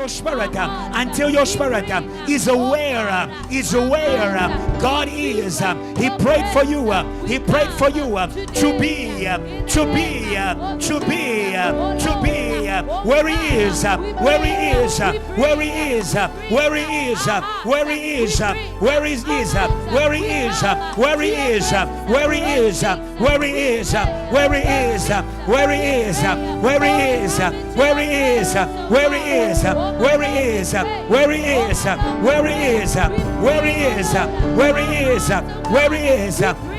your spirit is aware, God is. He prayed for you. To be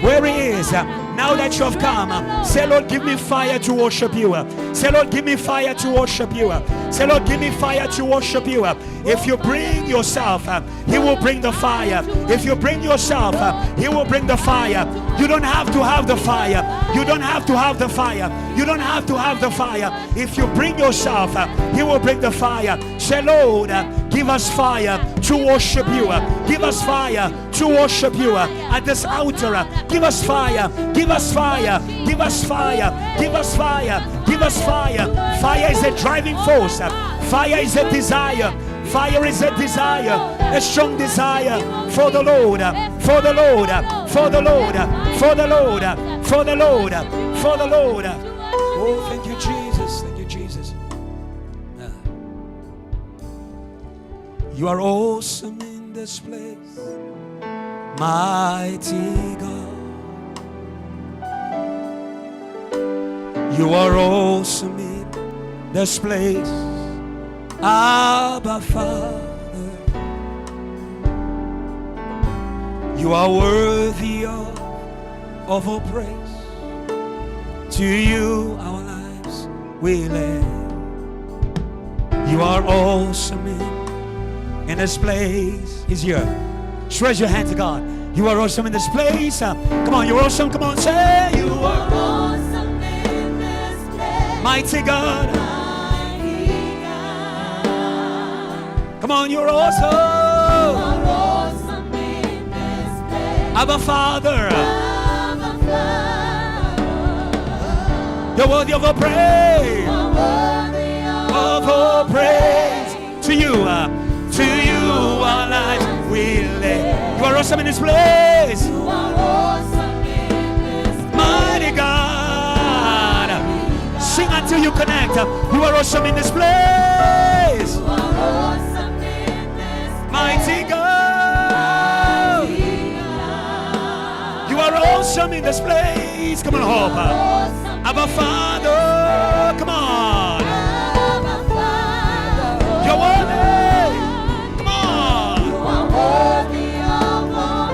where He is. Now that you have come, say, Lord, give me fire to worship you. Say, Lord, give me fire to worship you. Say, Lord, give me fire to worship you. If you bring yourself, He will bring the fire. If you bring yourself, He will bring the fire. You don't have to have the fire. You don't have to have the fire. You don't have to have the fire. If you bring yourself, He will bring the fire. Say, Lord, give us fire to worship you. Give us fire to worship you at this altar. Give us fire. Give us fire. Give us fire. Give us fire. Give us fire. Fire is a driving force. Fire is a desire. Fire is a desire, a strong desire for the Lord, for the Lord, for the Lord, for the Lord, for the Lord, for the Lord. Oh, thank you, Jesus. Thank you, Jesus. You are awesome in this place, mighty God. You are awesome in this place, Abba Father. You are worthy of all praise. To you our lives we lay. You are awesome in this place. He's here. Just raise your hand to God. You are awesome in this place. Come on, you're awesome. Come on, say you are awesome in this place. Mighty God. Come on, you're awesome. You are awesome in this place. Abba Father. Abba Father. You're worthy of all praise. You're worthy of all praise. To you our lives we lay. You are awesome in this place. You are awesome in this place. Mighty God. Sing until you connect. You are awesome in this place. You are awesome. Mighty God, you are awesome in this place. Come on, hope. Abba Father, come on. You're worthy. Come on.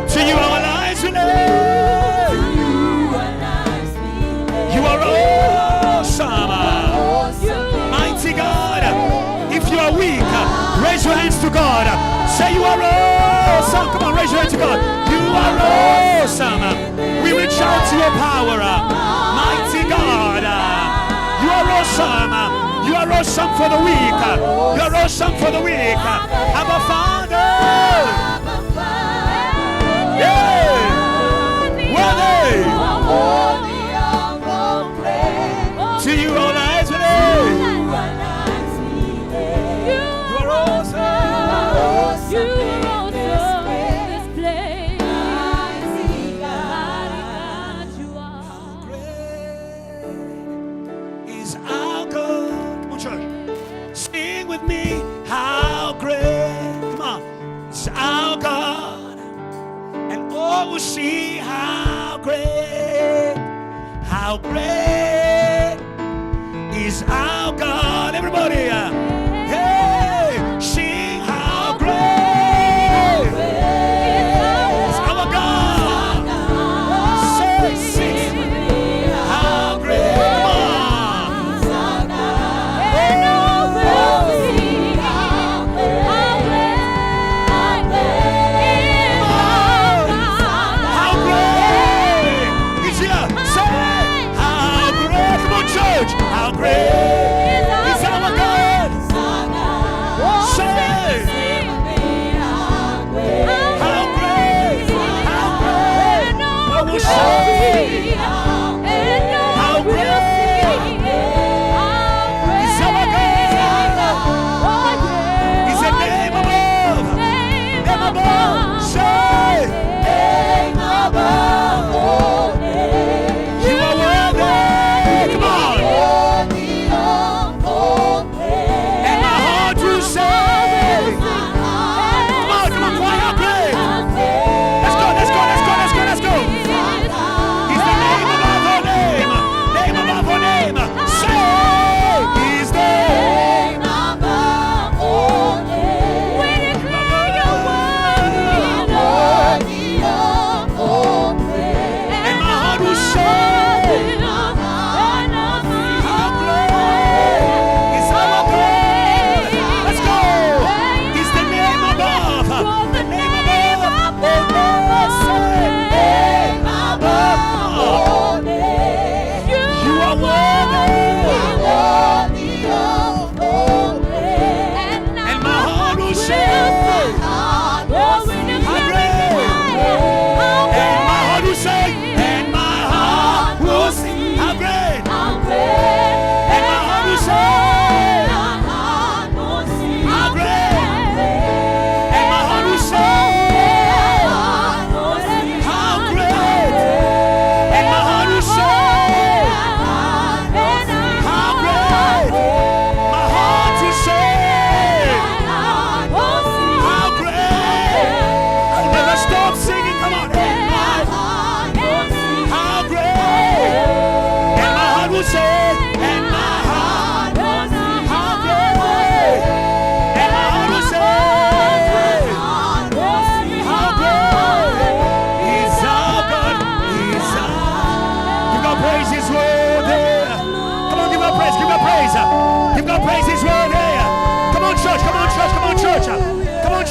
To you our lives we lay. You are awesome. Mighty God. If you are weak, raise your hands to God. Say you are awesome. Come on, raise your hand to God. You are awesome. We reach out to your power. Mighty God. You are awesome. You are awesome for the weak. You are awesome for the weak. Abba Father. Yeah. Worthy. To you all eyes will lay. You are awesome. You are awesome in this place. Mighty God, you are. How great is our God. Come on, church. Sing with me. How great. Come on. It's our God. And all will see how great. How great is our God. Everybody. How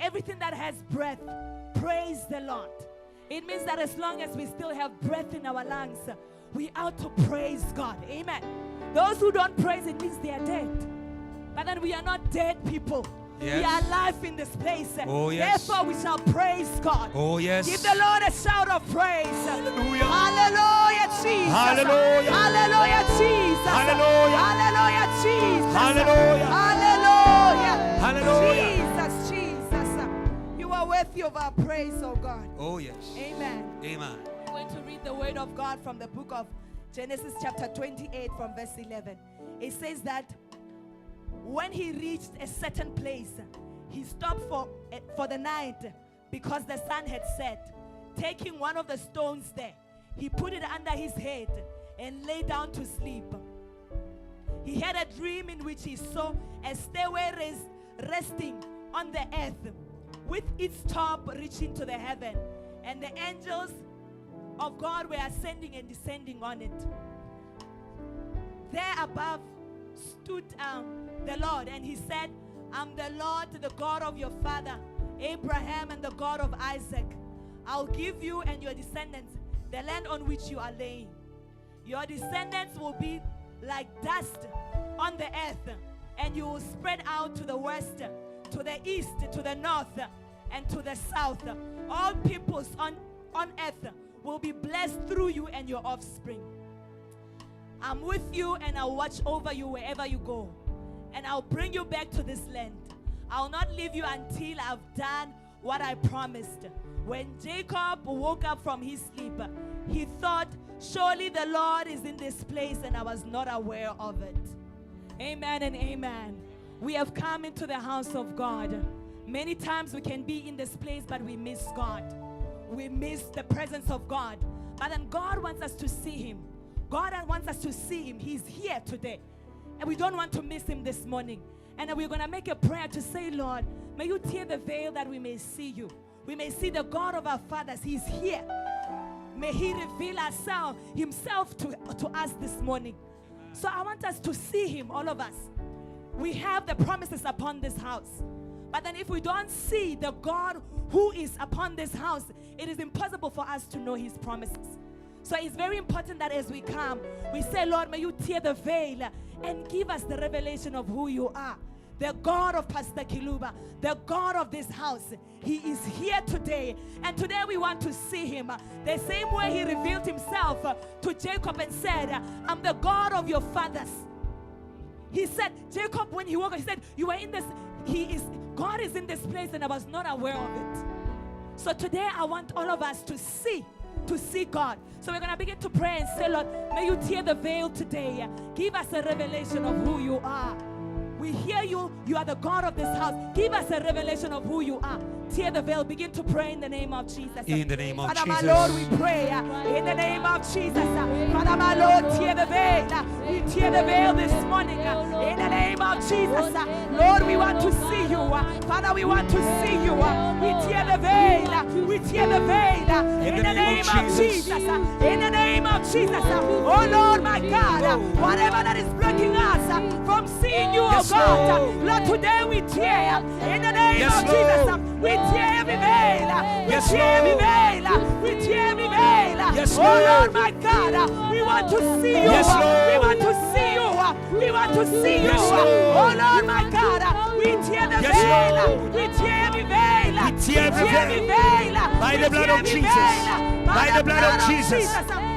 everything that has breath, praise the Lord. It means that as long as we still have breath in our lungs, we ought to praise God. Amen. Those who don't praise, it means they are dead. But then we are not dead people. Yes. We are alive in this place. Oh, yes. Therefore, we shall praise God. Oh, yes. Give the Lord a shout of praise. Hallelujah. Hallelujah, Jesus. Hallelujah. Hallelujah, Jesus. Hallelujah. Hallelujah, Jesus. Hallelujah. Hallelujah. Hallelujah. Jesus. You are worthy of our praise, oh God. Oh, yes. Amen. Amen. I'm going to read the word of God from the book of Genesis chapter 28 from verse 11. It says that when he reached a certain place, he stopped for the night because the sun had set. Taking one of the stones there, he put it under his head and lay down to sleep. He had a dream in which he saw a stairway resting on the earth with its top reaching to the heaven, and the angels of God were ascending and descending on it. There above stood the Lord, and he said, I'm the Lord, the God of your father Abraham and the God of Isaac. I'll give you and your descendants the land on which you are laying. Your descendants will be like dust on the earth, and you will spread out to the west, to the east, to the north, and to the south. All peoples on earth will be blessed through you and your offspring. I'm with you, and I'll watch over you wherever you go, and I'll bring you back to this land. I'll not leave you until I've done what I promised. When Jacob woke up from his sleep, he thought, surely the Lord is in this place, and I was not aware of it. Amen and amen. We have come into the house of God. Many times we can be in this place, but we miss God. We miss the presence of God. But then God wants us to see him. God wants us to see him. He's here today, and we don't want to miss him this morning. And we're going to make a prayer to say, Lord, may you tear the veil that we may see you. We may see the God of our fathers. He's here. May he reveal himself to us this morning. So I want us to see him, all of us. We have the promises upon this house. But then if we don't see the God who is upon this house, it is impossible for us to know his promises. So it's very important that as we come, we say, Lord, may you tear the veil and give us the revelation of who you are. The God of Pastor Kiluba, the God of this house, he is here today. And today we want to see him. The same way he revealed himself to Jacob and said, I'm the God of your fathers. He said, Jacob, when he woke up, he said, you are in this, God is in this place, and I was not aware of it. So today I want all of us to see God. So we're going to begin to pray and say, Lord, may you tear the veil today. Give us a revelation of who you are. We hear you. You are the God of this house. Give us a revelation of who you are. Tear the veil. Begin to pray in the name of Jesus. In the name of Father, Jesus. my Lord, we pray in the name of Jesus. Father, my Lord, tear the veil. We tear the veil this morning in the name of Jesus. Lord, we want to see you. Father, we want to see you. We tear the veil. We tear the veil in the name of Jesus. In the name of Jesus. Oh Lord, my God, whatever that is blocking us from seeing you, oh God, Lord, today we tear in the name of Jesus. We tear every veil. We tear every veil. We tear every veil. Oh Lord, my God, we want to see you. We want to see you. We want to see you. Oh Lord, my God, we tear the veil. We tear every veil. We tear every veil. By the blood of Jesus. By the blood of Jesus.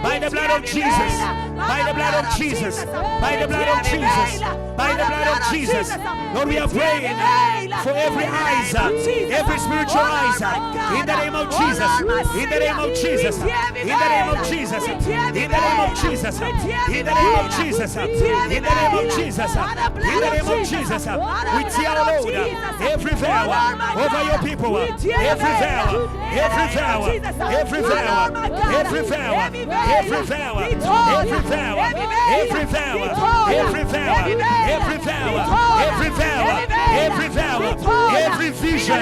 By the blood of Jesus. By the blood of Jesus. By the blood of Jesus. By the blood of Jesus. Lord, we are praying for every eyes, every spiritual eyes, in the name of Jesus. In the name of Jesus. In the name of Jesus. In the name of Jesus. In the name of Jesus. In the name of Jesus. In the name of Jesus. We tear Lord every veil over your people. Every veil. Every veil. Every veil. Every veil. Every veil. Every veil. Every veil. Every veil. Every veil. Every veil. Every veil. Every vision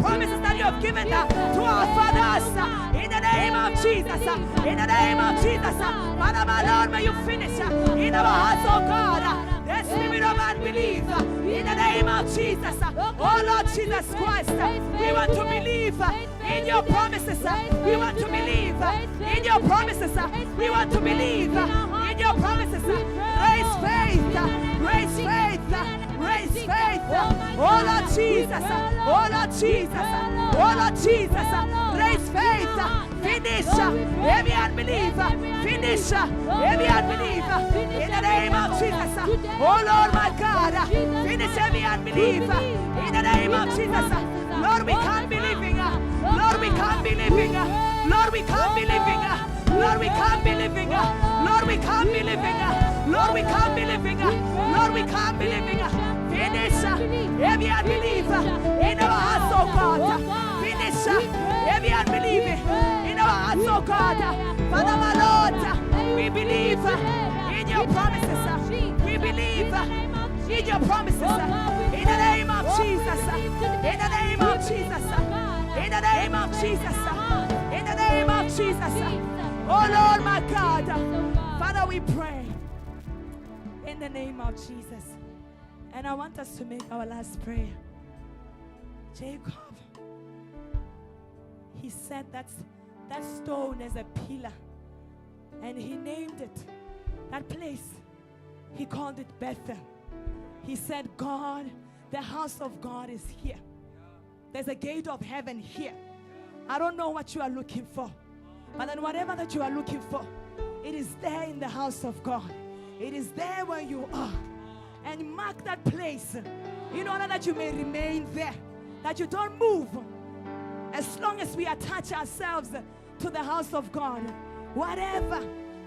promises that you have given to our fathers. In the name of Jesus. In the name of Jesus. Father, my Lord, may you finish in our hearts, oh God, the spirit of unbelief. In the name of Jesus. Oh Lord Jesus Christ, we want to believe in your promises. We want to believe in your promises. We want to believe in your promises. Raise faith. Raise faith. Raise faith. Oh Lord Jesus. Oh Lord Jesus. Oh Lord Jesus. Raise faith. Finish every unbeliever. Finish every unbeliever. In the name of Jesus. Oh Lord my God. Finish every unbeliever. In the name of Jesus. Lord, we can't be living. Lord, we can't be living. Lord, we can't be living. Lord, we can't be living. Lord, we can't be living. Lord, we can't be living. Lord, we can't be living. Finish every unbeliever in our hearts, oh God. Finish every unbeliever in our hearts, oh God. Father, my Lord, we believe in your promises. We believe in your promises. In the name of Jesus. In the name of Jesus. In the name of Jesus. In the name of Jesus. Oh Lord, my God. Father, we pray in the name of Jesus. And I want us to make our last prayer. Jacob, he said that stone is a pillar. And he named it, that place, he called it Bethel. He said, God, the house of God is here. There's a gate of heaven here. I don't know what you are looking for. But then whatever that you are looking for, it is there in the house of God. It is there where you are. And mark that place in order that you may remain there. That you don't move. As long as we attach ourselves to the house of God, whatever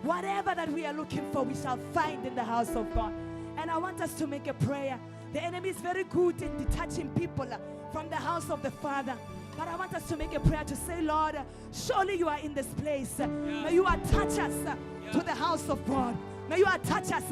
that we are looking for, we shall find in the house of God. And I want us to make a prayer. The enemy is very good in detaching people from the house of the Father. But I want us to make a prayer to say, Lord, surely you are in this place. May you attach us to the house of God. May you attach us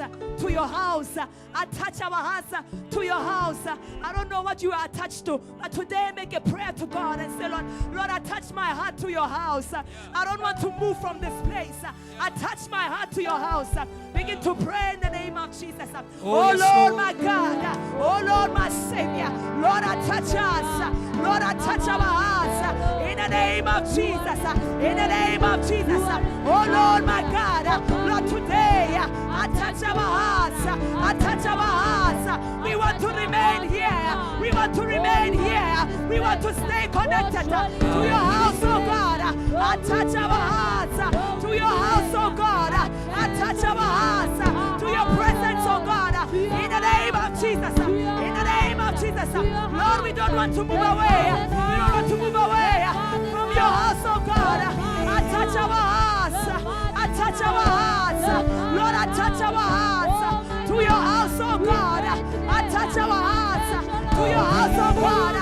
to your house. Attach our hearts to your house. I don't know what you are attached to, but today make a prayer to God and say, Lord, attach my heart to your house. I don't want to move from this place. Attach my heart to your house. Begin to pray in the name of Jesus. Oh Lord, my God. Oh Lord, my Savior. Lord, attach us. Lord, attach our hearts. In the name of Jesus. In the name of Jesus. Oh Lord, my God. Lord, today, attach our hearts. Attach our hearts. We want to remain here. We want to remain here. We want to stay connected to your house, oh God. Attach our hearts to your house, oh God. Attach our hearts to your presence, oh God. In the name of Jesus. In the name of Jesus. Lord, we don't want to move away. We don't want to move away from your house, oh God. Attach our hearts. Attach our hearts. Lord, attach our hearts to your house, oh God. Attach our hearts to your house, oh God.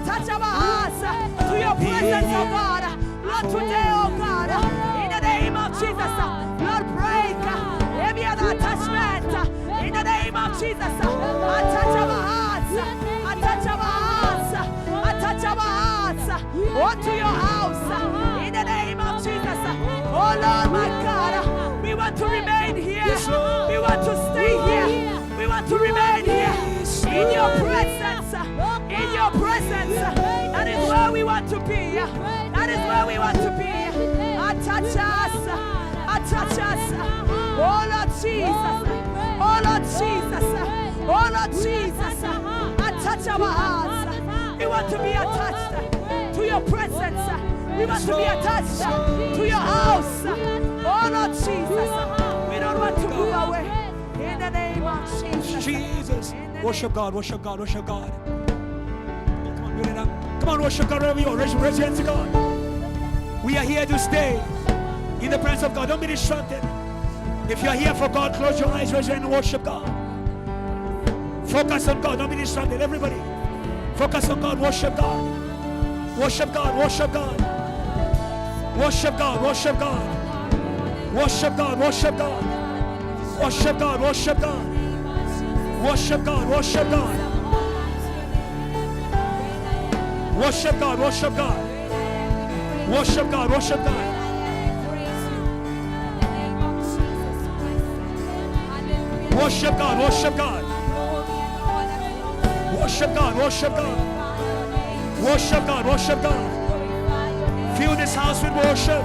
Attach our hearts to your presence, oh God. Lord, today, oh God, in the name of Jesus, Lord, break every other attachment. In the name of Jesus, attach our hearts. Attach our hearts. Attach our hearts onto your house. In the name of Jesus. Oh Lord, my God, we want to remain here. We want to stay here. We want to remain here in your presence. In your presence. That is where we want to be. That is where we want to be. Attach us. Attach us. Oh Lord Jesus. Oh Lord Jesus. Oh Lord Jesus. Attach our hearts. We want to be attached to your presence. We want to be attached to your house. Oh Lord Jesus. We don't want to move away. In the name of Jesus. Jesus. Worship God, worship God, worship God. Come on, build it up. Come on, worship God wherever you are. Raise your hands to God. We are here to stay in the presence of God. Don't be distracted. If you are here for God, close your eyes, raise your hand and worship God. Focus on God. Don't be distracted. Everybody. Focus on God. Worship God. Worship God. Worship God. Worship God. Worship God. Worship God. Worship God. Worship God. Worship God. Worship God. Worship God. Worship God, worship God. Worship God, worship God. Worship God, worship God. Worship God, worship God. Worship God, worship God. Fill this house with worship.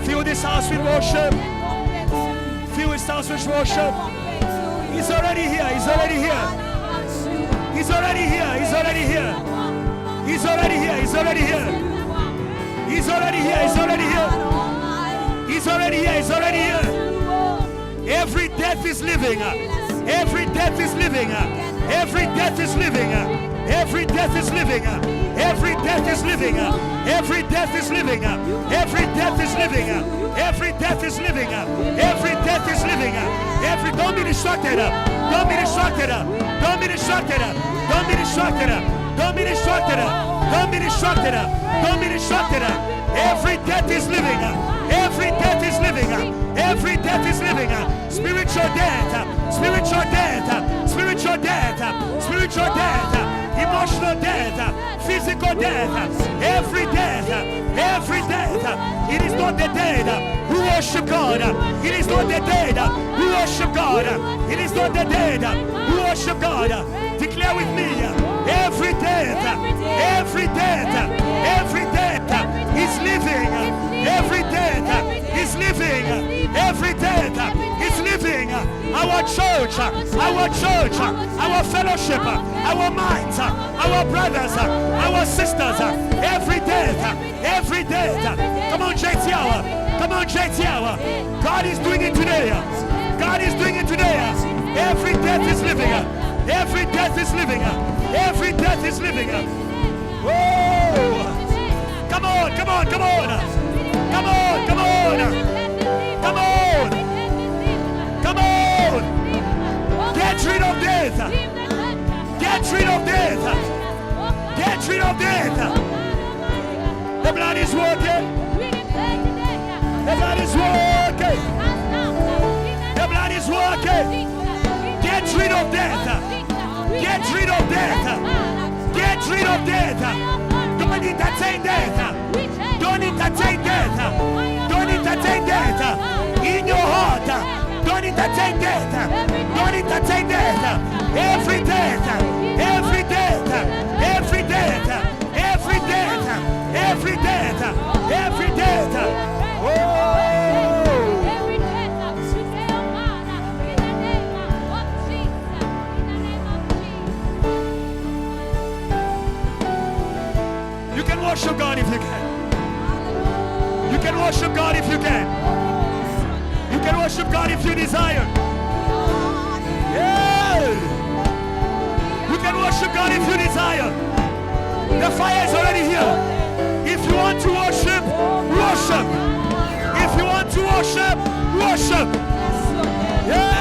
Fill this house with worship. Fill this house with worship. He's already here, he's already here. He's already here, he's already here. He's already here, he's already here. He's already here, he's already here. He's already here, he's already here. Every death is living. Every death is living. Every death is living. Every death is living. Every death is living. Every death is living. Every death is living. Every death is living. Every death is living. Every don't be distracted. Don't be distracted. Don't be distracted. Don't be distracted. Don't be distracted. Don't be distracted. Don't be distracted. Every death is living. Every death is living. Every death is living. Spiritual death. Spiritual death. Spiritual death. Spiritual death. Emotional death. Physical death. Every death. Every death. It is not the dead who worship God. It is not the dead who worship God. It is not the dead who worship God. Declare with me. Every death. Every death. Every death is living. Every death is living. Every death is living. Our church, our fellowship, our minds, our brothers, our sisters. Every death, every death. Come on, JTL. Come on, JTL. God is doing it today. God is doing it today. Every death is living. Every death is living. Every death is living. Whoa! Come on, come on, come on. Come on, come on. Come on. Come on. Get rid of death. Get rid of death. Get rid of death. The blood is working. The blood is working. The blood is working. Get rid of death. Get rid of death. Get rid of death. Don't entertain death. Don't entertain death. Don't entertain death. In your heart. Don't entertain death. Don't entertain death. Every death. Every death. Every death. Every death. Every death. Every death. Oh. You can worship God if you can. You can worship God if you can. You can worship God if you desire. Yeah. You can worship God if you desire. The fire is already here. If you want to worship, worship. If you want to worship, worship. Yeah.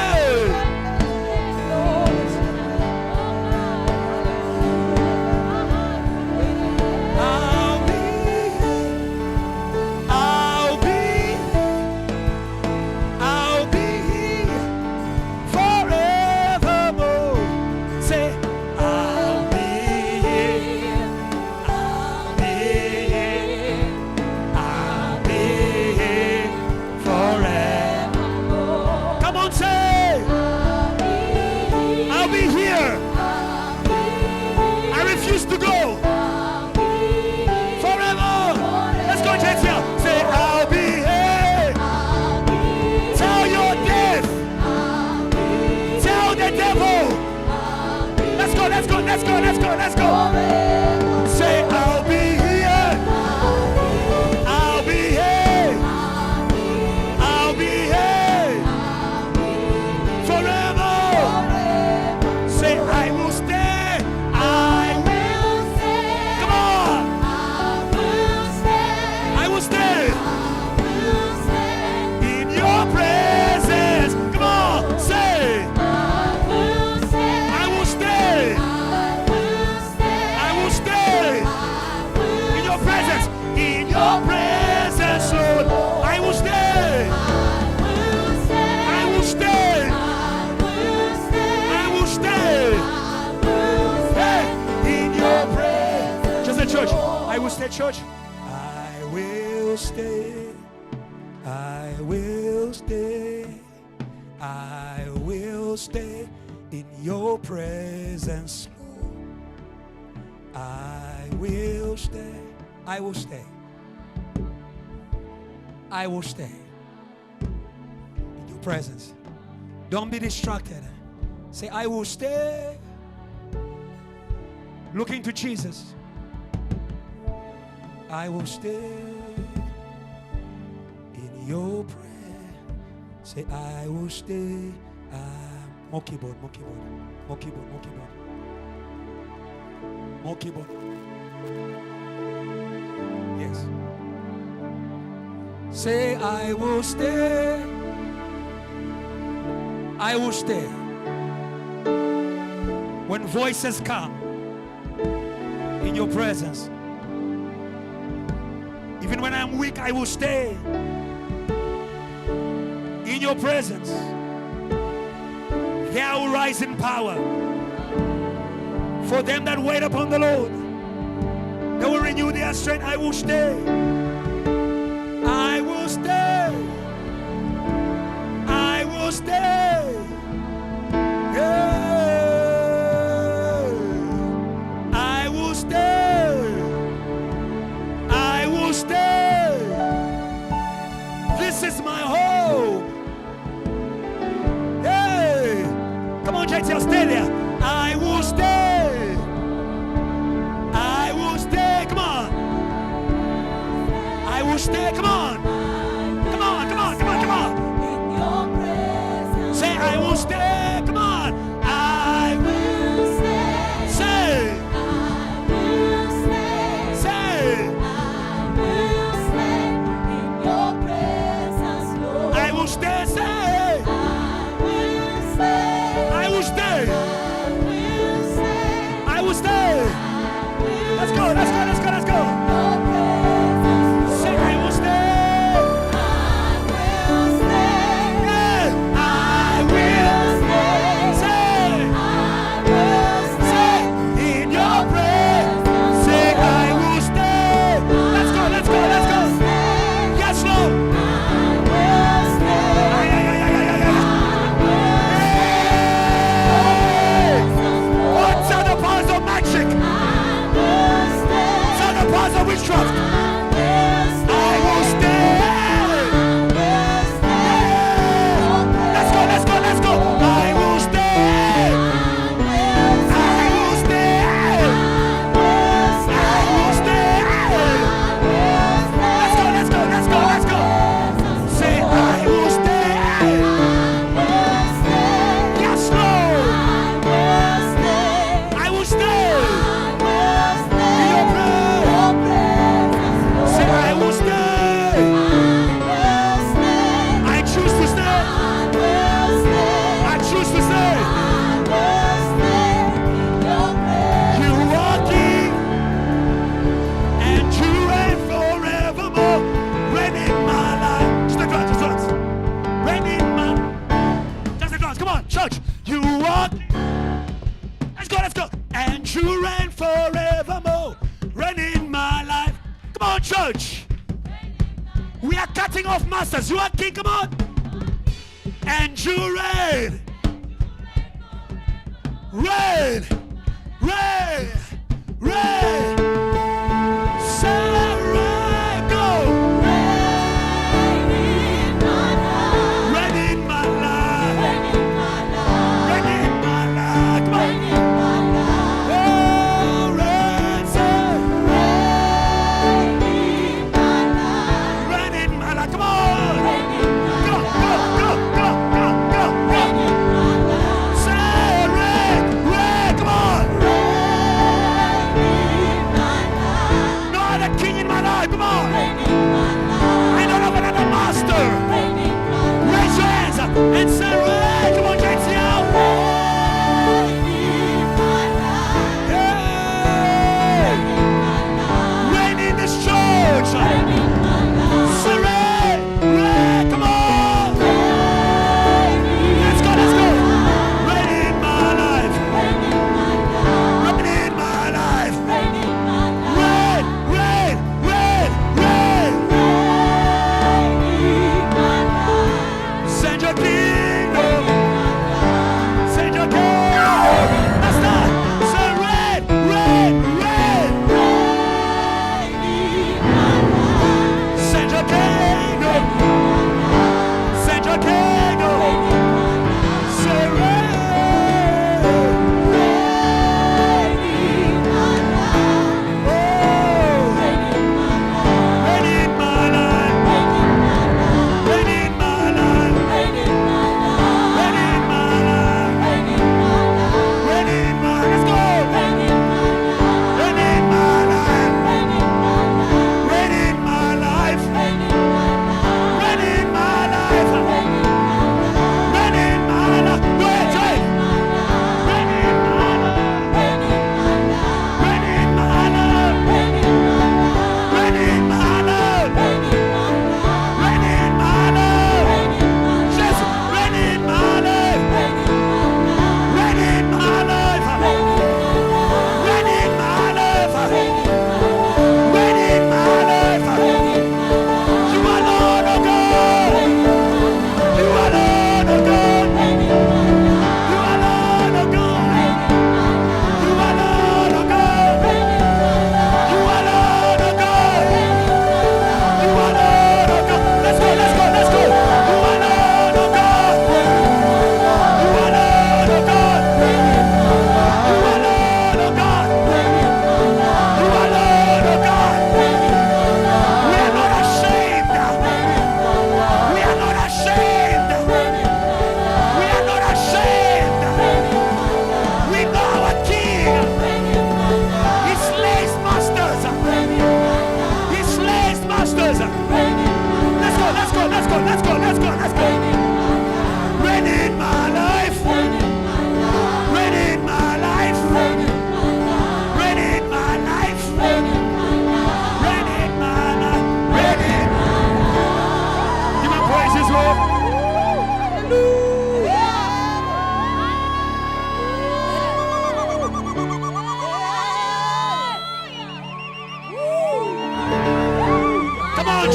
Let's go, let's go, let's go. Say, I'll be here. I'll be here. I'll be here. Forever. Say, I will stay. I will stay. Come on. I will stay. In your presence. Come on, say. I will stay. will stay, church. I will stay. I will stay. I will stay in your presence, Lord. I will stay. I will stay. I will stay in your presence. Don't be distracted. Say, I will stay. Looking to Jesus. I will stay in your prayer. Say, I will stay. More keyboard, more keyboard, more keyboard, more keyboard. More keyboard. Yes. Say, I will stay. I will stay. When voices come in your presence, even when I'm weak, I will stay in your presence. There will rise in power for them that wait upon the Lord. They will renew their strength. I will stay. I will stay. I will stay. Yeah. I will stay. I will stay. This is my home. Hey, come on, JTL, stay there. I will stay. I will stay. Come on. I will stay. Come on. Come on, come on, come on, come on. Say, I will stay. Come on. I will stay. Say. I will stay. Say. I will stay in your presence, Lord. I will stay. Say. I will stay. I will stay. I will stay. Let's go, let's go, let's go, let's go. Say, I will stay. I will stay. Yeah. I will stay. Say, I will stay in your presence. Say, I will stay. Let's go, let's go, let's go. Yes, Lord. I will stay. What's the powers of magic? What's the powers of witchcraft? I will stay. Let's go, let's go, let's go. I will stay. I will stay. I will stay. Let's go, let's go, let's go, let's go. Say, I will stay. Yes, Lord. I will stay. In your presence. Say, I will stay. I choose to stay. I choose to stay. You are King, and you reign forevermore. Reign in my life. Just the drums, just the drums. Reign in my. Just the drums. Come on, church. You are. Let's go, let's go. And you reign forevermore. Reign in my life. Come on, church. We are cutting off masters. You are King. Come on. And you reign. Reign. Reign. Reign. Say reign. Go. Reign in my life. Reign in my life. Reign in my life. Come on. Oh, reign. Say reign in my life. Come on. Go, go, go, go, go, go, go. Say reign. Reign. Come on.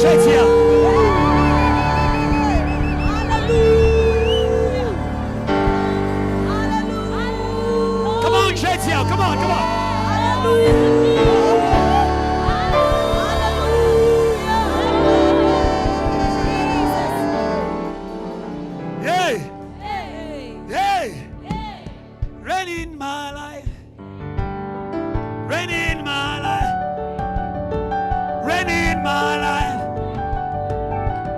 Shetia. Come on, Shetia. Come on, come on. Hey. Hey. Reign in my life. Reign in my life. Reign in my life.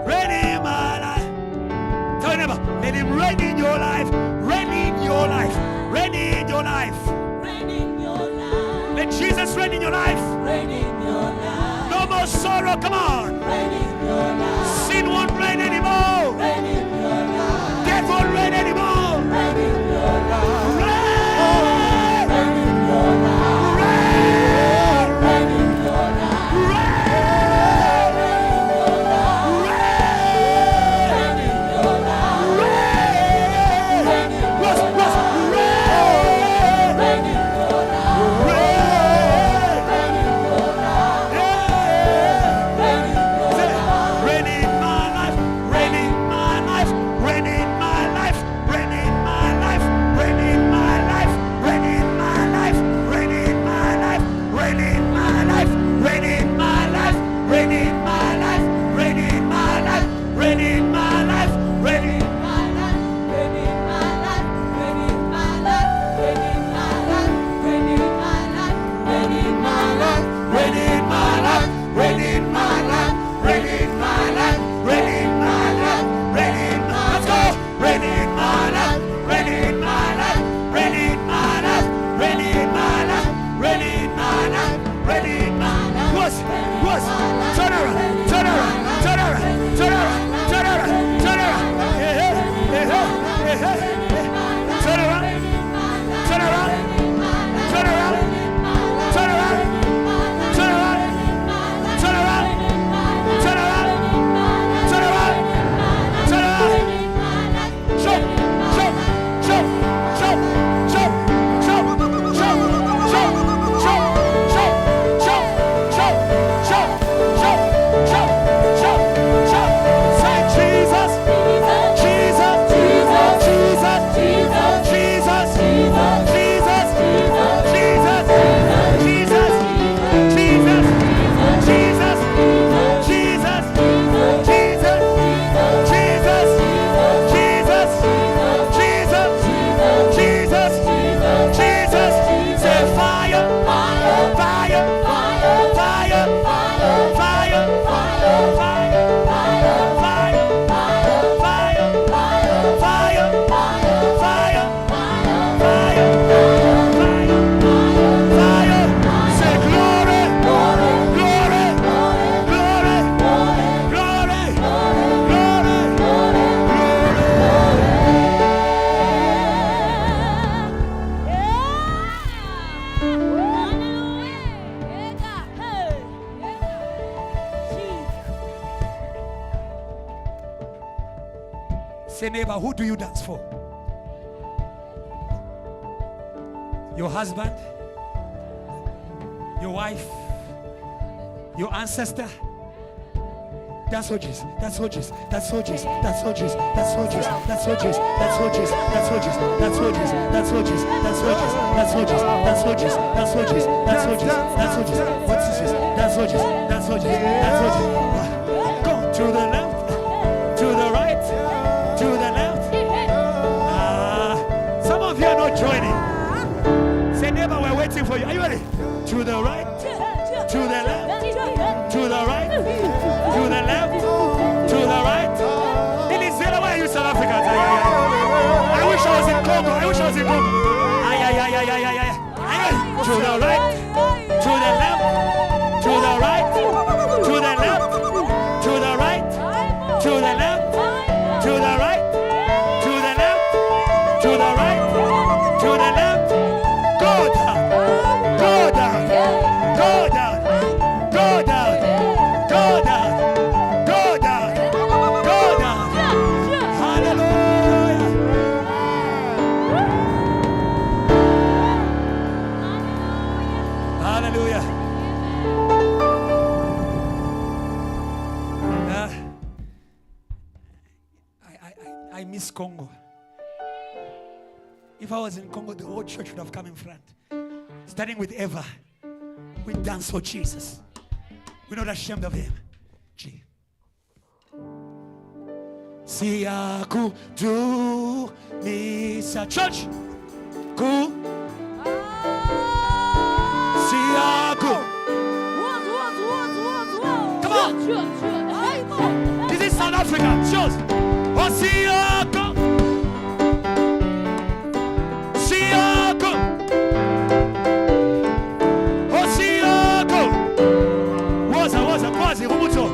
Reign in my life. Tell your neighbor, let him reign in your life. Reign in your life. Reign in your life. Let Jesus reign in your life. No more sorrow. Come on. Sin won't reign anymore. Death won't reign anymore. Say, neighbor, who do you dance for? Your husband? Your wife? Your ancestor? That's soldiers. That's soldiers. That's soldiers. That's soldiers. That's soldiers. That's soldiers. That's soldiers. That's soldiers. That's soldiers. That's soldiers. That's soldiers. That's soldiers. That's soldiers. That's soldiers. That's soldiers. That's soldiers. What's this? That's soldiers. That's soldiers. That's soldiers. Go to the left, to the right, to the left. Some of you are not joining. Say, neighbor, we're waiting for you. Are you ready? To the right, to the left, to the right, to the left, to the right. In Israel, why are you South Africa? I wish I was in Congo. I wish I was in Congo. To the right, to the left, to the right, to the left, to the right, to the left, to the right, to the left, to the right, to the left. Go down, go down, go down, go down, go down, go down, go down. Hallelujah. Hallelujah. miss Congo. If I was in Congo, the whole church would have come in front. Starting with Eva. We dance for Jesus. We're not ashamed of him. G. Siaku do misa church. Ku. Siaku. Come on. This is South Africa. Shows. Oh, Siaku. Siaku. Oh, Siaku. Waza, quasi, Rumuto.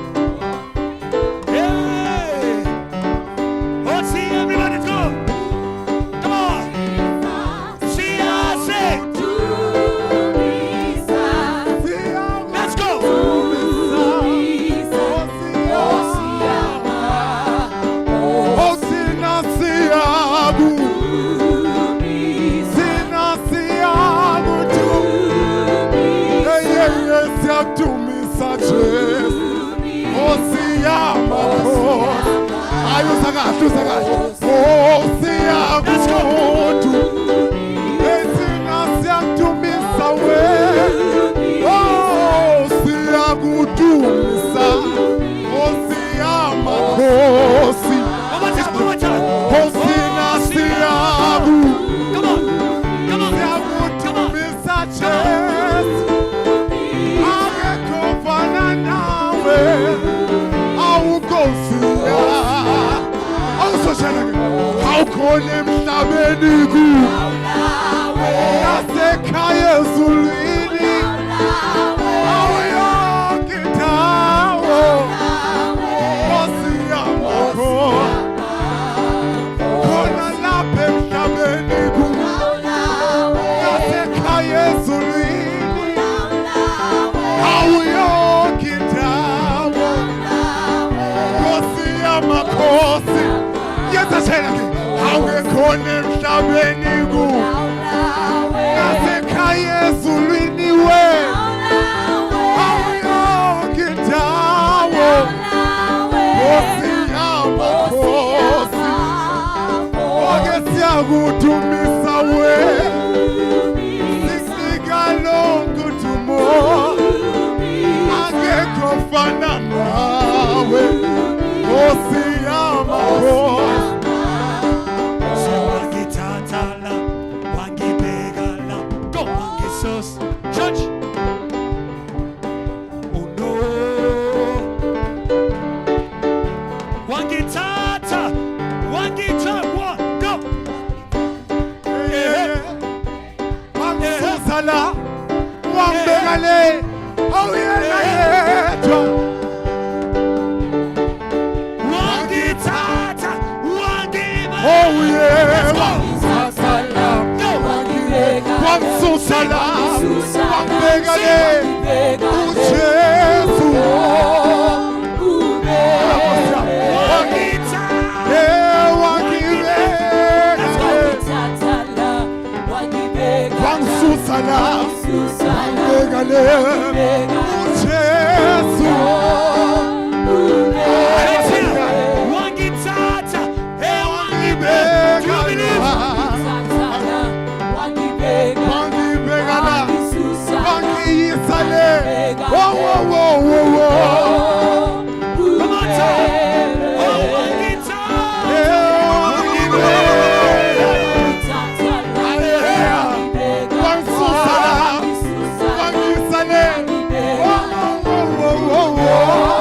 Oh,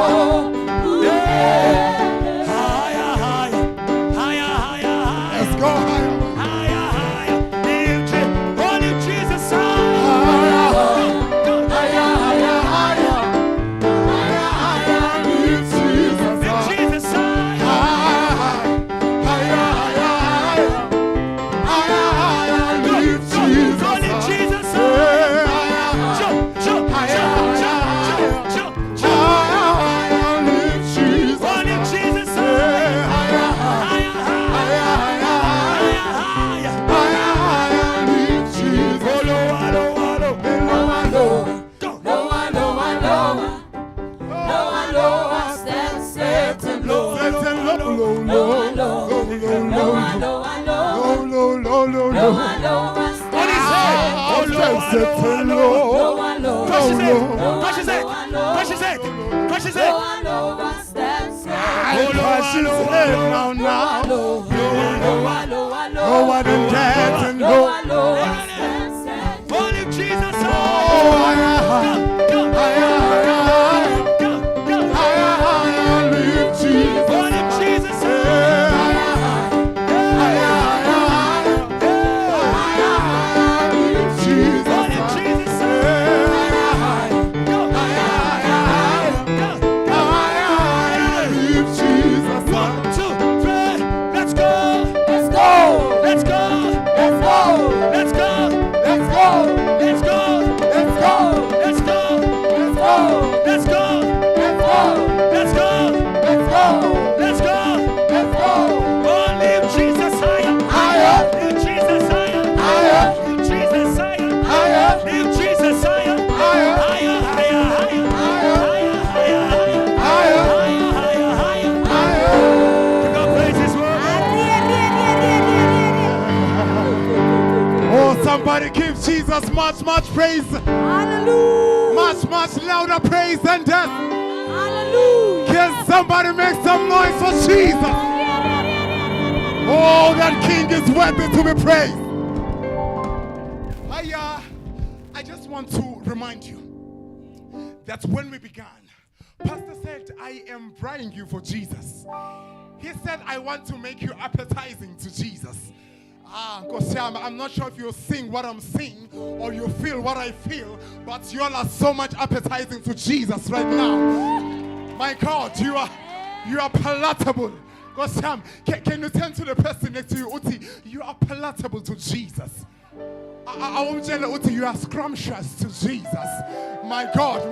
Crush his head. Crush his head. Crush his head. Crush his head. Crush his head now, now. No one can dance and go. Only Jesus. Somebody give Jesus much praise. Hallelujah. Much louder praise than that. Hallelujah. Can somebody make some noise for Jesus? Oh, that King is worthy to be praised. I just want to remind you that when we began, Pastor said, I am buying you for Jesus. He said, I want to make you appetizing to Jesus. I'm not sure if you sing what I'm singing or you feel what I feel, but you all are so much appetizing to Jesus right now. My God, you are palatable. Can you turn to the person next to you, Uti? You are palatable to Jesus. I won't tell you, Uti, you are scrumptious to Jesus. My God,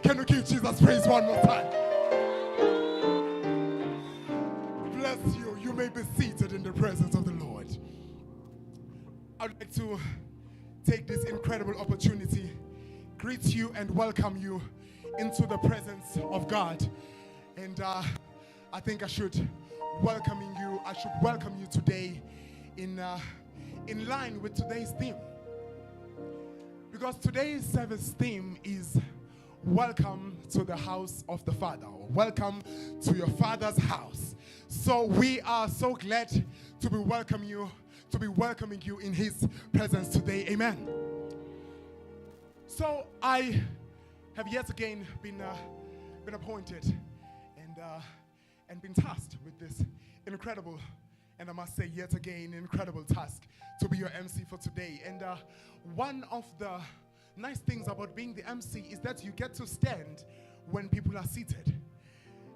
can you give Jesus praise one more time? Bless you. You may be seated in the presence of the Lord. I'd like to take this incredible opportunity, greet you and welcome you into the presence of God. And I think I should welcome you today in line with today's theme. Because today's service theme is welcome to the house of the Father, or welcome to your Father's house. So we are so glad to be welcoming you in his presence today. Amen. So I have yet again been appointed and been tasked with this incredible, and I must say yet again, incredible task to be your MC for today. And one of the nice things about being the MC is that you get to stand when people are seated.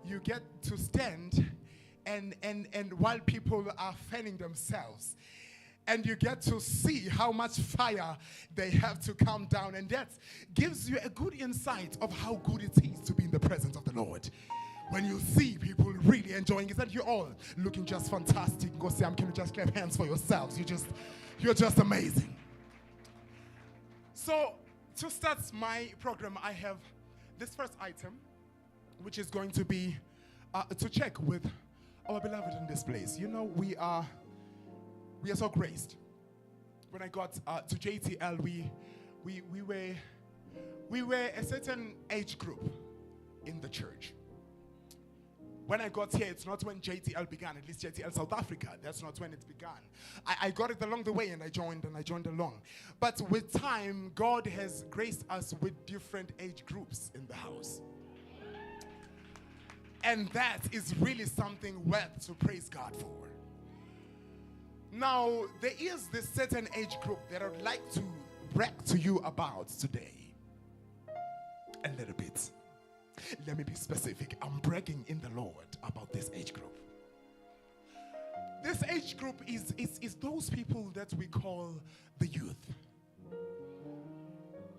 You get to stand and while people are fanning themselves. And you get to see how much fire they have to calm down. And that gives you a good insight of how good it is to be in the presence of the Lord. When you see people really enjoying it, and you're all looking just fantastic. Go Sam, can you just clap hands for yourselves? You're just amazing. So to start my program, I have this first item, which is going to be to check with our beloved in this place. You know, we are so graced. When I got to JTL, we were a certain age group in the church. When I got here, it's not when JTL began, at least JTL South Africa. That's not when it began. I got it along the way and I joined along. But with time, God has graced us with different age groups in the house. And that is really something worth to praise God for. Now, there is this certain age group that I'd like to brag to you about today. A little bit. Let me be specific. I'm bragging in the Lord about this age group. This age group is those people that we call the youth.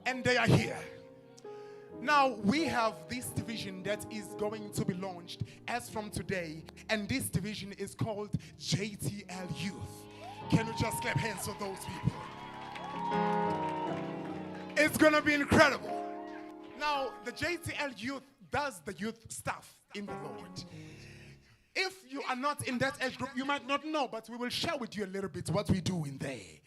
And they are here. Now, we have this division that is going to be launched as from today. And this division is called JTL Youth. Can you just clap hands for those people? It's going to be incredible. Now, the JTL Youth does the youth stuff in the Lord. If you are not in that age group, you might not know, but we will share with you a little bit what we do in there.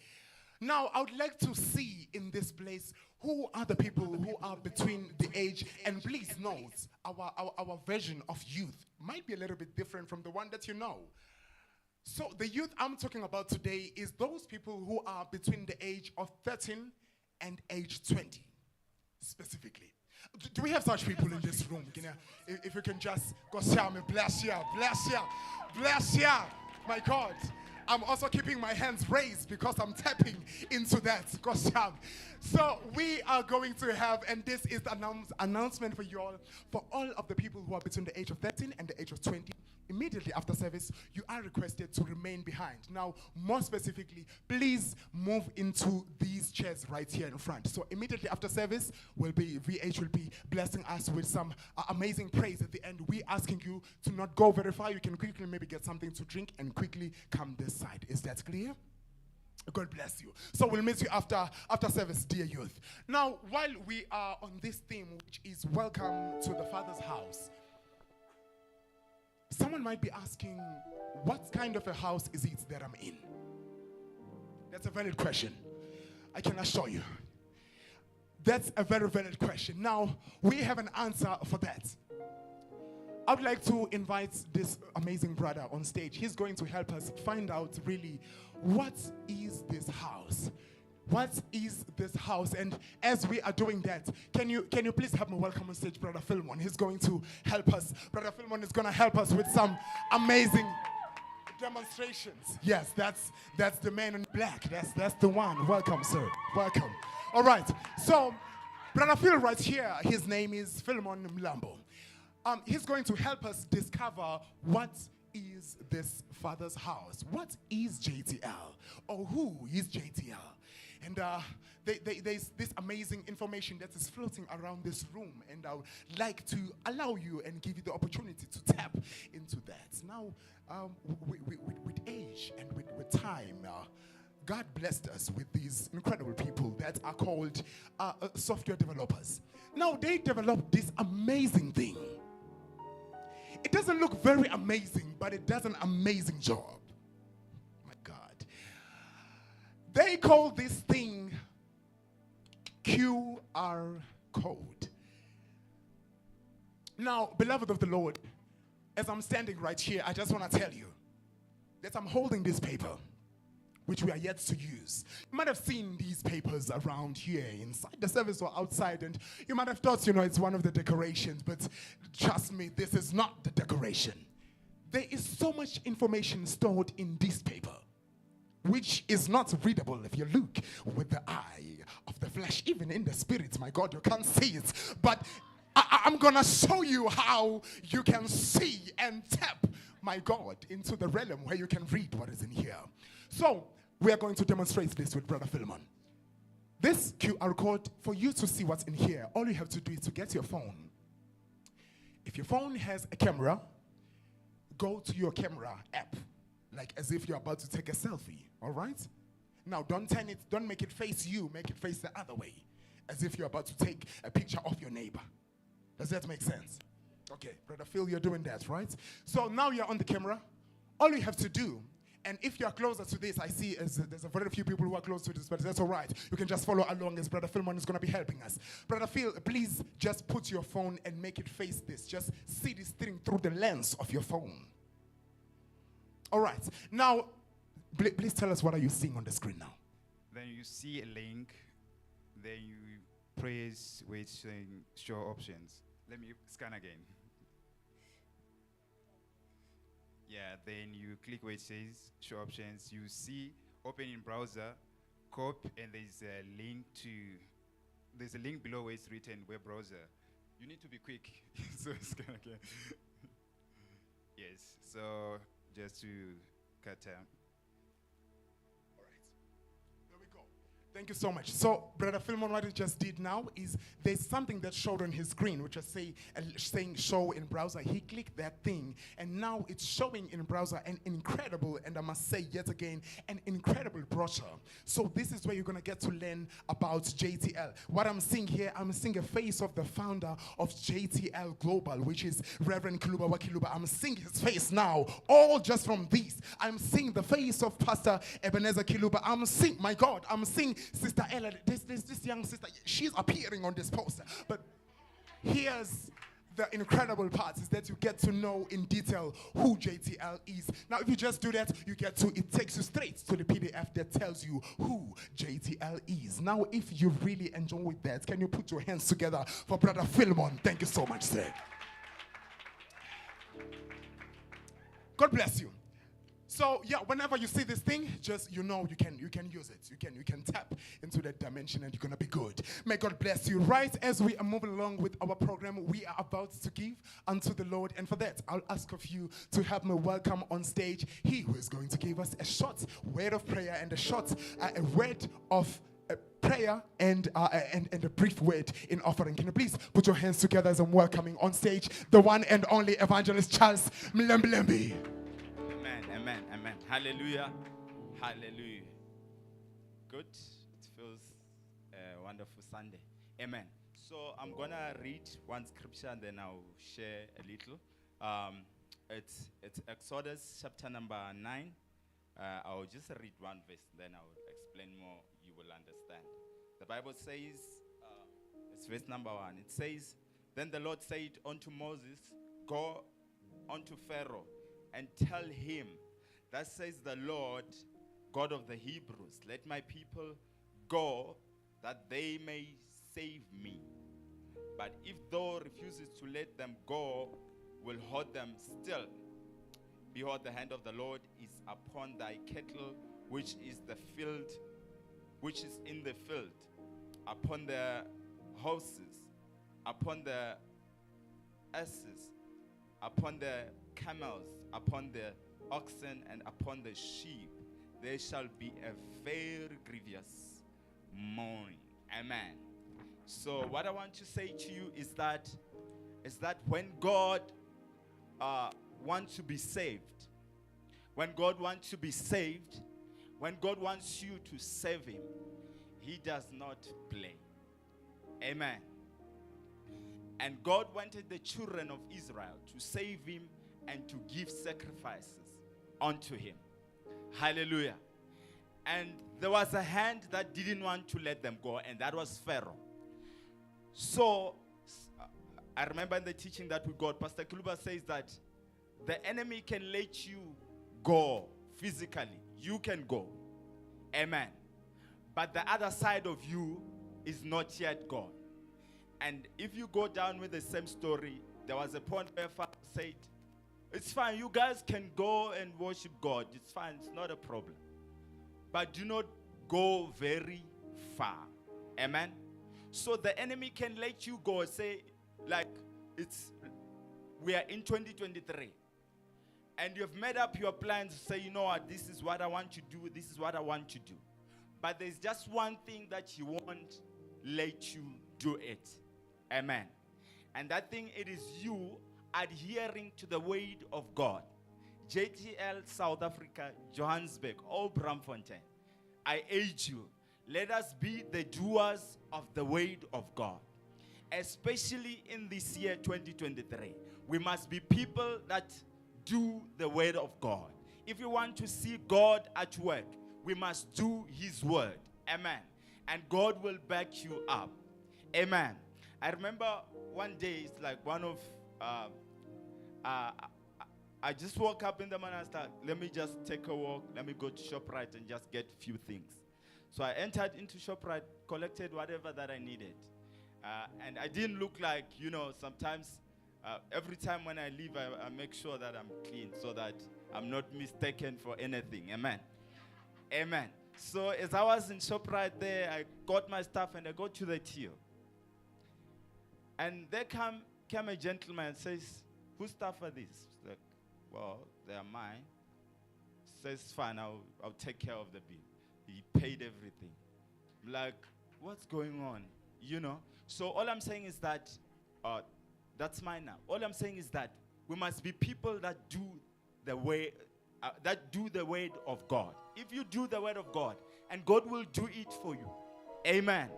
Now, I would like to see in this place who are the people who are between the age, and please note, our version of youth might be a little bit different from the one that you know. So the youth I'm talking about today is those people who are between the age of 13 and age 20, specifically. Do we have such people in this room? You know, if you can just go shout me, bless you, bless you, bless you. My God. I'm also keeping my hands raised because I'm tapping into that. Go shout. So we are going to have, and this is the announcement for you all, for all of the people who are between the age of 13 and the age of 20. Immediately after service, you are requested to remain behind. Now, more specifically, please move into these chairs right here in front. So immediately after service, VH will be blessing us with some amazing praise at the end. We're asking you to not go very far. You can quickly maybe get something to drink and quickly come this side. Is that clear? God bless you. So we'll meet you after service, dear youth. Now, while we are on this theme, which is welcome to the Father's house, someone might be asking, what kind of a house is it that I'm in? That's a valid question. I can assure you. That's a very valid question. Now, we have an answer for that. I would like to invite this amazing brother on stage. He's going to help us find out really what is this house? What is this house? And as we are doing that, can you please help me welcome on stage Brother Philemon? He's going to help us. Brother Philemon is going to help us with some amazing demonstrations. Yes, that's the man in black. That's the one. Welcome, sir. Welcome. All right. So, Brother Phil right here, his name is Philemon Mlambo. He's going to help us discover what is this Father's house. What is JTL? Or who is JTL? And there's this amazing information that is floating around this room, and I would like to allow you and give you the opportunity to tap into that. Now, with age and with time, God blessed us with these incredible people that are called software developers. Now, they developed this amazing thing. It doesn't look very amazing, but it does an amazing job. My God. They call this thing QR code. Now, beloved of the Lord, as I'm standing right here, I just want to tell you that I'm holding this paper, which we are yet to use. You might have seen these papers around here, inside the service or outside, and you might have thought, it's one of the decorations, but trust me, this is not the decoration. There is so much information stored in this paper, which is not readable if you look with the eye of the flesh, even in the spirit. My God, you can't see it, but I'm gonna show you how you can see and tap, my God, into the realm where you can read what is in here. So, we are going to demonstrate this with Brother Philemon. This QR code, for you to see what's in here, all you have to do is to get your phone. If your phone has a camera, go to your camera app, like as if you're about to take a selfie, all right? Now, don't make it face you, make it face the other way, as if you're about to take a picture of your neighbor. Does that make sense? Okay, Brother Phil, you're doing that, right? So now you're on the camera. All you have to do, and if you're closer to this, I see there's a very few people who are close to this, but that's all right. You can just follow along as Brother Philemon is going to be helping us. Brother Phil, please just put your phone and make it face this. Just see this thing through the lens of your phone. All right. Now, please tell us, what are you seeing on the screen now? Then you see a link. Then you press where it's saying show options. Let me scan again. Yeah, then you click where it says show options. You see open in browser, copy, and there's a link below where it's written web browser. You need to be quick, so scan again. Yes, so just to cut time. All right, there we go. Thank you so much. So, Brother Philemon, what he just did now is there's something that showed on his screen, which is saying show in browser. He clicked that thing, and now it's showing in browser an incredible, and I must say yet again, an incredible brochure. So this is where you're going to get to learn about JTL. What I'm seeing here, I'm seeing a face of the founder of JTL Global, which is Reverend Kiluba. I'm seeing his face now, all just from these. I'm seeing the face of Pastor Ebenezer Kiluba. I'm seeing, my God, I'm seeing Sister Ella, this young sister, she's appearing on this poster. But here's the incredible part, is that you get to know in detail who JTL is. Now, if you just do that, it takes you straight to the PDF that tells you who JTL is. Now, if you really enjoy that, can you put your hands together for Brother Philemon? Thank you so much, sir. God bless you. So yeah, whenever you see this thing, just you can use it. You can tap into that dimension and you're gonna be good. May God bless you. Right as we are moving along with our program, we are about to give unto the Lord, and for that, I'll ask of you to help me welcome on stage he who is going to give us a short word of prayer and a word of prayer and a brief word in offering. Can you please put your hands together as I'm welcoming on stage the one and only Evangelist Charles Mlembi. Amen. Hallelujah. Hallelujah. Good. It feels a wonderful Sunday. Amen. So I'm going to read one scripture and then I'll share a little. It's Exodus chapter number 9. I'll just read one verse, then I'll explain more. You will understand. The Bible says, it's verse number 1. It says, "Then the Lord said unto Moses, Go unto Pharaoh and tell him, Thus says the Lord, God of the Hebrews, let my people go, that they may save me. But if thou refuses to let them go, will hold them still. Behold, the hand of the Lord is upon thy cattle, which is in the field, upon the horses, upon the asses, upon the camels, upon the oxen, and upon the sheep. There shall be a very grievous mourning." Amen. So what I want to say to you is that when God wants to be saved, when God wants you to save him, he does not play. Amen. And God wanted the children of Israel to save him and to give sacrifices unto him. Hallelujah. And there was a hand that didn't want to let them go, and that was Pharaoh. So I remember in the teaching that we got, Pastor Kiluba says that the enemy can let you go physically. You can go. Amen. But the other side of you is not yet gone. And if you go down with the same story, there was a point where Pharaoh said, "It's fine, you guys can go and worship God. It's fine, it's not a problem. But do not go very far." Amen. So the enemy can let you go, say, like, we are in 2023. And you've made up your plans, say, you know what, this is what I want to do, this is what I want to do. But there's just one thing that he won't let you do it. Amen. And that thing, it is you adhering to the word of God. JTL South Africa, Johannesburg, or Bramfontein, I urge you, let us be the doers of the word of God. Especially in this year 2023. We must be people that do the word of God. If you want to see God at work, we must do his word. Amen. And God will back you up. Amen. I remember one day, it's like one of I just woke up in the morning and started, let me just take a walk, let me go to ShopRite and just get a few things. So I entered into ShopRite, collected whatever that I needed. And I didn't look like, sometimes every time when I leave, I make sure that I'm clean so that I'm not mistaken for anything. Amen. Amen. So as I was in ShopRite there, I got my stuff and I go to the till. And there came a gentleman and says, "Whose stuff are these?" Like, "Well, they are mine." Says, "Fine, I'll take care of the bill." He paid everything. Like, what's going on? You know? So all I'm saying is that, that's mine now. All I'm saying is that we must be people that do the way, the word of God. If you do the word of God, and God will do it for you. Amen.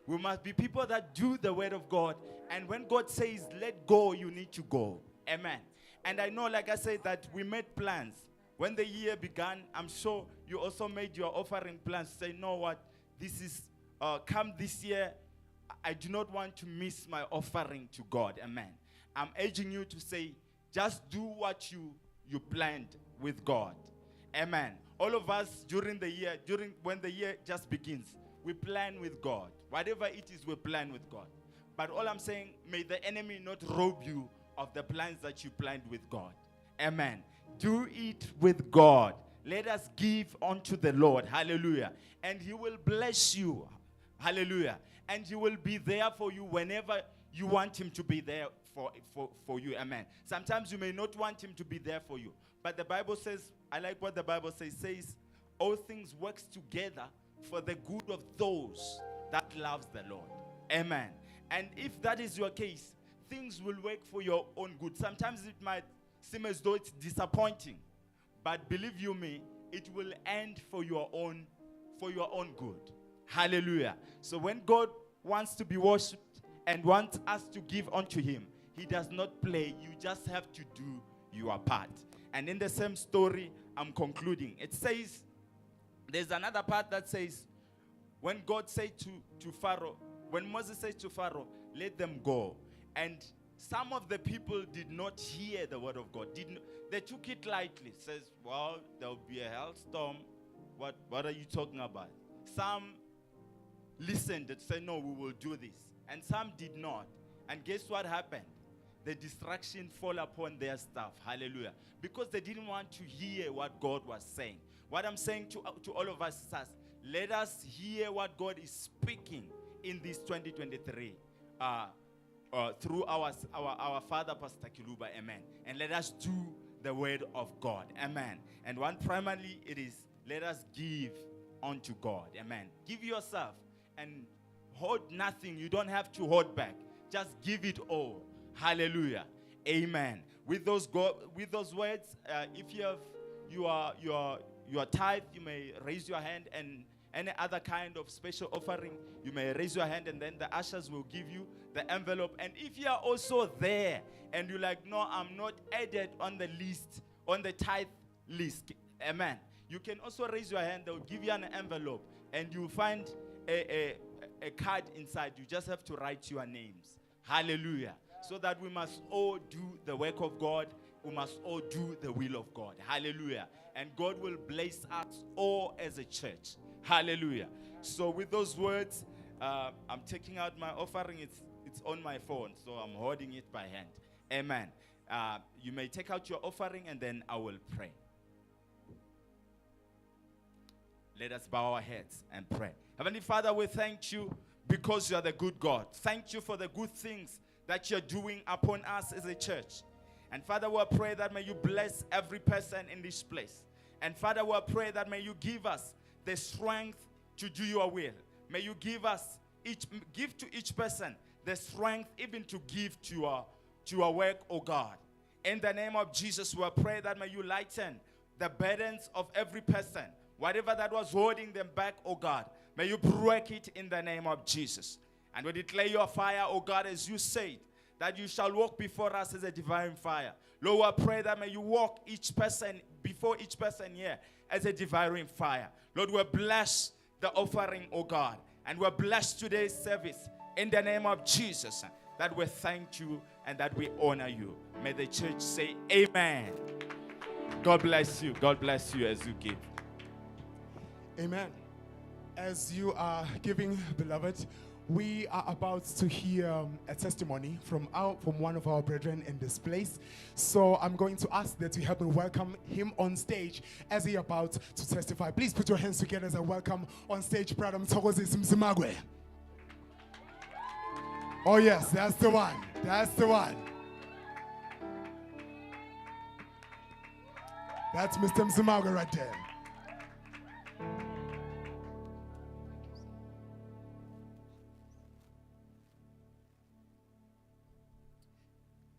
We must be people that do the word of God. And when God says, let go, you need to go. Amen. And I know, like I said, that we made plans. When the year began, I'm sure you also made your offering plans. Say, know what? This is, come this year, I do not want to miss my offering to God. Amen. I'm urging you to say, just do what you planned with God. Amen. All of us during the year, when the year just begins, we plan with God. Whatever it is, we plan with God. But all I'm saying, may the enemy not rob you of the plans that you planned with God. Amen. Do it with God. Let us give unto the Lord. Hallelujah. And he will bless you. Hallelujah. And he will be there for you whenever you want him to be there for you. Amen. Sometimes you may not want him to be there for you. But the Bible says, I like what the Bible says, all things works together for the good of those that loves the Lord. Amen. And if that is your case, things will work for your own good. Sometimes it might seem as though it's disappointing, but believe you me, it will end for your own good. Hallelujah. So when God wants to be worshipped and wants us to give unto him, he does not play. You just have to do your part. And in the same story, I'm concluding. It says, there's another part that says, when God said to Pharaoh, when Moses said to Pharaoh, let them go. And some of the people did not hear the word of God. They took it lightly. Says, well, there'll be a hailstorm. What are you talking about? Some listened and said, no, we will do this. And some did not. And guess what happened? The distraction fall upon their stuff. Hallelujah. Because they didn't want to hear what God was saying. What I'm saying to all of us is, let us hear what God is speaking in this 2023 through our father, Pastor Kiluba. Amen. And let us do the word of God. Amen. And one primarily it is, let us give unto God. Amen. Give yourself and hold nothing. You don't have to hold back. Just give it all. Hallelujah. Amen. With those words, if you have your tithe, you may raise your hand, and any other kind of special offering, you may raise your hand, and then the ushers will give you the envelope. And if you are also there and you're like, no, I'm not added on the list, on the tithe list, amen, you can also raise your hand. They'll give you an envelope, and you'll find a card inside. You just have to write your names. Hallelujah. So that we must all do the work of God. We must all do the will of God. Hallelujah. And God will bless us all as a church. Hallelujah. So with those words, I'm taking out my offering. It's on my phone, so I'm holding it by hand. Amen. You may take out your offering, and then I will pray. Let us bow our heads and pray. Heavenly Father, we thank you because you are the good God. Thank you for the good things that you're doing upon us as a church. And Father, we pray that may you bless every person in this place. And Father, we pray that may you give us the strength to do your will. May you give to each person the strength even to give to your work, oh God. In the name of Jesus, we pray that may you lighten the burdens of every person. Whatever that was holding them back, oh God, may you break it in the name of Jesus. And we declare your fire, oh God, as you said, that you shall walk before us as a divine fire. Lord, I pray that may you walk before each person here as a divine fire. Lord, we bless the offering, oh God, and we bless today's service in the name of Jesus, that we thank you and that we honor you. May the church say amen. God bless you. God bless you as you give. Amen. As you are giving, beloved, we are about to hear a testimony from one of our brethren in this place. So I'm going to ask that you help me welcome him on stage as he about to testify. Please put your hands together as I welcome on stage Brother Mthokozi Simzimagwe. Oh yes, that's the one. That's the one. That's Mr. Mzimagwe right there.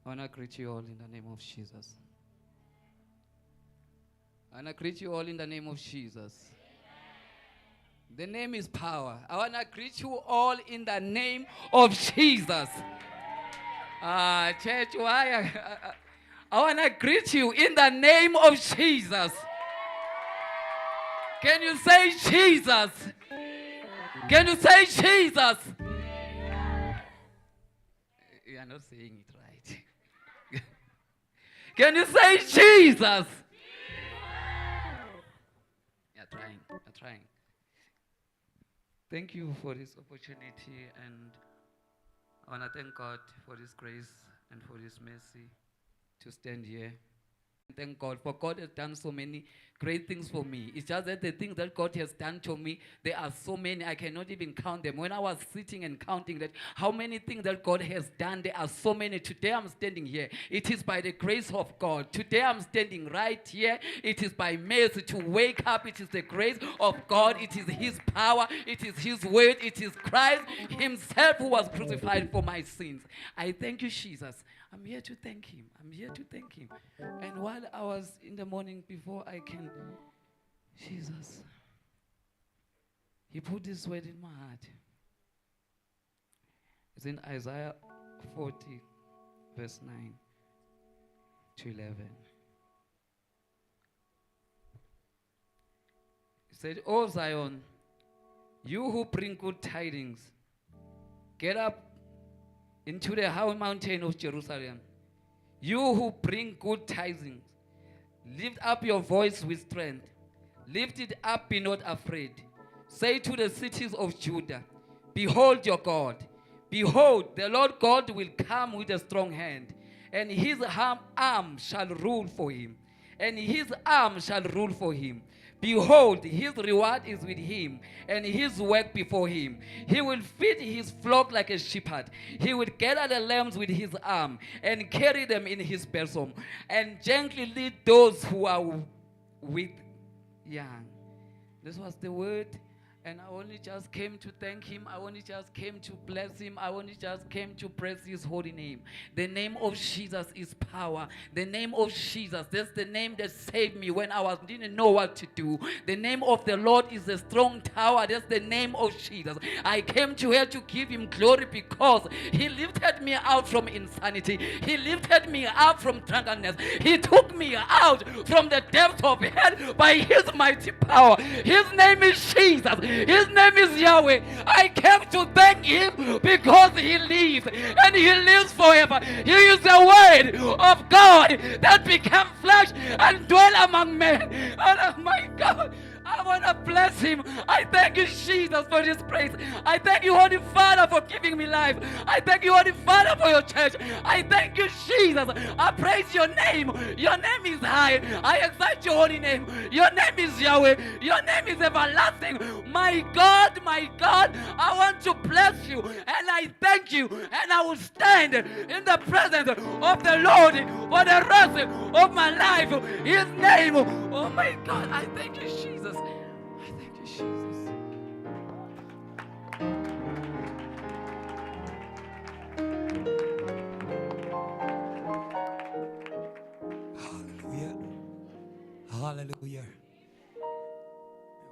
I want to greet you all in the name of Jesus. I want to greet you all in the name of Jesus. The name is power. I want to greet you all in the name of Jesus. Church, why? I want to greet you in the name of Jesus. Can you say Jesus? Can you say Jesus? You are not saying it right. Can you say Jesus? You're trying. Thank you for this opportunity, and I want to thank God for His grace and for His mercy to stand here. Thank God, for God has done so many great things for me. It's just that the things that God has done to me, there are so many, I cannot even count them. When I was sitting and counting that, how many things that God has done, there are so many. Today I'm standing here. It is by the grace of God. Today I'm standing right here. It is by mercy to wake up. It is the grace of God. It is His power. It is His word. It is Christ Himself who was crucified for my sins. I thank you, Jesus. I'm here to thank Him. I'm here to thank Him. And while I was in the morning, before I can, Jesus, He put this word in my heart. It's in Isaiah 40, verse 9 to 11. He said, "O Zion, you who bring good tidings, get up into the high mountain of Jerusalem. You who bring good tidings, lift up your voice with strength. Lift it up, be not afraid. Say to the cities of Judah, behold your God. Behold, the Lord God will come with a strong hand, and His arm shall rule for Him. And His arm shall rule for Him. Behold, His reward is with Him, and His work before Him. He will feed His flock like a shepherd. He will gather the lambs with His arm, and carry them in His bosom, and gently lead those who are with young." This was the word, and I only just came to thank Him. I only just came to bless Him. I only just came to praise His holy name. The name of Jesus is power. The name of Jesus, that's the name that saved me when I didn't know what to do. The name of the Lord is a strong tower. That's the name of Jesus. I came to here to give Him glory because He lifted me out from insanity. He lifted me out from drunkenness. He took me out from the depths of hell by His mighty power. His name is Jesus. His name is Yahweh. I came to thank Him because He lives, and He lives forever. He is the Word of God that became flesh and dwelt among men. And oh my God, I want to bless Him. I thank you, Jesus, for this praise. I thank you, Holy Father, for giving me life. I thank you, Holy Father, for your church. I thank you, Jesus. I praise your name. Your name is high. I exalt your holy name. Your name is Yahweh. Your name is everlasting. My God, I want to bless you, and I thank you, and I will stand in the presence of the Lord for the rest of my life. His name. Oh my God, I thank you, Jesus. I thank you, Jesus. Hallelujah. Hallelujah.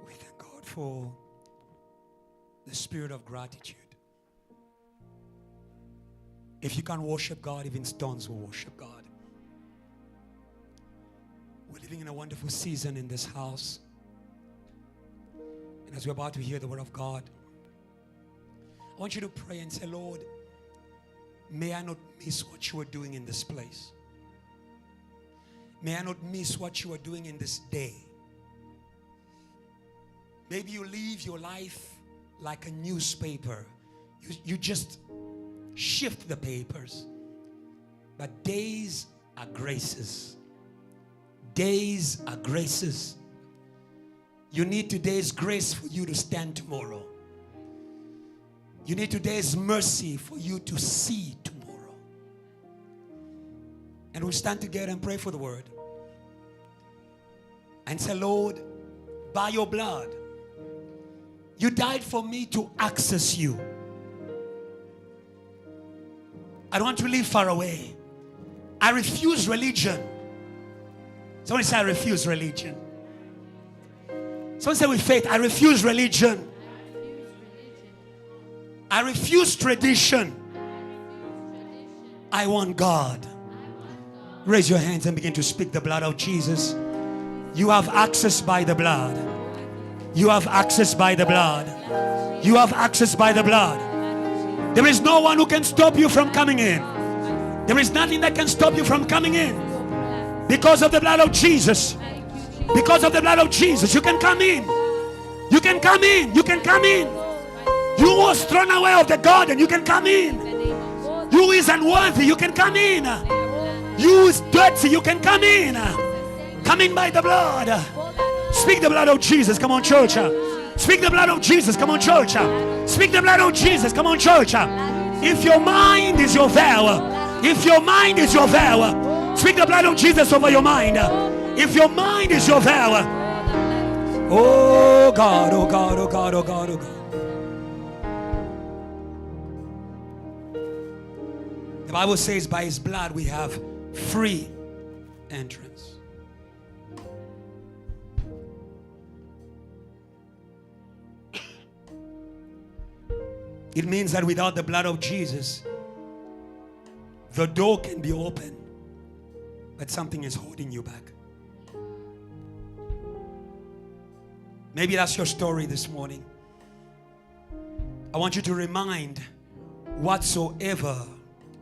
We thank God for the spirit of gratitude. If you can't worship God, even stones will worship God. We're living in a wonderful season in this house. And as we're about to hear the word of God, I want you to pray and say, Lord, may I not miss what you are doing in this place. May I not miss what you are doing in this day. Maybe you live your life like a newspaper. You just shift the papers. But days are graces. Days are graces. You need today's grace for you to stand tomorrow. You need today's mercy for you to see tomorrow. And we'll stand together and pray for the word. And say, Lord, by your blood, you died for me to access you. I don't want to live far away. I refuse religion. Someone say, I refuse religion. Someone say with faith, I refuse religion. I refuse tradition. I want God. Raise your hands and begin to speak the blood of Jesus. You have access by the blood. You have access by the blood. You have access by the blood. There is no one who can stop you from coming in. There is nothing that can stop you from coming in. Because of the blood of Jesus. Because of the blood of Jesus, you can come in. You can come in. You can come in. You was thrown away of the garden, you can come in. You who is unworthy, you can come in. You who is dirty, you can come in. Come in by the blood. Speak the blood of Jesus. Come on, church. Speak the blood of Jesus. Come on, church. Speak the blood of Jesus. Come on, church. If your mind is your vow, if your mind is your vow, speak the blood of Jesus over your mind. If your mind is your vow, oh God, oh God, oh God, oh God, oh God. The Bible says by his blood we have free entrance. It means that without the blood of Jesus, the door can be open, but something is holding you back. Maybe that's your story this morning. I want you to remind whatsoever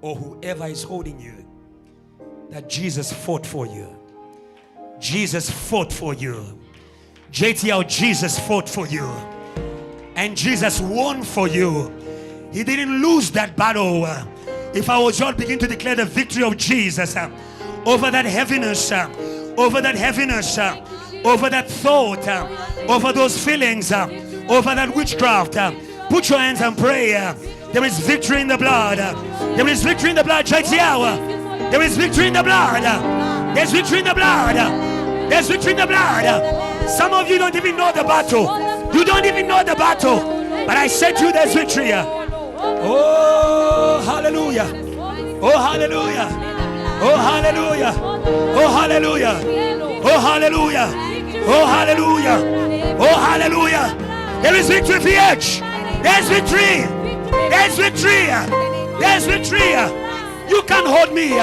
or whoever is holding you that Jesus fought for you. Jesus fought for you. JTL, Jesus fought for you. And Jesus won for you. He didn't lose that battle. If I was just begin to declare the victory of Jesus over that heaviness, over that heaviness, over that thought, over those feelings, over that witchcraft, put your hands and pray. There is victory in the blood. There is victory in the blood, JTL. There is victory in the blood. There's victory in the blood. There's victory in the blood. Some of you don't even know the battle. You don't even know the battle. But I said to you, there's victory. Oh, hallelujah. Oh, hallelujah. Oh, hallelujah. Oh, hallelujah. Oh, hallelujah. Oh, hallelujah. Oh, hallelujah. There is victory, PH. There's victory. There's victory. There's victory. You can't hold me.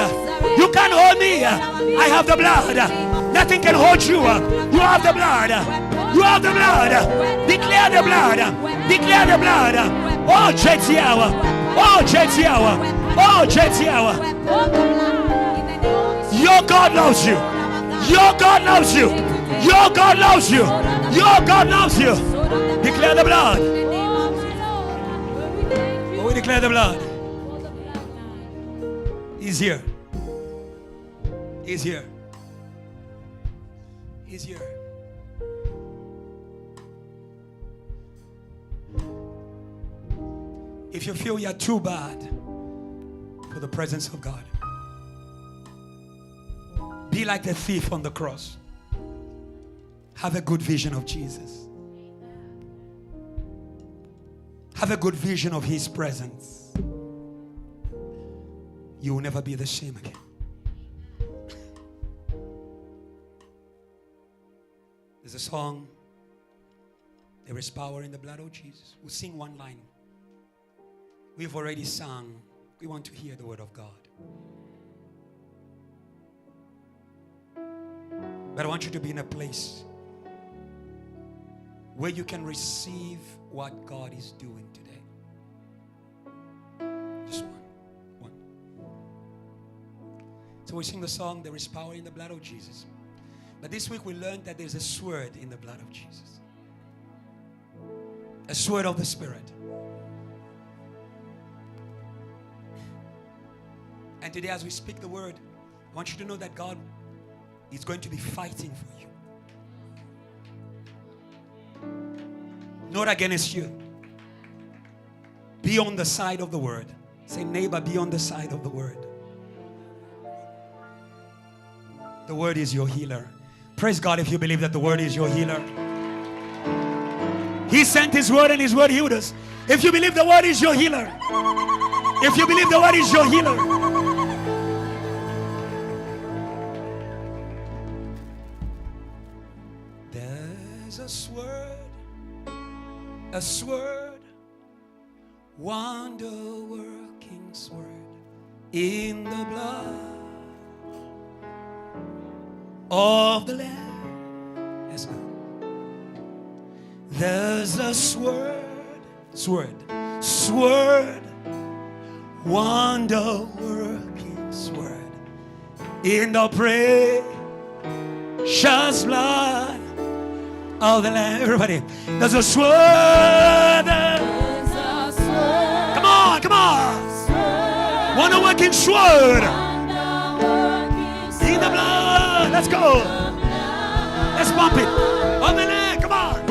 You can't hold me. I have the blood. Nothing can hold you. You have the blood. You have the blood. Declare the blood. Declare the blood. Oh, JTL. Oh, JTL. Oh, JTL. Your God loves you. Your God loves you. Your God loves you. Your God loves you. Declare the blood. Oh, we declare the blood. He's here. He's here. He's here. If you feel you're too bad for the presence of God, be like the thief on the cross. Have a good vision of Jesus. Have a good vision of his presence. You will never be the same again. There's a song, there is power in the blood of Jesus. We'll sing one line. We've already sung. We want to hear the word of God. But I want you to be in a place where you can receive what God is doing today. Just one. So we sing the song, there is power in the blood of Jesus. But this week we learned that there's a sword in the blood of Jesus. A sword of the Spirit. And today as we speak the word, I want you to know that God is going to be fighting for you. Not against you. Be on the side of the word. Say, neighbor, be on the side of the word. The word is your healer. Praise God if you believe that the word is your healer. He sent his word and his word healed us. If you believe the word is your healer. If you believe the word is your healer. In the blood of the Lamb. Yes, God. There's a sword, wonder-working sword in the precious blood of the Lamb. Everybody, there's a sword. Come on, come on. Wonder-working sword in the blood. Let's go. Let's bump it. On the leg, come on.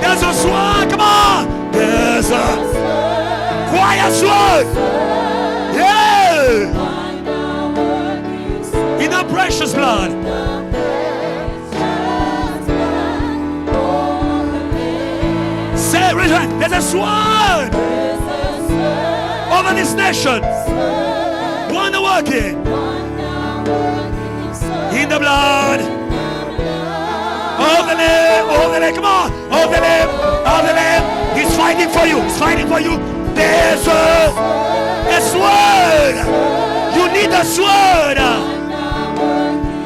There's a sword, come on. There's a quiet sword. Yeah. In the precious blood. Say, there's a sword over this nation. Wonder working in the blood of the Lamb, come on, of the Lamb. He's fighting for you. He's fighting for you. There's a sword. You need a sword.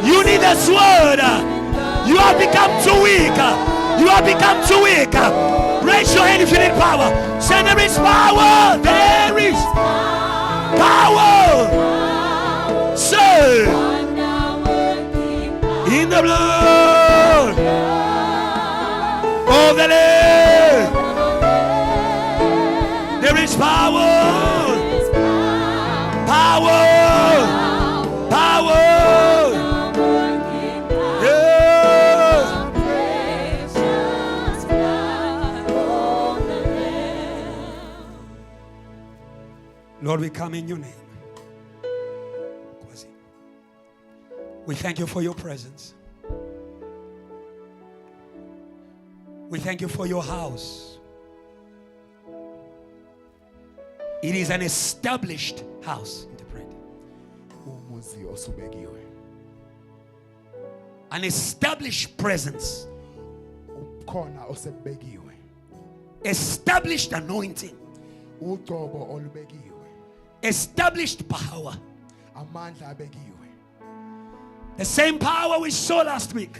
You need a sword. You have become too weak. You have become too weak. Raise your hand if you need power. Say, there is power. There is power. Say, in the blood of the Lamb, there is power. Power. Power. Lord, we come in your name. We thank you for your presence. We thank you for your house. It is an established house. Interpret. An established presence. Established anointing. Established power. The same power we saw last week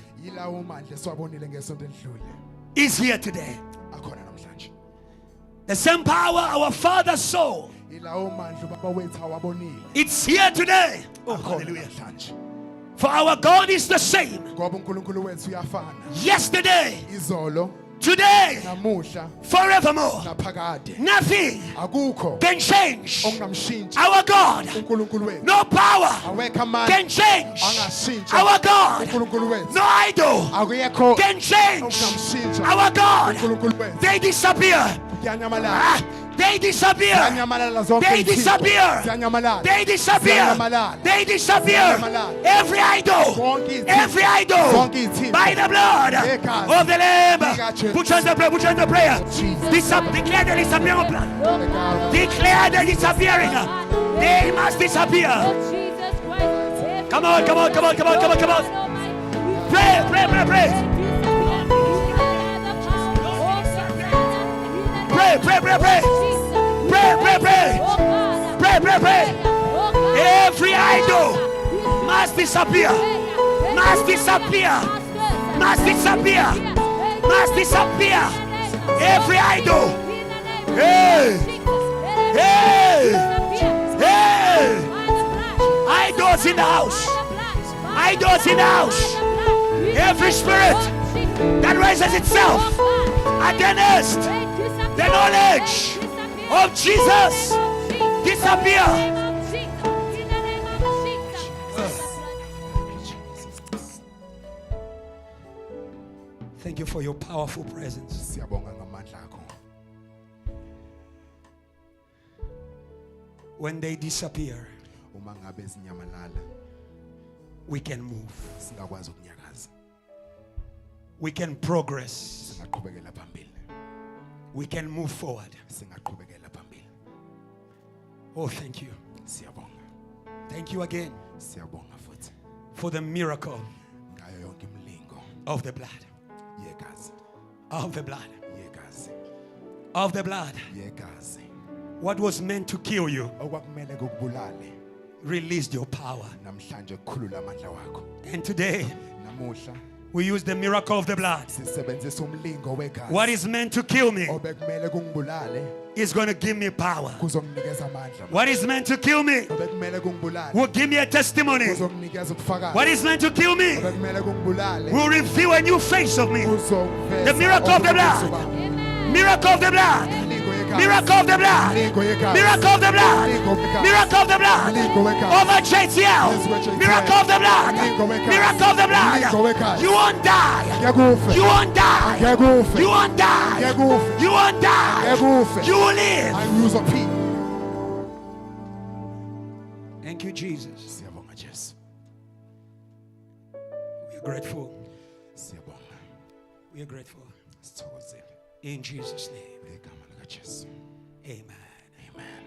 is here today. The same power our father saw, it's here today. Oh, hallelujah. For our God is the same yesterday, today, forevermore. Nothing can change our God. No power can change our God. No idol can change our God. They disappear. They disappear. They disappear. They disappear. They disappear. Every idol by the blood of the Lamb. Put your hands in prayer. Put your hands in prayer. Declare the disappearing plan. Declare the disappearing. They must disappear. Come on, come on, come on, come on, come on, come on. Pray, pray, pray, pray. Pray, pray, pray, pray. Pray, pray, pray. Pray, pray, pray. Every idol must disappear. Must disappear. Must disappear. Must disappear. Every idol. Hey. Hey. Hey. Idols in the house. Idols in the house. Every spirit that raises itself against the knowledge of Jesus disappear. Thank you for your powerful presence. When they disappear, we can move. We can progress. We can move forward. Oh, thank you. Thank you again for the miracle of the blood. Of the blood. Of the blood. What was meant to kill you okwakumele kukubulale released your power. namhlanje kukhulula amandla wakho. And today Namuhla we use the miracle of the blood. sisebenzisa umlingo wegazi. What is meant to kill me obekumele kungibulale is going to give me power. kuzonginikeza amandla. What is meant to kill me obekumele kungibulale will give me a testimony. kuzonginikeza ubufakazi. What is meant to kill me obekumele kungibulale will reveal a new face of me. kuzongiveza The miracle of the blood. ubuso bami. Miracle of the blood. Umlingo wegazi. Miracle of the blood. Umlingo wegazi. Miracle of the blood. Umlingo wegazi. Miracle of the blood. Umlingo wegazi. Over JTL. Miracle of the blood. Umlingo wegazi. Miracle of the Umlingo blood. wegazi. You won't die. Ngeke ufe. You won't die. Ngeke ufe. You won't die. Ngeke ufe. You won't die. Ngeke ufe. You will live. Ayuzophila. Thank you, Jesus. Siyabonga Jesu. We are grateful. Siyabonga. We are grateful. Sithokozile. In Jesus' name. Ngegama likaJesu. Amen. Amen.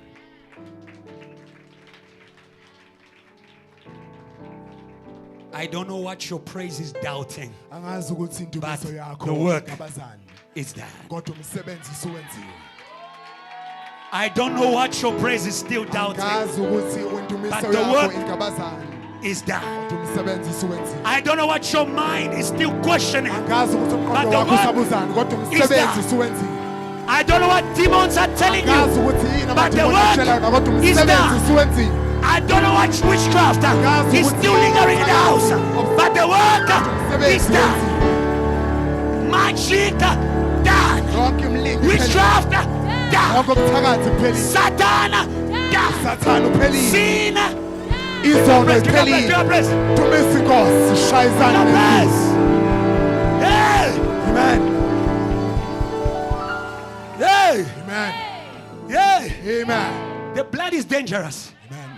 I don't know what your praise is doubting. Angazi ukuthi indumiso But yakho the work ngabazali. It's that. Kodwa umsebenzi usuwenziwe. I don't know what your praise is still doubting. Angazi ukuthi But indumiso the yakho work- ingabazali. It's that. Kodwa umsebenzi usuwenziwe. I don't know what your mind is still questioning. Angazi ukuthi But umqondo the wakho work usabuzani. Kodwa is umsebenzi done. usuwenziwe. I don't know what demons are telling Angazi you. ukuthi yini But the amadimoni work akutshelayo, kodwa is umsebenzi done. usuwenziwe. I don't know what witchcraft is still lingering in the house. But the work is done. Magic done. Yonke imilingo iphelile. Witchcraft done. Yonke ubuthakathi buphelile. Satan done. Sathane uphelile. Sin. Izono Praise, give iphelile. God praise. Dumisa inkosi. Shaya God izandla praise. nezulu. Hey. Amen. Hey. Amen. Hey. Amen. The blood is dangerous. Amen.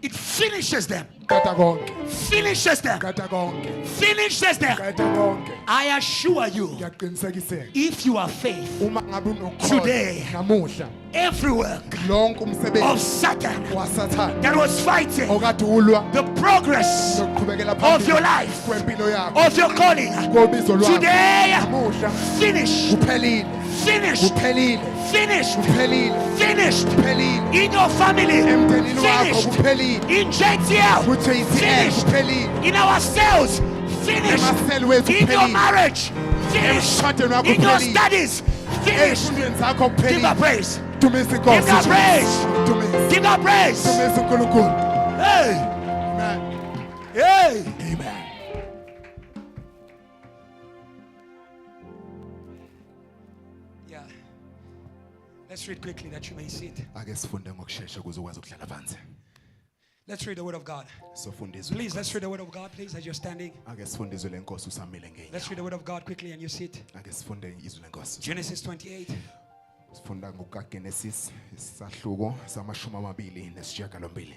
It finishes them. Kata konke. Finishes them. Kata konke. Finishes them. Kata konke. I assure you, Ngiyaqinisekiseka. if you are faith, Uma ngabe unokholwa Today. namuhla every work lonke of umsebenzi Satan wasathana that was fighting okade ulwa the progress nokuqhubekela of your phambili life, kwempilo yakho of your calling, kobizo lwakho today, namuhla finished, uphelile finished, uphelile finished, uphelile finished uphelile in your family, emndenini wakho finished uphelile in JTL, ku-JTL finished uphelile in our cells, finished emaseli wethu in your uphelile marriage, finished emshadweni wakho in your uphelile studies, finished. ey'fundweni zakho Give God uphelile praise. dumisa Give inkosi God praise. dumisa Give God praise. dumisa uNkulunkulu Hey, amen hey. amen Yeah. Let's read quickly that you may see it. ake sifunde ngokusheshsha ukuze ukwazi ukuhlala phansi Let's read the word of God. sofunda izwi Please, let's lenkosi. read the word of God, please, as you're standing. ake sifunde izwi lenkosi usamile Let's ngeenyawo read the word of God quickly and you sit. ake sifunde izwi lenkosi Genesis 28, sifunda ngokaGenesis isahluko samashumi amabili nesishiyagalombili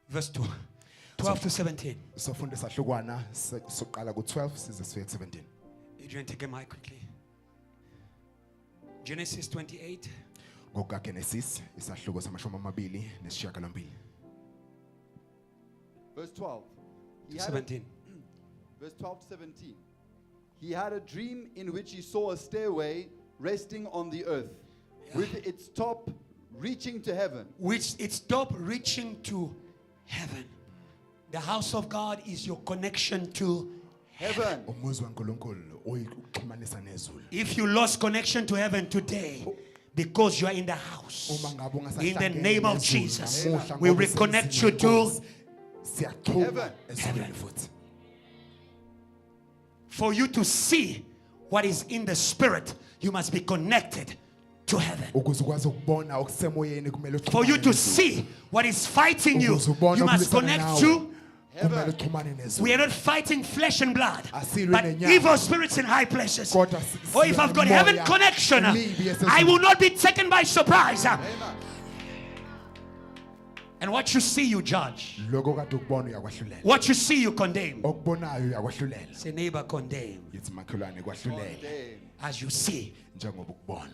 verse 12 to 17. sofunda isahlukwana soqala ku-12 size sifike ku-17 Adrian, take a mic quickly. Genesis 28, ngokaGenesis isahluko samashumi amabili nesishiyagalombili Verse 12. He had a- 17. verse 12 to 17. He had a dream in which he saw a stairway resting on the earth, with its top reaching to heaven. Which it stopped reaching to heaven. The house of God is your connection to. Heaven. umuzi wankulunkulu ukuxhumanisa nezulu If you lost connection to heaven today, because you are in the house, uma ngabe in the ungasahlangene name of nezulu, Jesus, namuhla we ngoba reconnect usendlini you to yenkosi, siyaxhuma Heaven. ezulwini futhi for you to see what is in the spirit, you must be connected to heaven. ukuze ukwazi ukubona okusemoyeni kumele For you uxhumane to nezulu. see what is fighting you, Ukuze ubone you must okulwisana connect nawe, to. kumele uxhumane nezulu. We are not fighting flesh and blood, Asilwi but nenyama. evil spirits in high places. Or Kodwa if I've got heaven moya connection, emibi esezulwini. I will not be taken by surprise. And what you see, you judge. lokho kade ukubona uyakwahlulela What you see, you condemn. okubonayo uyakwahlulela Say, neighbor, condemn yithi makhelwane kwahlulele Damn. as you see, njengoba ukubona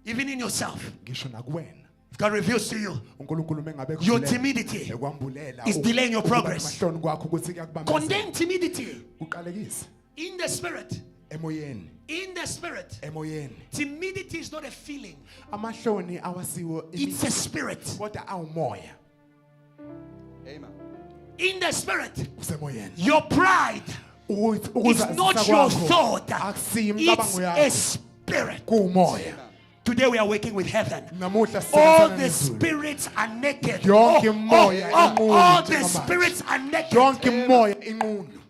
even in yourself. ngisho nakuwena If God reveals to you uNkulunkulu mengabe your timidity ekwambulela is delaying your progress, amahloni kwakho ukuthi condemn kuyakubambezela timidity uqalekise in the spirit. emoyeni In the spirit, emoyeni timidity is not a feeling, amahloni awasiwo it's a spirit. kodwa awumoya. Amen. In the spirit, Usemoyeni. your pride is not your thought, it's a spirit. Kumoya. Today we are working with heaven. Namuhla All sisebenzisana the nezulu. spirits are naked. Yonke imoya inqunu All the njengamanje. spirits are naked. Yonke imoya inqunu.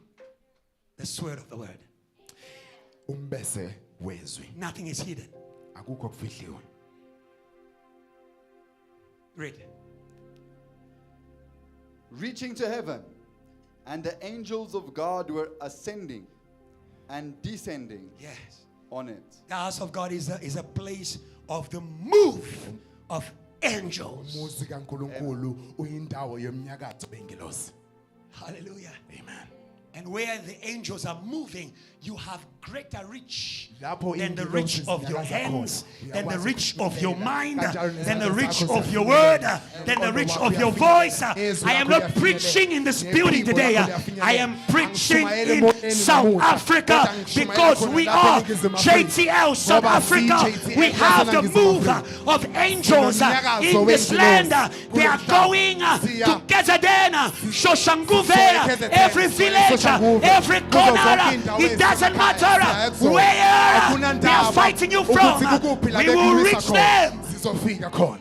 The sword of the word. Umbese wezwi. Nothing is hidden. Akukho kufihliwe. Read. Reaching to heaven, and the angels of God were ascending and descending Yes. on it. The house of God is a place of the move of angels. Umuzi kaNkulunkulu uyindawo yomnyakatho bengilosi. Hallelujah. Amen. And where the angels are moving, you have greater reach Lapho than the ingilosi reach of your zinyakaza hands, khona. than the Uyakwazi reach of your ukufinyelela. mind, Kanjalo than the nezandla reach zakho of your ziyafinyelela. word, than the Umqondo reach wakho of your uyafinyelela. voice. Izwi I am lakho not liyafinyelela. preaching in this building Nephimbo today. lakho liyafinyelela. I am preaching Angishumayela in emoyeni South namuhla. Africa Kodwa ngishumayela because khona we lapha are eNingizimu Afrika. JTL South Ngoba Africa. si-JTL We have the laseNingizimu move Afrika. of angels Sinomnyakazo in this wengilosi. land. They are Kulo mhlaba. going Siya- to Gezadena, Shoshanguve, Siya- every village, Soshanguve. every Kuzo corner. zonke indawo It doesn't ezisemakhaya. matter Siya- where Akuna they are ndaba fighting you from. ukuthi kukuphi la We will bekulwisa reach khona. them. Sizofika khona.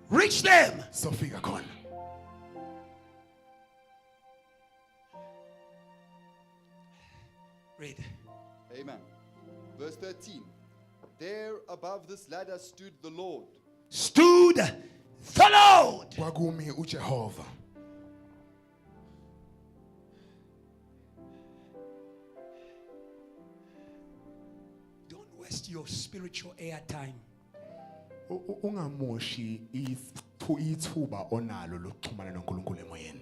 Reach them. Sizofika khona. Read. Amen. Verse 13. There above this ladder stood the Lord, Stood the Lord. Kwakumi uJehova. Don't waste your spiritual airtime. Ungamoshi ithuba onalo lokuxhumana noNkulunkulu emoyeni.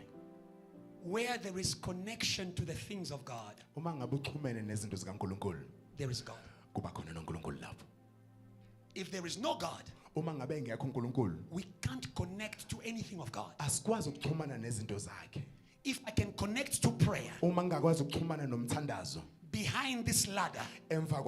Where there is connection to the things of God, Uma ngabe uxhumene nezinto zikaNkulunkulu, there is God. kuba khona noNkulunkulu lapho. If there is no God, Uma ngabe engekho uNkulunkulu, we can't connect to anything of God. asikwazi ukuxhumana nezinto zakhe. If I can connect to prayer Uma ngakwazi ukuxhumana nomthandazo, behind this ladder emva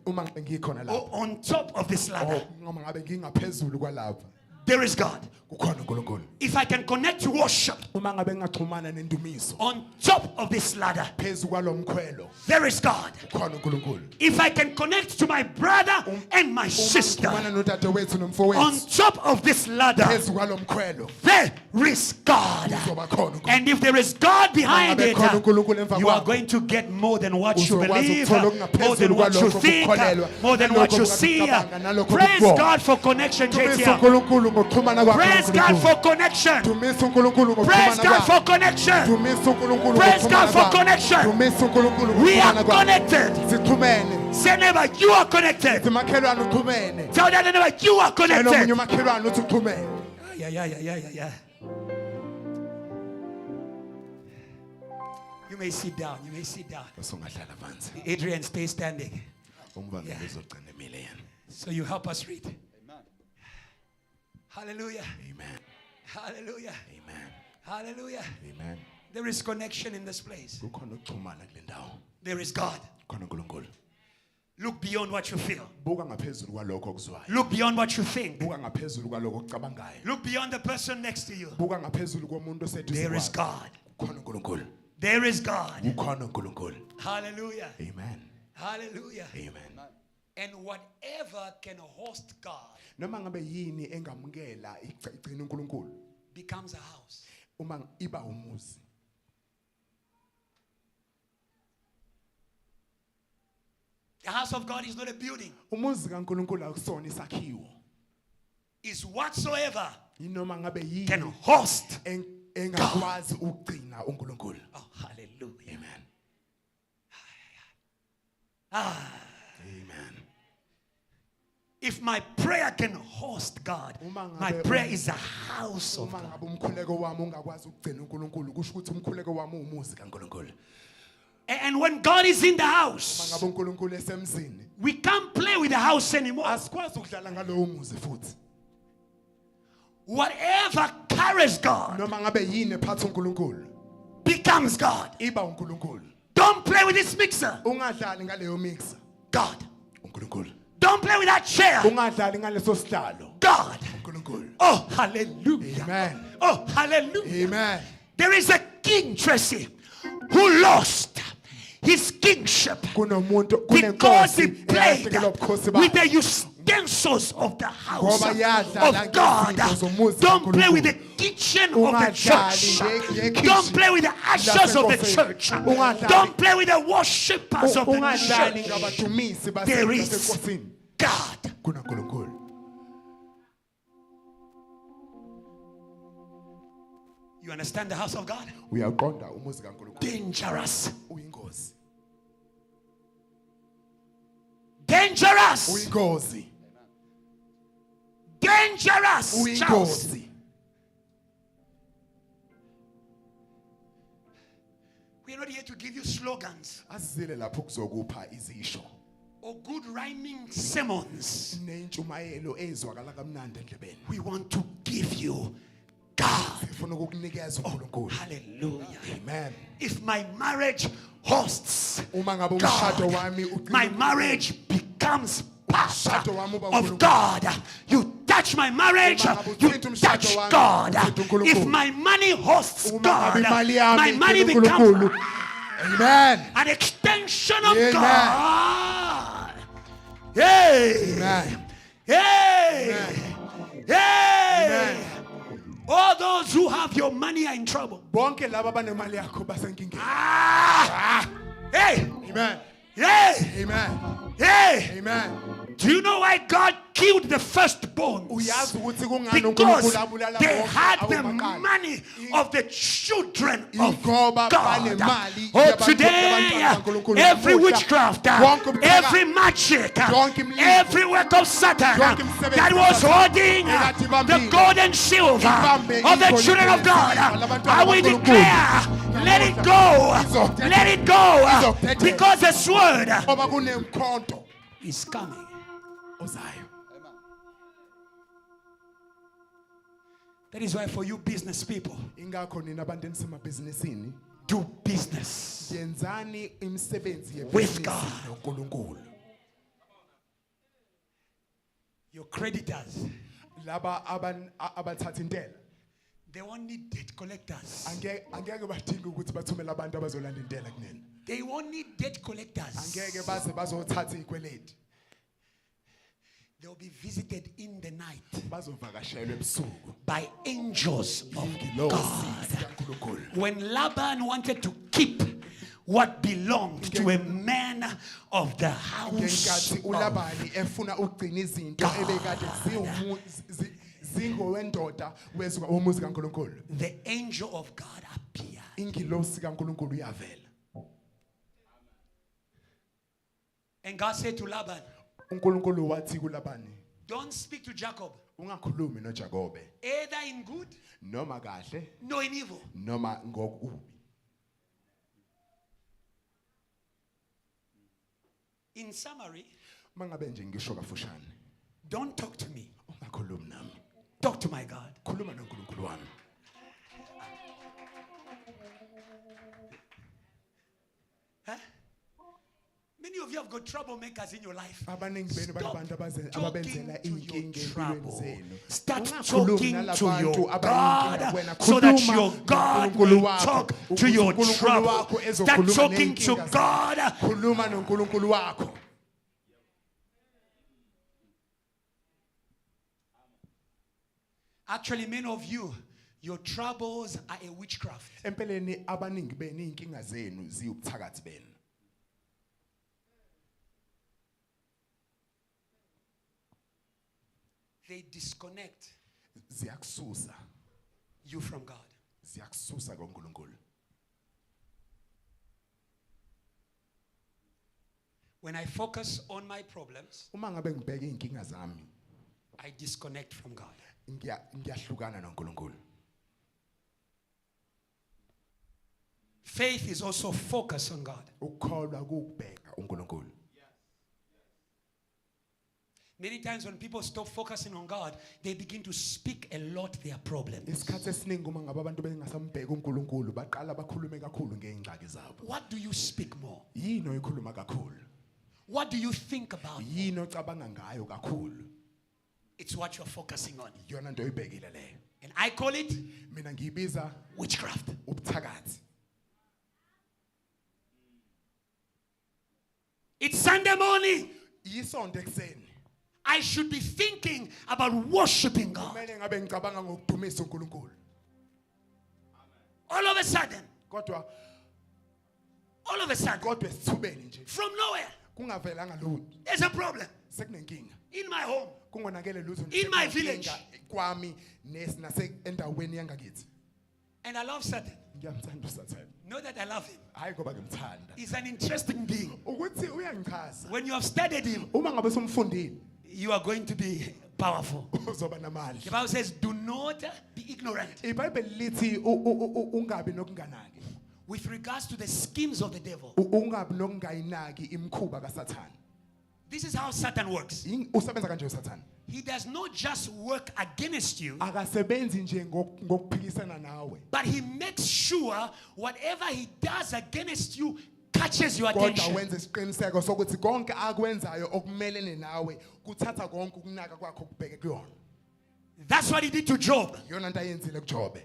uma ngabe ngikhona or lapho, on top of this ladder, noma ngabe ngingaphezulu kwalapha, there is God. kukhona uNkulunkulu. If I can connect to worship Uma ngabe ngaxhumana nendumiso, on top of this ladder, phezu kwalomkhwelo, there is God. kukhona uNkulunkulu. If I can connect to my brother and my sister Uma ngixhumana nodadewethu on nomfowethu, top of this ladder, phezu kwalomkhwelo, there is God. kuzoba khona uNkulunkulu. And if there is God behind it, Khona uNkulunkulu emva you are kwakho. going to get more than what you Uzokwazi believe, ukuthola more than okungaphezulu what you kwalokho think, okukholelwa, more than what nalokho you see. okukacabanga, nalokho Praise okukubona. God for connection, Dumisa JTL. uNkulunkulu ngokuxhumana kwakhe Praise God noNkulunkulu. for connection. Dumisa uNkulunkulu Praise ngokuxhumana God kwakhe. for connection. Dumisa uNkulunkulu Praise ngokuxhumana God for kwakhe. connection. Dumisa uNkulunkulu We are ngokuxhumana kwakhe. connected. Sixhumene. Say neighbor, you are connected. Sithi makhelwane uxhumene. Tell that neighbor, you are Tshela omunye connected. umakhelwane uthi uxhumene. Yeah. You may sit down. You may sit down. Usungahlala phansi. Adrian, stay standing. Umvana Yeah. uzogcina emile yena. So you help us read. Amen. Hallelujah. Amen. Hallelujah. Amen. Hallelujah. Amen. There is connection in this place. Kukhona ukuxhumana kule ndawo. There is God. Khona uNkulunkulu. Look beyond what you feel. Buka ngaphezulu kwalokho okuzwayo. Look beyond what you think. Buka ngaphezulu kwalokho okucabangayo. Look beyond the person next to you. Buka ngaphezulu komuntu oseduze There is kwakho. God. Kukhona uNkulunkulu. There is God. Kukhona uNkulunkulu. Hallelujah. Amen. Hallelujah. Amen. And whatever can host God Noma ngabe yini engamukela igcina uNkulunkulu becomes a house. uma iba umuzi. The house of God is not a building. Umuzi kaNkulunkulu akusona isakhiwo. It's whatsoever Inoma ngabe can yini host. engakwazi ukugcina uNkulunkulu. Oh, hallelujah. Amen. Amen. If my prayer can host God, my prayer is a house of Uma God. ngabe umkhuleko wami ungakwazi ukugcina uNkulunkulu kusho ukuthi umkhuleko wami umuzi kaNkulunkulu. And when God is in the Uma house, ngabe uNkulunkulu esemzini we can't play with the house anymore. asikwazi ukudlala ngalowo muzi futhi. Whatever carries God Noma ngabe yini ephatha uNkulunkulu becomes God. iba uNkulunkulu. Don't Don't play with this mixer. Ungadlali ngaleyo mixer. God. uNkulunkulu. Don't play with that chair. Ungadlali ngaleso sihlalo. God. uNkulunkulu. Oh, hallelujah. Amen. Oh, hallelujah. Amen. There is a king, Tracy, who lost his kingship because he played with the utensils of the house of God. Don't play with the kitchen of the church. Don't play with the ashes of the church. Don't play with the worshippers of the church. There is God. You understand the house of God? Dangerous. Dangerous. Dangerous. Charles. We are not here to give you slogans or good rhyming sermons. We want to give you God. Oh, hallelujah. Amen. If my marriage hosts God, my marriage becomes part of God. You touch my marriage, you touch God. If my money hosts God, my money becomes an extension of God. Hey! Hey! Hey! All those who have your money are in trouble. Hey! Amen. Hey! Amen. Hey! Amen. Do you know why God killed the firstborn? Because they had the money of the children of God. Oh, today, every witchcraft, every magic, every work of Satan that was holding the gold and silver of the children of God, I will declare, let it go, let it go, because the sword is coming. That is why for you business people, do business with God. Your creditors, they won't need debt collectors. They won't need debt collectors. They will be visited in the night by angels of God. When Laban wanted to keep what belonged to a man of the house of God, the angel of God appeared. And God said to Laban, don't speak to Jacob either in good nor in evil. In summary, don't talk to me. Talk to my God. Huh? Many of you have got troublemakers in your life. Stop talking to your trouble. Start talking to your God so that your God will talk to your trouble. Start talking to God. Actually, many of you, your troubles are a witchcraft. They disconnect you from God. When I focus on my problems, I disconnect from God. Faith is also focused on God. Many times when people stop focusing on God, they begin to speak a lot their problems. Isikhathi esiningi uma ngabe abantu bengasambheka uNkulunkulu baqala bakhulume kakhulu ngeingxaki zabo. What do you speak more? Yini oyikhuluma kakhulu? What do you think about? Yini ocabanga ngayo kakhulu? It's what you're focusing on. Yona nto oyibhekile leyo. And I call it Mina ngiyibiza witchcraft. ubuthakathi. It's Sunday morning. Yisonto ekseni. I should be thinking about worshiping God. Kumele ngabe ngicabanga ngokudumisa uNkulunkulu. All of a sudden, Kodwa sithubeni nje. from nowhere, Kungavelanga lutho. there's a problem Sekunenkinga. in my home. Kungonakele lutho In my village. kwami nase endaweni yangakithi. And I love Satan. Ngiyamthanda uSathane. Know that I love him. Hayi ngoba ngimthanda. He's an interesting being. Ukuthi uyangichaza. When you have studied him, Uma ngabe sumfundile you are going to be powerful. uzoba namandla. The Bible says, do not be ignorant iBhayibheli lithi ungabi nokunganaki. with regards to the schemes of the devil. Ungabi nokungayinaki imkhuba kaSathane. This is how Satan works. Usebenza kanje uSathane. He does not just work against you, Akasebenzi nje ngokuphikisana nawe. but he makes sure whatever he does against you catches your Kodwa attention. wenza isiqiniseko sokuthi konke akwenzayo okumelene nawe kuthatha konke ukunaka kwakho kubheke kuyona. That's what he did to Job. Yona nto ayenzile kuJobe.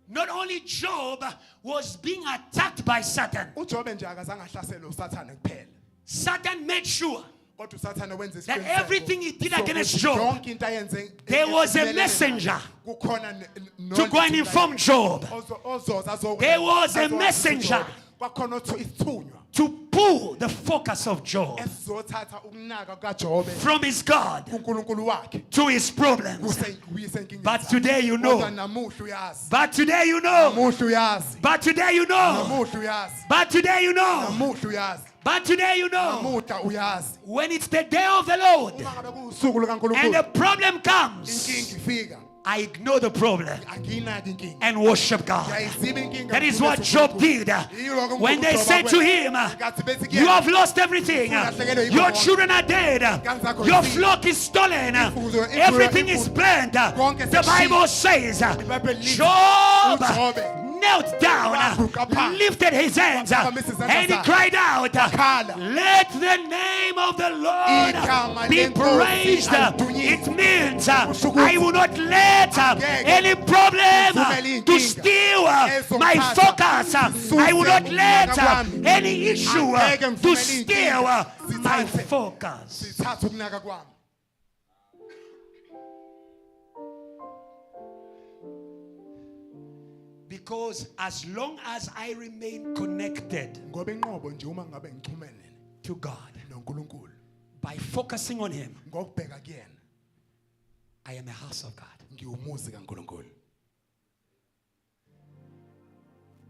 Not only Job was being attacked by Satan, uJobe nje akazange ahlaselwe uSathane kuphela. Satan made sure Kodwa uSathane wenza that isiqiniseko everything he did against sokuthi Job, yonke into ayenze there was a emelene naye, messenger kukhona to go and inform Job. There was a messenger kwakhona isithunywa to pull the focus of Job esizothatha ukunaka kaJobe from his God kuNkulunkulu wakhe to his problems. kuyise enkingeni. But today you know. Kodwa namuhla uyazi. But today you know. Namuhla uyazi. But today you know. Namuhla uyazi. But today you know. Namuhla uyazi. But today you know. Namuhla uyazi. When it's the day of the Lord Uma ngabe kuwusuku lukaNkulunkulu and the problem comes, inkingi ifika. I ignore the problem Angiyinaki inkingi. and worship God. Ngiyayiziba inkinga. That is what Job did. When they said to him, you have lost everything. Your children are dead. Your flock is stolen. Everything is burned. The Bible says, Job knelt down, lifted his hands, and he cried out, let the name of the Lord be praised. It means I will not let any problem to steal my focus. I will not let any issue to steal my focus. Sithatha ukunaka kwami. Because as long as I remain connected Ngoba inqobo nje uma ngabe ngixhumene to God noNkulunkulu by focusing on Him, ngokubheka kuyena I am a house of God. ngiwumuzi kaNkulunkulu.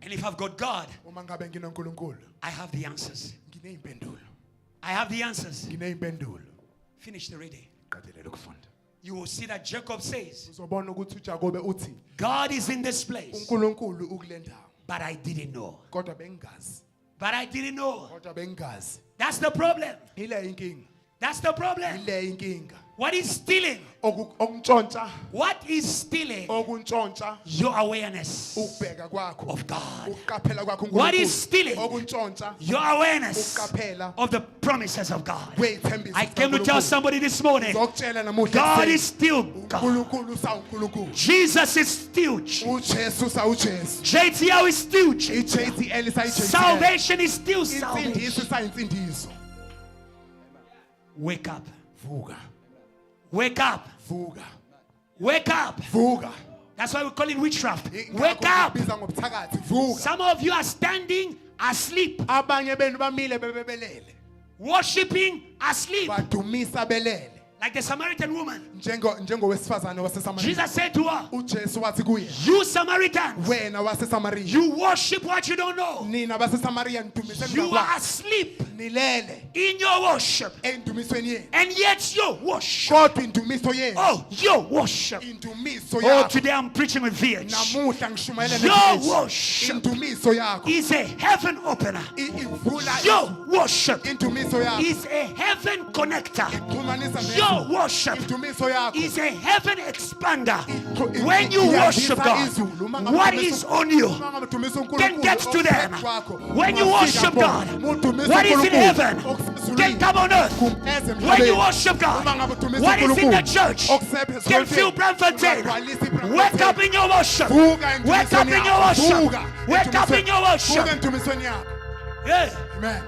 And if I've got God, Uma ngabe nginoNkulunkulu I have the answers. ngineyimpendulo. I have the answers. Ngineyimpendulo. Finish the reading. Qalelela ukufunda. You will see that Jacob says, Uzobona ukuthi uJakobe uthi God is in this place, uNkulunkulu ukule ndawo. but I didn't know. Kodwa bengazi. But I didn't know. Kodwa bengazi. That's the problem. Ile inkinga. That's the problem. Ile inkinga. What is stealing? Okuntshontsha. What is stealing? Okuntshontsha Your awareness ukubheka kwakho of God. ukuqaphela kwakho uNkulunkulu. What is stealing? Okuntshontsha Your awareness ukuqaphela of the promises of God. kwezithembiso I came to tell somebody this morning, Ngizokutshela namuhla God ekuseni, is still God. uNkulunkulu uNkulunkulu. Jesus is still Jesus. uJesu uJesu. JTL is still Jesus. iJTL sayiJTL. Salvation is still salvation. Insindiso sayinsindiso. Wake up. Vuka. Wake up. Vuka. Wake up. Vuka. That's why we call it witchcraft. Wake up. Biza ngobuthakathi. Vuka. Some of you are standing asleep, Abanye benu bamile bebelele. worshiping asleep, Badumisa belele. like the Samaritan woman. Njengowesifazane waseSamariya. Jesus said to her, uJesu wathi kuye, you Samaritans, wena waseSamariya. you worship what you don't know. Nina baseSamariya nidumiseni You are ngakwazi. asleep Nilele in your worship, endumisweni yenu. and yet your worship, Kodwa indumiso yenu. oh, your worship. Indumiso Oh, yakho. today I'm preaching with VH. Namuhla ngishumayela Your neVH. worship Indumiso yakho. is a heaven opener. Ivula Your worship indumiso yakho. is a heaven connector. Ixhumanisa Your Your worship Indumiso yakho is a heaven expander. When you worship God, what is on you can get to them. When you worship God, what is in heaven can come on earth. When you worship God, what is in the church can fill Brampfontein. Wake up in your worship. Wake up in your worship. Wake up in your worship. Yeah. Amen.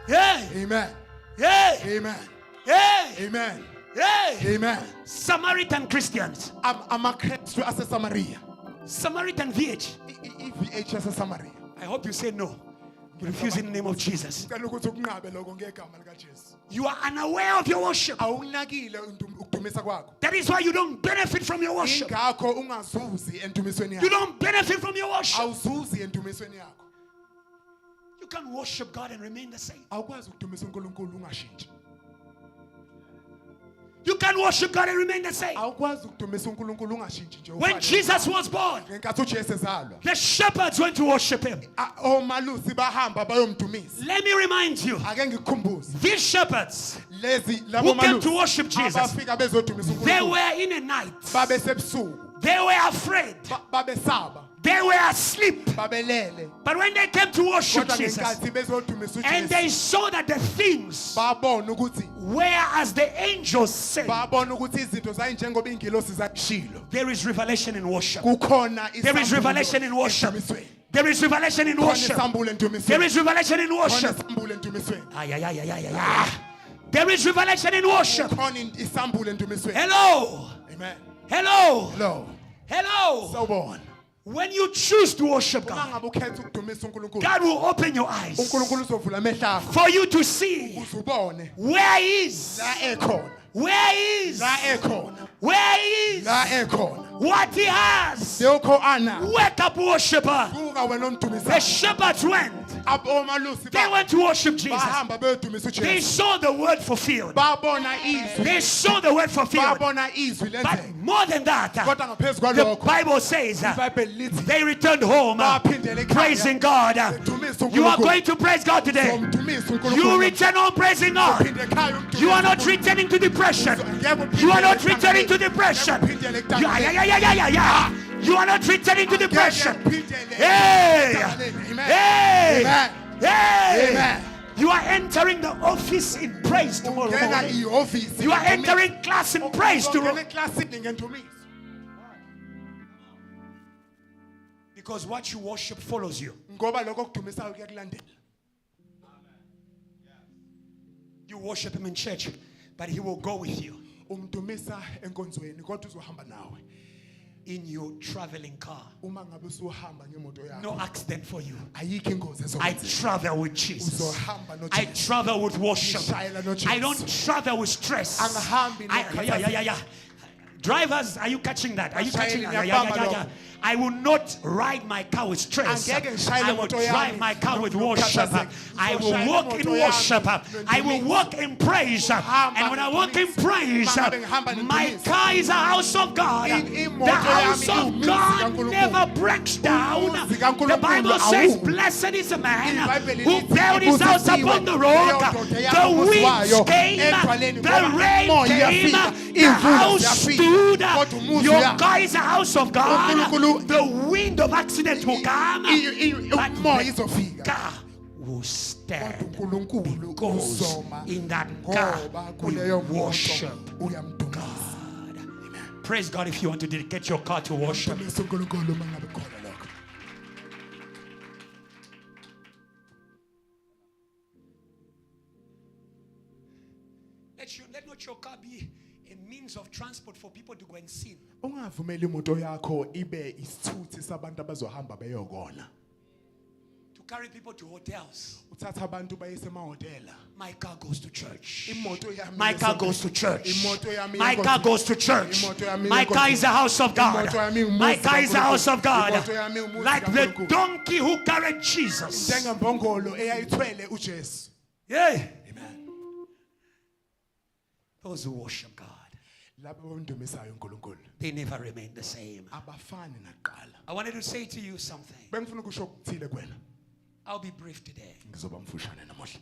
Yeah. Amen. Yeah. Amen. Yeah. Amen. Yeah. Amen. Samaritan Christians. AmaKristu aseSamaria. Samaritan VH. IVH aseSamaria. I hope you say no. You refuse in the name of Jesus. Ngicela ukuthi ukunqabe lokho ngegama likaJesu. You are unaware of your worship. Awunakile ukudumisa kwakho. That is why you don't benefit from your worship. Ingakho ungazuzi endumisweni You yakho. don't benefit from your worship. Awuzuzi endumisweni yakho. You can't worship God and remain the same. Awukwazi ukudumisa uNkulunkulu ungashintshi. You can't worship God and remain the same. Awukwazi ukudumisa uNkulunkulu ungashintshi nje. When Jesus was born, ngenkathi uJesu ezalwa, the shepherds went to worship him. omalusi bahamba bayomdumisa. Let me remind you, Ake ngikukhumbuze. these shepherds Lezi labo who came malusi to worship Jesus, abafika bezodumisa they uNkulunkulu. were in a night. Babesebusuku. They were afraid. Babesaba. They were asleep. Babelele. But when they came to worship Kodwa Jesus, ngenkathi bezodumisa and uJesu, they saw that the things babona ukuthi were as the angels said, babona ukuthi izinto zayinjengoba ingilosi zashilo. there is revelation in worship. Kukhona There is revelation in worship. There is revelation in worship. There is revelation in worship. Ay, ay, ay, ay, ay, ay. There is revelation in worship. Hello. Amen. Hello. Hello. Hello. Sawubona. When you choose to worship God, Uma ngabe ukhetha ukudumisa uNkulunkulu, God will open your eyes uNkulunkulu uzovula amehlo akho for you to see ukuze ubone where He is. la ekhona, Where He is. la ekhona, Where He is. la ekhona. What He has. Lokho ana. Wake up, worshiper. Buka wena The omdumisayo. shepherds went. Abomalusi They went to worship Jesus. bahamba beyodumisa They uJesu. saw the word fulfilled. Babona izwi. They saw the word fulfilled. Babona izwi But lenzeka. more than that, Kodwa ngaphezu the kwalokho, Bible says iBhayibheli lithi they returned home baphindele ekhaya. praising God. Bedumisa You are uNkulunkulu. going to praise God today. Zomdumisa uNkulunkulu. You return home praising God. Uphinde ekhaya umdumisa You are not uNkulunkulu. returning to depression. Yebo, You are not phindele returning to ekhaya. depression. Yebo, phindele Yeah, ekhaya. yeah, yeah, yeah, yeah, yeah. You are not returning to depression. Phindele. Hey! Amen. Hey! Amen. Hey! Amen. You are entering the office in praise tomorrow Ungena morning. ihhovisi. You are entering class in praise tomorrow. Ungena eklasini ngendumiso. Because what you worship follows you. Ngoba lokho okudumisayo kuyakulandela. You worship him in church, but he will go with you Umdumisa enkonzweni kodwa uzohamba nawe. in your traveling car. Uma ngabe usuhamba ngemoto yakho. No accident for you. Ayikho ingozi I ezokwenzeka. travel with Jesus. Uzohamba I noJesu. travel with worship. Ngishayela noJesu. I don't travel with stress. Angihambi Yeah. Drivers, are you catching that? Are you catching that? Ngiyabamba Yeah. lokho. I will not ride my car with stress. Angeke ngishayele I will imoto yami drive my car with worship. nokukhathazeka. I will Ngizoshayela walk in imoto yami worship. I will nondumiso. walk in praise. And when I walk in praise, Mangabe ngihamba my nondumiso. car is a house of God. Imoto The house yami of iwumuzi God kaNkulunkulu. never breaks down. Umuzi The kaNkulunkulu Bible says, awumi. blessed is the man iBhayibheli who lithi, built his house ibusisiwe upon the rock. leyo ndoda The yakho umuzi winds wayo came, edwaleni the ngoba rain umoya came, uyafika, the imvula house ziyafika, stood. kodwa umuzi Your uyama. car is a house of God. uNkulunkulu- The wind of accident will come, but umoya the izofika. car will stand. Kodwa uNkulunkulu Because uzoma in that car ngoba we kuleyo worship moto uyamdumisa. God. Praise God if you want to dedicate your car to worship. Dumisa uNkulunkulu uma ngabe khona lokho. Let not your car be a means of transport for people to go and sin. Ungavumeli imoto yakho ibe isithuthi sabantu abazohamba beyokona. To carry people to hotels. Uthatha abantu bayise emahotela. My car goes to church. Imoto yami My car yesonto. goes to church. Imoto yami My yenkonzo. car goes to church. Imoto yami My car yenkonzo. is a house of God. Imoto yami umuzi My car is a house of God. Imoto yami umuzi Like the kaNkulunkulu. donkey who carried Jesus. Njengembongolo eyayithwele uJesu. Yeah. Those who worship God, Labo abamdumisayo uNkulunkulu they never remain the same. abafani nakuqala. I wanted to say to you something. Bengifuna ukusho ukuthile kuwena. I'll be brief today Ngizoba mfushane namuhla.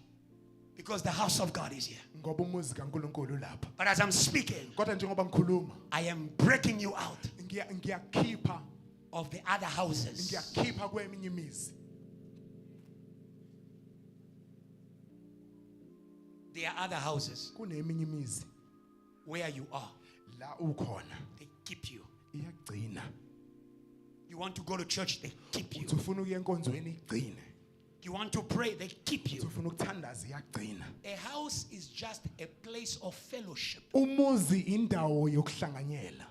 Because the house of God is here. ngoba umuzi kaNkulunkulu lapha. But as I'm speaking, Kodwa njengoba ngikhuluma, I am breaking you out ngiyakhipha of the other houses. ngiyakhipha kweminye imizi. There are other houses Kuneminye imizi where you are. la ukhona They keep you. iyagcina. You want to go to church, they keep you. Uthi ufuna ukuya enkonzweni igcine. You want to pray, they keep Uthi you. ufuna ukuthandaza iyagcina. A house is just a place of fellowship. Umuzi indawo yokuhlanganyela.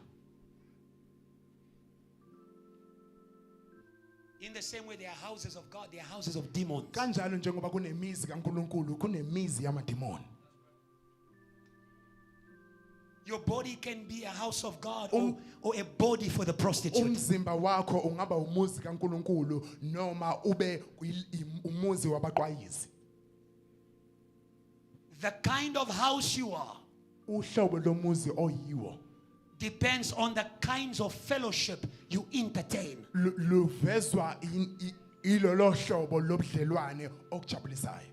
In the same way, there are houses of God, there are houses of demons. Kanjalo njengoba kunemizi kaNkulunkulu, kunemizi yamadimoni. Your body can be a house of God or a body for the prostitute. Umzimba wakho ungaba umuzi kaNkulunkulu noma ube umuzi wabaqwayizi. The kind of house you are Uhlobo lomuzi oyiwo depends on the kinds of fellowship you entertain. luvezwa ilolo hlobo lobudlelwane okujabulisayo.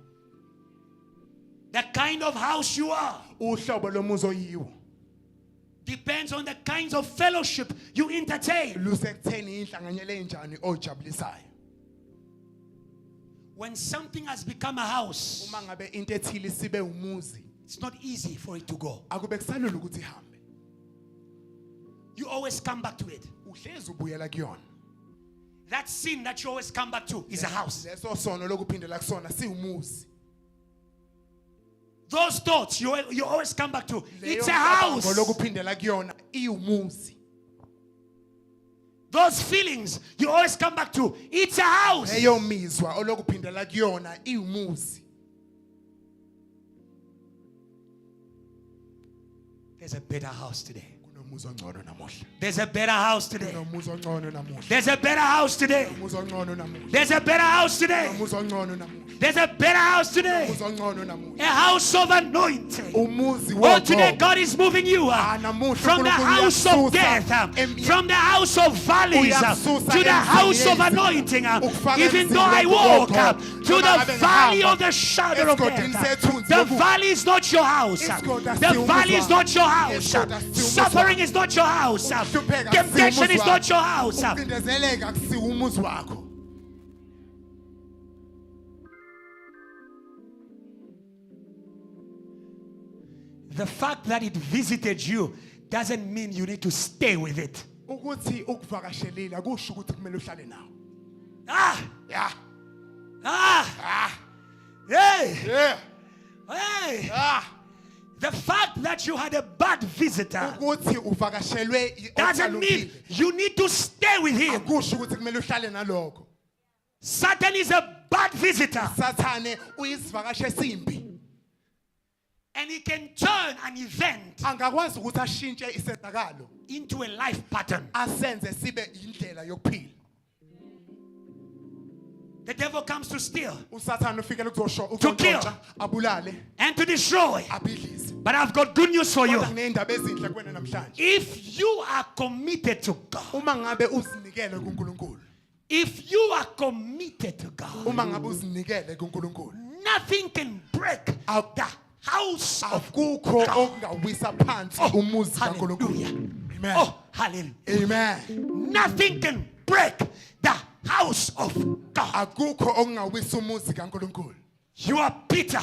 The kind of house you are Uhlobo lomuzi oyiwo depends on the kinds of fellowship you entertain. lusekutheni inhlanganyelo enjani ojabulisayo. When something has become a house, Uma ngabe into ethile sibe umuzi, it's not easy for it to go. akube kusalula ukuthi ihambe. You always come back to it. Uhlezi ubuyela kuyona. That sin that you always come back to is a house. Leso sono lokuphindela kusona si umuzi. Those thoughts you always come back to, it's a Leyo house. mcabango lokuphindela kuyona iumuzi. Those feelings you always come back to, it's a house. Leyo mizwa olokuphindela kuyona iumuzi. There's a better house today. Kunomuzi ongcono namuhla. There's a better house today. Kunomuzi ongcono namuhla. There's a better house today. Kunomuzi ongcono namuhla. There's a better house today. Kunomuzi ongcono namuhla. There's a better house today. Kunomuzi ongcono namuhla. A house of anointing. Umuzi Oh, today wonke. God is moving you namuhla from the uNkulunkulu house of uyasusa death, from the house of valleys Uyasusa to the house of emzini anointing. ukufaka Even though emzini I walk wokuqotho, to noma the ngabe valley ngihamba of the shadow of esigodini death, sethunzi the lokufa. valley is not your house. Isigoda The siwumuzi valley is wakho. not your house. Isigoda siwumuzi Suffering wakho. is not your house. Ukuhlupheka Temptation akusiwumuzi is wakho. not your house. Ukucindezeleka akusiwumuzi wakho. The fact that it visited you doesn't mean you need to stay with it. Ukuthi ukuvakashelile akusho ukuthi kumele uhlale nawo. Ah! Yeah. Ah! Hey! Yeah. Hey! Ah. The fact that you had a bad visitor Ukuthi uvakashelwe doesn't mean you need to stay with him. akusho ukuthi kumele uhlale nalokho. Satan is a bad visitor, Sathane uyisivakashe esimbi. and he can turn an event Angakwazi ukuthi ashintshe isenzakalo into a life pattern. asenze sibe indlela yokuphila. The devil comes to steal Usathane ufikele To kill. ukuzontsha abulale and to destroy. abhidlize. But I've got good news for you. Kodwa nginendaba ezinhle kuwena namhlanje. If you are committed to God, Uma ngabe uzinikele kuNkulunkulu. if you are committed to God, Uma ngabe uzinikele kuNkulunkulu. nothing can break the house of Akukho God. okungawisa phansi umuzi Hallelujah. kaNkulunkulu. Amen. Oh, hallelujah. Amen. Nothing can break the house of God. Akukho okungawisa umuzi kaNkulunkulu. You are Peter.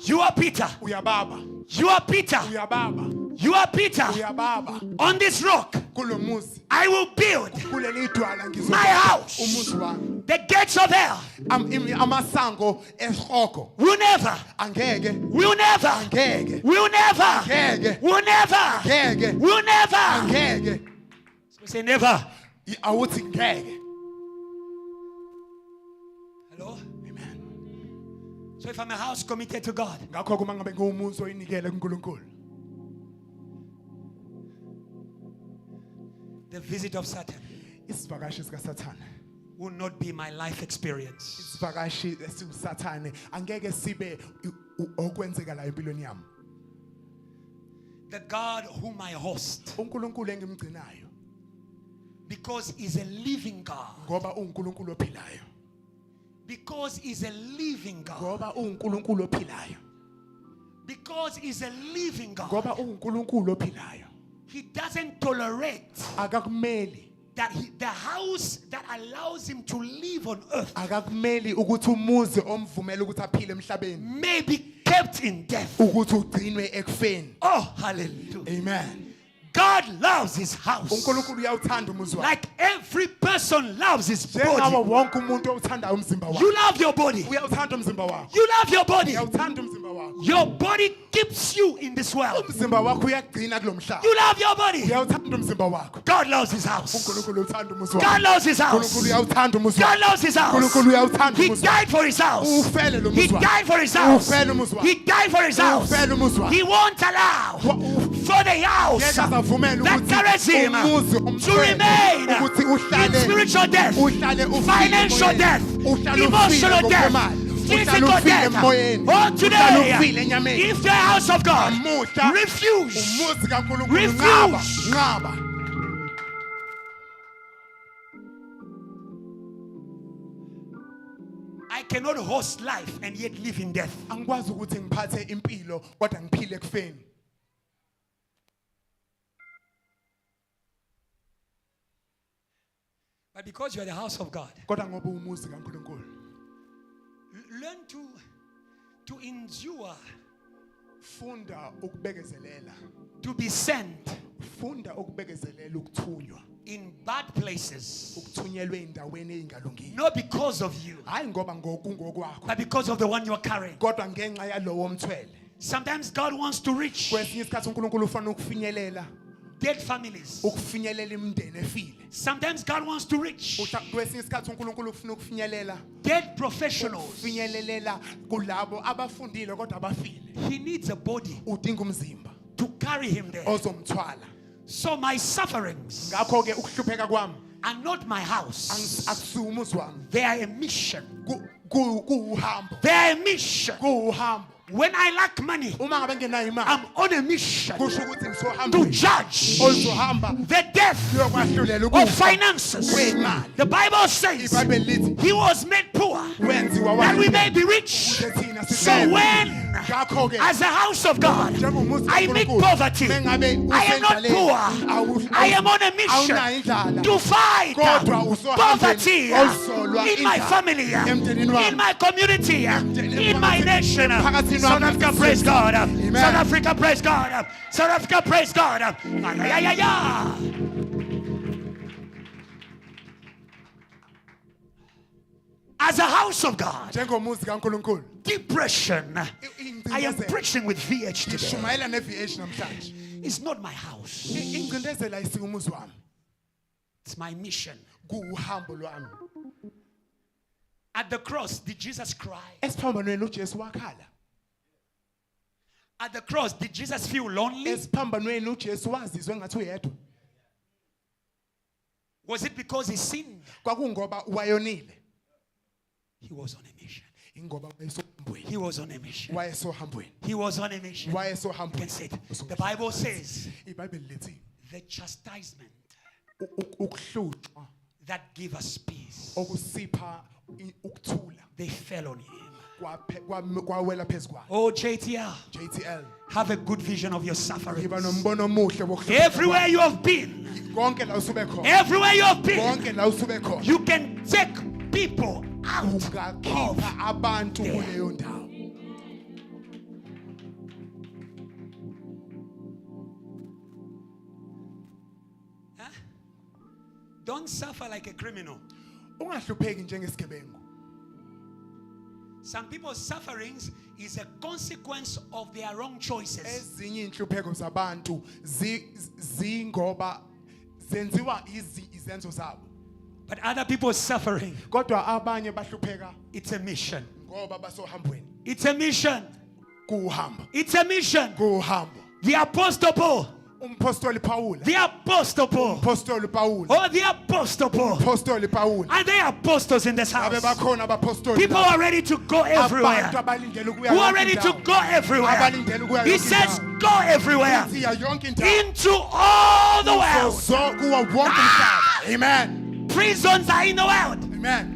You are Peter. Uyababa. You are Peter. Uyababa. You are Peter. Uyababa. On this rock, Kulomuzi. I will build Kuleli dwala ngizokha my house. umuzi wami. The gates of hell Amasango esihoko. will never, Angeke. will never, Angeke. will never, Angeke. will never, Angeke. will never. Angeke. Say never. Awuthi ngeke. Hello? Amen. So if I'm a house committed to God, Ngakho kuma ngabe ngumuzi oyinikele kuNkulunkulu. the visit of Satan Isivakashi sikaSathane. will not be my life experience. Isivakashi esiuSathane angeke sibe okwenzeka la empilweni yami. The God whom I host, uNkulunkulu engimgcinayo because he's a living God, ngoba uNkulunkulu ophilayo. Because he's a living God. ngoba uNkulunkulu ophilayo. Because he's a living God. Ngoba uNkulunkulu ophilayo. He doesn't tolerate Akakumeli that the house that allows him to live on earth akakumeli ukuthi umuzi omvumela ukuthi aphile emhlabeni may be kept in death. ukuthi ugcinwe ekufeni. Oh, hallelujah. Amen. God loves his house. uNkulunkulu uyawuthanda umuzi wakhe. Like every person loves his Njengawo body. wonke umuntu owuthanda umzimba wakhe. You love your body. Uyawuthanda umzimba wakho. You love your body. Uyawuthanda umzimba wakho. Your body keeps you in this world. Umzimba wakho uyagcina kulomhlaba. You love your body. Uyawuthanda umzimba wakho. God loves his house. uNkulunkulu uthanda umuzi God wakhe. loves his house. uNkulunkulu uyawuthanda umuzi God wakhe. loves his house. uNkulunkulu uyawuthanda He umuzi wakhe. died for his house. Ufele lo He muzi wakhe. died for his house. Ufele umuzi wakhe. He died for his house. Ufele umuzi wakhe. He won't allow for the house Yeka azavumela that ukuthi carries him umuzi to omthwele remain ukuthi in uhlale spiritual death, uhlale ufile financial emoyeni. death, Uhlale emotional ufile death, ngokwemali. Uhlale physical ufile death. emoyeni. Oh, Uhlale today, ufile enyameni. if you're a house of God, Namuhla, refuse. umuzi kaNkulunkulu Refuse. nqaba. I cannot host life and yet live in death. Angikwazi ukuthi ngiphathe impilo kodwa ngiphile ekufeni. But because you're the house of God, Kodwa ngoba umuzi kaNkulunkulu. learn to endure, Funda ukubekezelela. to be sent Funda ukubekezelela ukuthunywa. in bad places, Ukuthunyelwe endaweni ezingalungile. not because of you, Hayi ngoba ngokungokwakho. but because of the one you're carrying. Kodwa ngenxa yalowo mthwele. Sometimes God wants to reach Kwesinye isikhathi uNkulunkulu ufuna ukufinyelela dead families. ukufinyelela imindeni efile. Sometimes God wants to reach Kwesinye isikhathi uNkulunkulu ufuna ukufinyelela dead professionals. finyelela kulabo abafundile kodwa abafile. He needs a body Udinga umzimba to carry him there. ozomthwala. So my sufferings Ngakho ke ukuhlupheka kwami are not my house. akusiwo umuzi wami. They are a mission. Kuuhambo. They are a mission. Kuuhambo. When I lack money, Uma ngabe ngenayo imali I'm on a mission kusho ukuthi to ngisohamba judge oluzohamba the death kuyokwahlulela of ukufa finances. kwemali. The Bible says iBhayibheli lithi he was made poor wenziwa that we may wahlulela be rich. ukuze thina So sibheke. when, Ngakho ke as a house of God, njengomuzi I meet kaNkulunkulu, poverty, mengabe I am not usendlaleni, poor. I am on a awunayo mission indlala. to fight Kodwa usohambeni poverty olusolwa in my indlala. family, Emndenini wami. in my community, in my nation. Emphakathini South wami Africa, nasesizweni. praise God. Amen. South Africa, praise God. South Africa, praise God. Yeah, yeah, yeah. As a house of God, Njengomuzi kaNkulunkulu. depression. I am Ingcindezelo. preaching with VH today. Ngishumayela ne-VH namhlanje. It's not my house. Ingcindezelo ayisiyo umuzi wami. It's my mission. Kuuhambo lwami. At the cross, did Jesus cry? Esiphambanweni uJesu wakhala. At the cross, did Jesus feel lonely? Esiphambanweni uJesu wazizwe ngathi uyedwa. Was it because he sinned? Kwakungoba wayonile. He was on a mission. Ingoba wayesohambweni. He was on a mission. Wayesohambweni. He was on a mission. You can Wayesohambweni. say it. The Bible says iBhayibheli lithi the chastisement ukuhluthwa that give us peace, okusipha ukuthula they fell on him. kwawela phezu kwakhe. Oh, JTL, JTL. have a good vision of your suffering. Ngiba nombono omuhle wokuhlupheka Everywhere kwakhe. you have been, Konke la usube khona. everywhere you have been, Konke la usube khona. you can take people out of Ungakhipha abantu there. kuleyo ndawo. Don't suffer like a criminal. Ungahlupheki njengesigebengu. Some people's sufferings is a consequence of their wrong choices. Ezinye inhlupheko zabantu zingoba zenziwa izenzo zabo. But other people's suffering, Kodwa abanye bahlupheka it's a mission. ngoba basohambweni. It's a mission. Kuhamba. It's a mission. Kuhamba. The Apostle Paul. Umpostoli Paul. The Apostle Paul. Umpostoli Paul. Oh, the Apostle Paul. Umpostoli Paul. Are they apostles in this Abe house? bakhona abapostoli. People are ready to go everywhere. Abantu abalindele ukuya Who are yonke ready to indawo. go everywhere. Abalindele ukuya He yonke says, indawo. go everywhere. Siya yonke indawo. Into all the world. Kuwo wonke umhlaba. Amen. Prisons are in the world. Amen.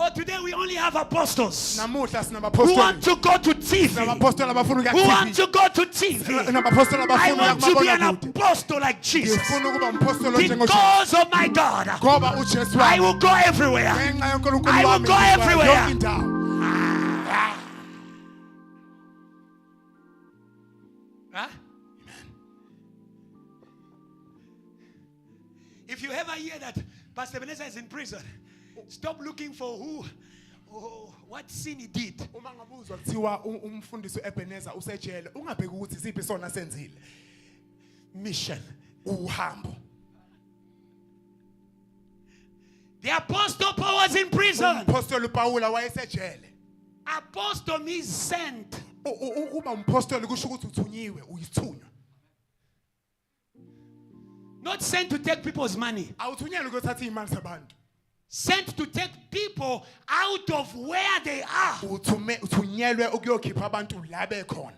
Oh, today we only have apostles Namuhla who sinabapostoli. want to go to TV. Sinabapostoli abafuna ukuya Who want ku-TV. to go to TV. Sinabapostoli I abafuna want to be an ukumabonakude. apostle like Jesus. Ngifuna ukuba umpostoli onjengoJesu. Because of my God, Ngoba uJesu I wami. will go everywhere. Ngenxa yoNkulunkulu I will wami, go ngizwa everywhere. yonke indawo. Huh? If you ever hear that Pastor Ebenezer is in prison, stop looking for what sin he did. Uma ngabuzwa kuthiwa umfundisi uEbenezer usejele, ungabheki ukuthi isiphi sona senzile. Mission. Uhambo. The apostle Paul was in prison. Umpostoli uPaula wayesejele. Apostle means sent. Ukuba umpostoli kusho ukuthi uthunyiwe, uyithunywa. Not sent to take people's money. Awuthunyelwe ukuthatha imali zabantu. Sent to take people out of where they are. Uthunyelwe ukuyokhipha abantu la bekhona.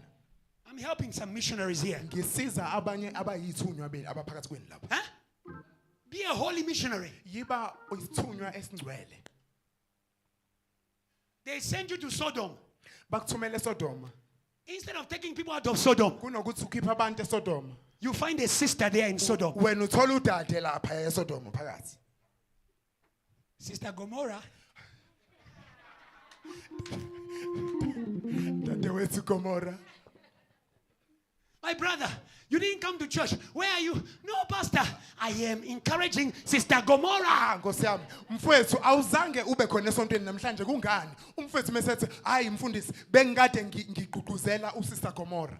I'm helping some missionaries here. Ngisiza abanye abayithunywa abaphakathi kweni lapha. Huh? Be a holy missionary. Yiba uyithunywa esingcwele. They send you to Sodom. Bakuthumele eSodoma. Instead of taking people out of Sodom, Kunokuthi ukhipha abantu eSodoma. you find a sister there in Sodom. Wena uthola udade lapha eSodoma phakathi. Sister Gomorrah. Dadewethu Gomora. My brother, you didn't come to church. Where are you? No, pastor. I am encouraging Sister Gomorrah. Nkosi yami, mfowethu awuzange ube khona esontweni namhlanje kungani? Umfowethu mesethi, "Hayi mfundisi, bengikade ngigqugquzela uSister Gomora."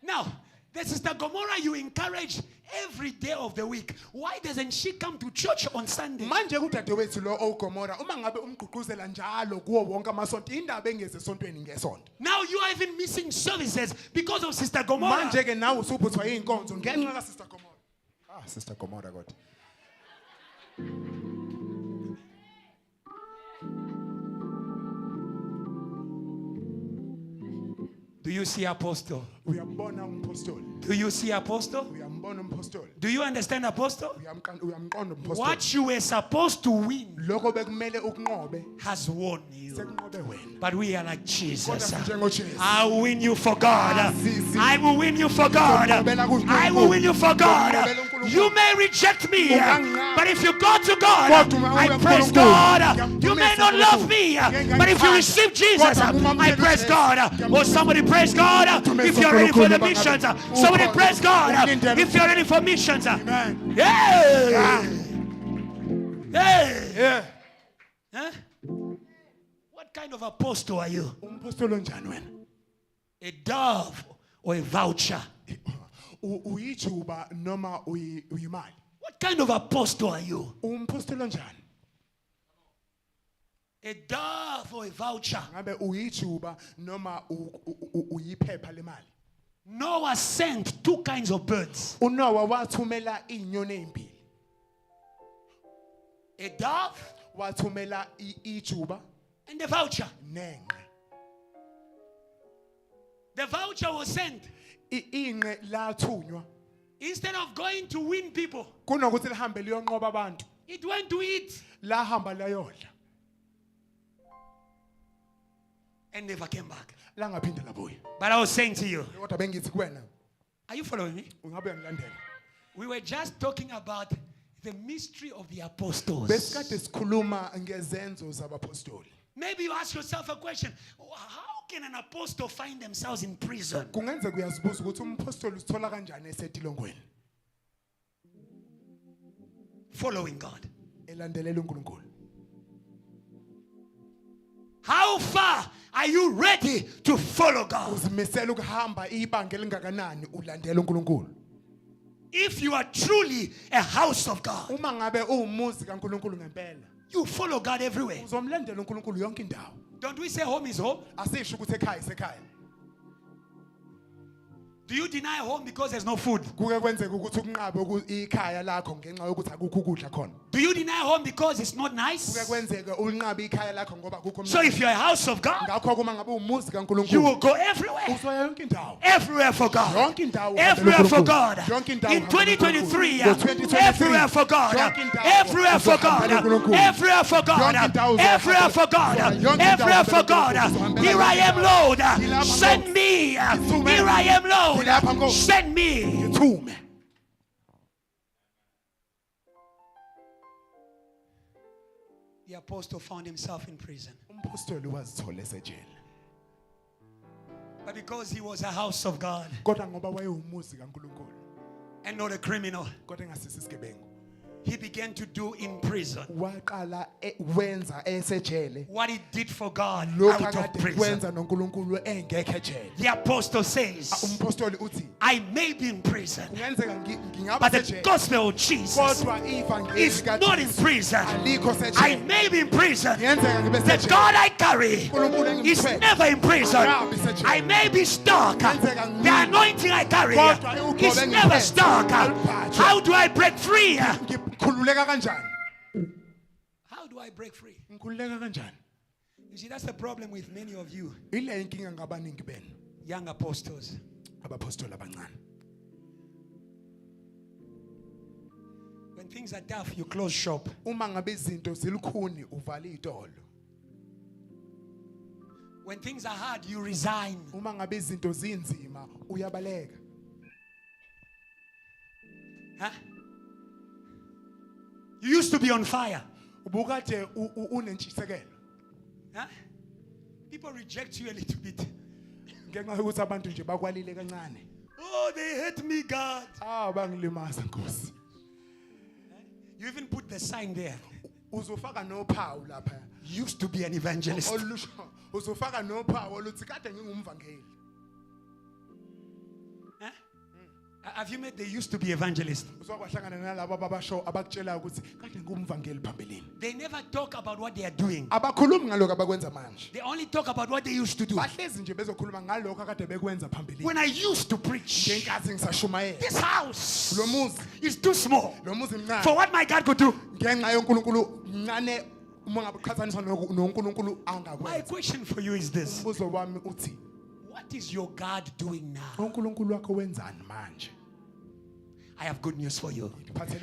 Now, the Sister Gomorrah you encourage every day of the week. Why doesn't she come to church on Sunday? Manje udadewethu lo oGomora, uma ngabe umgqugquzela njalo kuwo wonke amasonto, indaba engeze esontweni ngesonto. Now you are even missing services because of Sister Gomorrah. Manje ke nawe usuphuthwa yinkonzo ngenxa kaSister Gomora. Sister Gomora kodwa. Do you see apostle? Uyambona umpostoli. Do you see apostle? Uyambona umpostoli. Do you understand apostle? Uyamqonda umpostoli. What you were supposed to win Lokho bekumele ukunqobe has won you. sekunqobe wena. But we are like Jesus. Kodwa sinjengoJesu. I will win you for God. Si. I will win you for God. I will win you for God. You may reject me, but if you go to God, I praise God. You may not love me, but if you receive Jesus, I praise God. Or somebody praise God if you're ready for the missions. Somebody praise God if you're ready for missions. Amen. Hey! Hey! Yeah. Huh? What kind of apostle are you? Umpostoli onjani wena? A dove or a voucher? Uyijuba noma uyimali. What kind of apostle are you? Umpostoli onjani? A dove or a voucher? Ngabe uyijuba noma uyiphepha lemali. Noah sent two kinds of birds. uNoah wathumela inyoni ezimbili. A dove Wathumela ijuba and a voucher. nenqe. The voucher was sent. Inqe lathunywa Instead of going to win people, kunokuthi lihambe liyonqoba abantu. it went to eat Lahamba layodla. and never came back. Langaphinde labuya. But I was saying to you, Kodwa bengithi kuwena, are you following me? ungabe uyangilandela? We were just talking about the mystery of the apostles. Besikade sikhuluma ngezenzo zabapostoli. Maybe you ask yourself a question. How can an apostle find themselves in prison? Kungenza kuyazibuza ukuthi umpostoli uthola kanjani esetilongweni. Following God. Elandelela uNkulunkulu. How far are you ready to follow God? Uzimisela ukuhamba ibanga elingakanani ulandela uNkulunkulu. If you are truly a house of God, Uma ngabe uwumuzi kaNkulunkulu ngempela, you follow God everywhere. uzomlandela uNkulunkulu yonke indawo. Don't we say home is home? Asisho ukuthi ekhaya isekhaya. Do you deny home because there's no food? Kuke kwenzeka ukuthi ukunqabe ikhaya lakho ngenxa yokuthi akukho ukudla khona. Do you deny home because it's not Kuke nice? kwenzeka ulinqabe ikhaya lakho ngoba akukho So if you're a house of God, ngakho kuma ngabe umuzi you kaNkulunkulu will go everywhere. uzoya yonke indawo. Everywhere for God. Yonke indawo Everywhere for God. Yonke indawo In 2023, ngo-2023, everywhere for God. yonke indawo Everywhere for God. uzohambela uNkulunkulu. Everywhere for God. Yonke indawo Everywhere for God. Yonke indawo Everywhere for God. uzohambela Here I am, Lord. Ngilapha Send Nkosi. me. Ngithume. Here I am, Ngilapha Lord. Nkosi. Send me. Ngithume. The apostle found himself in prison. Umpostoli wazithola esejele. But because he was a house of God Kodwa ngoba wayewumuzi kaNkulunkulu and not a criminal, kodwa engasisi isigebengu. he began to do in prison Waqala wenza esejele. what he did for God Lokhu out of akade prison. kwenza noNkulunkulu engekho ejele. The apostle says, Umpostoli uthi I may be in prison, kungenzeka ngingaba but the sejele. gospel of Jesus Kodwa ivangeli is not in kaJesu prison. alikho I sejele. may be in prison. Kungenzeka ngibe The sejele. God I carry uNkulunkulu is engimthwele. never in prison. Akabi sejele. I may be stuck. Kungenzeka The ngimi. anointing I carry Kodwa ugqobe is never ngiphethe. stuck. Aliphathwe. How do I break free? Ngikhululeka kanjani? How do I break free? Ngikhululeka kanjani? You see, that's the problem with many of you Ile inkinga ngabaningi benu young apostles. abapostoli abancane. When things are tough, you close shop. Uma ngabe izinto zilukhuni uvala itolo. When things are hard, you resign. Uma ngabe izinto zinzima uyabaleka. Huh? You used to be on fire. Ubukade unentshisekelo. Huh? People reject you a little bit. Ngenxa yokuthi abantu nje bakwalile kancane. Oh, they hate me, God. Bangilimaza Nkosi. You even put the sign there. Uzofaka nophawu lapha. Used to be an evangelist. Olusho uzofaka nophawu oluthi kade ngingumvangeli. Huh? Have you met they used to be evangelists? Uzokwahlangana nalabo ababasho abakutshela ukuthi kade ngumvangeli phambilini. They never talk about what they are doing. Abakhulumi ngalokho abakwenza manje. They only talk about what they used to do. Bahlezi nje bezokhuluma ngalokho akade bekwenza phambilini. When I used to preach, Ngenkathi ngisashumayela. this house Lo muzi, is too small lo muzi mncane. for what my God could do. Ngenxa yoNkulunkulu mncane uma ngabe uqhathanisa noNkulunkulu My angakwenza. question for you is this. Umbuzo wami uthi, What is your God doing now? uNkulunkulu wakho wenzani manje? I have good news for you.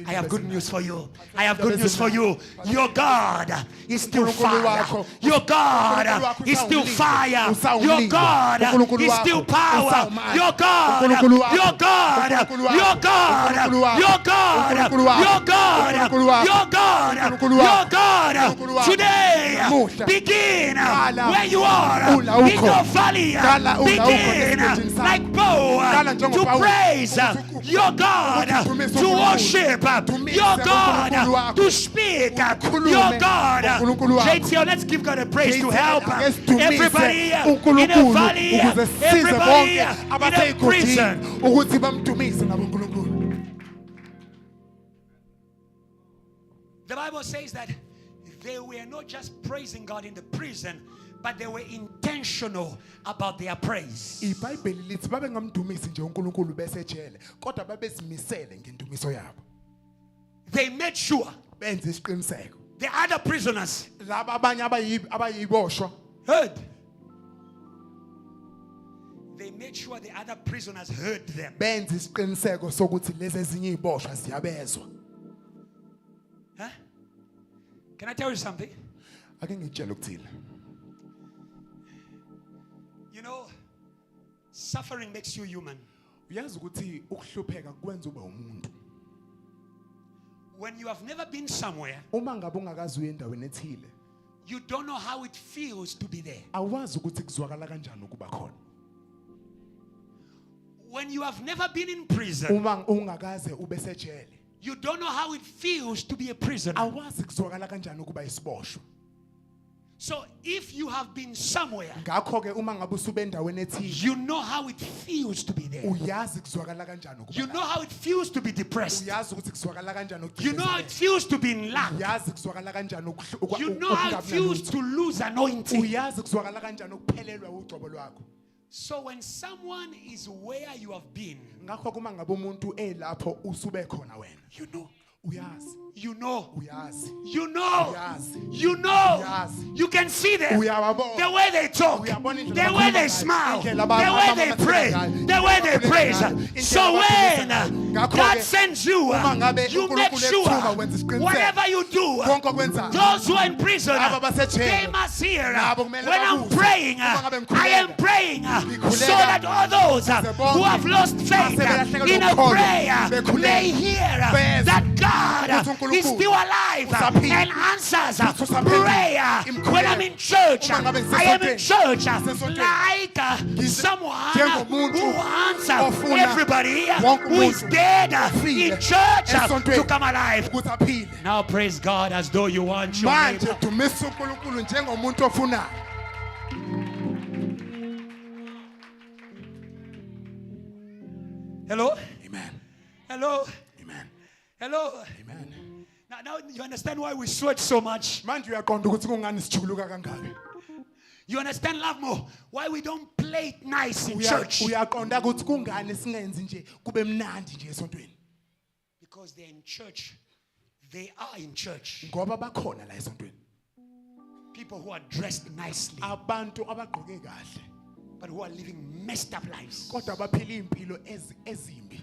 I have good news for you. I have good news for you. Your God is still fire. Your God is still fire. Your God is still power. Your God, your God, your God, your God, your God, your God, your God. Today, begin where you are in your valley. Begin like Paul to praise your God, to worship your God, to speak your God. JTO, let's give God a praise to help everybody in a valley, everybody in a prison. ukuthi bamdumise nabo uNkulunkulu. The Bible says that they were not just praising God in the prison, but they were intentional about their praise. iBhayibheli lithi babe ngamdumisi nje uNkulunkulu besejele kodwa babezimisele ngendumiso yabo. They made sure Benza isiqiniseko. the other prisoners Laba abanye abayiboshwa heard. They made sure the other prisoners heard them. benza isiqiniseko sokuthi lezi ezinye iziboshwa ziyabezwa. Huh? Can I tell you something? Ake ngitshela ukuthini. You know, suffering makes you human. Uyazi ukuthi ukuhlupheka kwenza ube umuntu. When you have never been somewhere, Uma ngabe ungakazi uye endaweni ethile, you don't know how it feels to be there. awazi ukuthi kuzwakala kanjani ukuba khona. When you have never been in prison, Uma ungakaze ube sejele, you don't know how it feels to be a prisoner. awazi kuzwakala kanjani ukuba isiboshwa. So if you have been somewhere, Ngakho ke uma ngabe usube endaweni ethile, you know how it feels to be there. uyazi kuzwakala kanjani ukuba. You know how it feels to be depressed. Uyazi ukuthi kuzwakala kanjani You know how it feels to be in lack. Uyazi kuzwakala kanjani You know how it feels to lose anointing. Uyazi kuzwakala kanjani ukuphelelwa ugcobo lwakho. So when someone is where you have been, ngakho kuma ngabe umuntu elapho usube khona wena you know, uyazi you know, uyazi you know, uyazi you know, Yes. you can see them, Uyababona. the way they talk, Uyabona indlela the way they abakhuluma smile, ngayo, the indlela way they abamatheka pray, ngayo, the way they indlela praise. abakhuluma ngayo, So indlela when abakhuluma ngayo. Ngakho-ke, God sends you, uma ngabe you make uNkulunkulu sure ekuthuma wenza isiqiniseko. whatever you do, Konke okwenzayo. those who are in prison, Laba basejele, they must hear nabo when kumele I'm bakuzwe. praying, Uma ngabe I am ngikhuleka, praying ngikhuleka, so that all those who have lost faith aselahlekelwe in a ukholo, prayer bekhuleka, may hear bezwe that God ukuthi uNkulunkulu is still alive usaphila, and answers futhi usaphendula prayer. imkhuleko. When I'm in church, Uma ngabe I am in ngisesontweni, church ngisesontweni. like someone Njengomuntu who wants ofuna everybody wonke who is umuntu dead ofile in church esontweni to come alive. ukuthi aphile. Now praise God as though you want your Manje neighbor. dumisa uNkulunkulu njengomuntu ofuna. Hello? Amen. Hello? Amen. Hello? Amen. Now you understand why we sweat so much. Manje uyaqonda ukuthi kungani sijuluka kangaka. You understand, love more, why we don't play it nice in Uya- church. Uyaqonda ukuthi kungani singenzi nje kube mnandi nje esontweni. Because they're in church. They are in church. Ngoba bakhona la esontweni. People who are dressed nicely, Abantu abagqoke kahle but who are living messed up lives. kodwa baphila impilo ezimbi.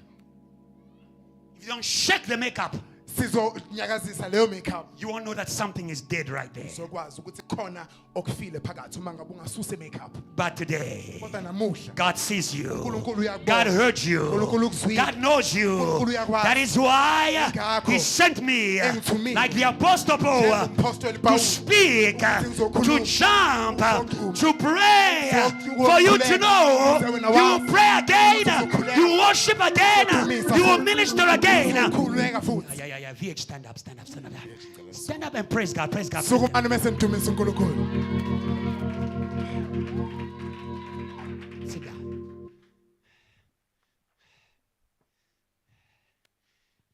If you don't shake the makeup, Sizonyakazisa leyo makeup. you won't know that something is dead right there. Sokwazi ukuthi khona okufile phakathi uma ngabe ungasuse makeup. But today, Kodwa namuhla God sees you. uNkulunkulu uyakubona. God heard you. uNkulunkulu ukuzwile. God knows you. uNkulunkulu uyakwazi. That is why Ingakho He sent me, engithumile. like the Apostle Paul, Njengomphostoli to Paul. speak, Ukuthi ngizokhuluma. to jump, Ngizokhuluma. to pray, Ngizokhuluma. for you to know Ukuze wena you will wazi. pray again, Ngizokhuleka. you will worship again, Ngizodumisa you will futhi. minister again. Ngizokhuleka futhi. Yeah. VH, stand up. Stand up and praise God. Praise God. Sukumane mase ngidumisa uNkulunkulu. Sit down.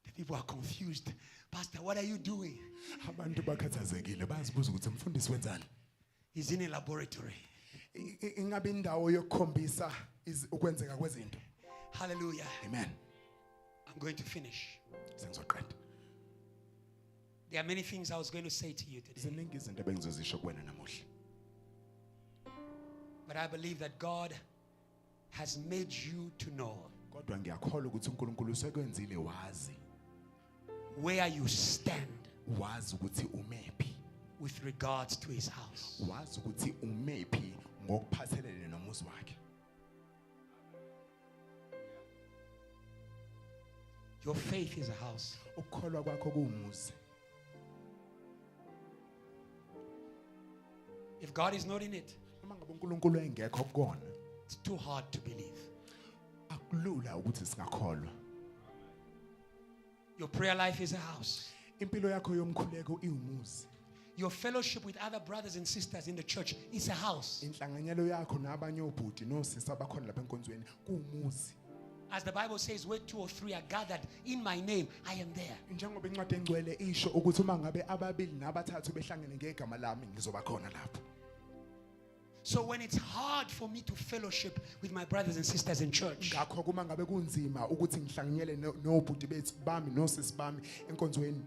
The people are confused. Pastor, what are you doing? Abantu bakhathazekile bazibuza ukuthi mfundisi wenzani. He's in a laboratory. Ingabe indawo yokukhombisa ukwenzeka kwezinto. Hallelujah. Amen. I'm going to finish. Sengizoqeda. There are many things I was going to say to you today. Ziningi izinto ebengizozisho kuwena namuhla. But I believe that God has made you to know Kodwa ngiyakholwa ukuthi uNkulunkulu usekwenzile wazi. where you stand Wazi ukuthi umephi. with regards to His house. Wazi ukuthi umephi ngokuphathelene nomuzi wakhe. Your faith is a house. Ukukholwa kwakho kuwumuzi. If God is not in it, Uma ngabe uNkulunkulu engekho kukona, it's too hard to believe. akulula ukuthi singakholwa. Your prayer life is a house. Impilo yakho yomkhuleko iwumuzi. Your fellowship with other brothers and sisters in the church is a house. Inhlanganyelo yakho nabanye obhuti nosisi abakhona lapha enkonzweni kuwumuzi. As the Bible says, where 2 or 3 are gathered in my name, I am there. Njengoba incwadi engcwele isho ukuthi uma ngabe ababili nabathathu behlangene ngegama lami ngizoba khona lapho. So when it's hard for me to fellowship with my brothers and sisters in church, Ngakho kuma ngabe kunzima ukuthi ngihlanganyele nobhuti bethu bami nosisi bami enkonzweni,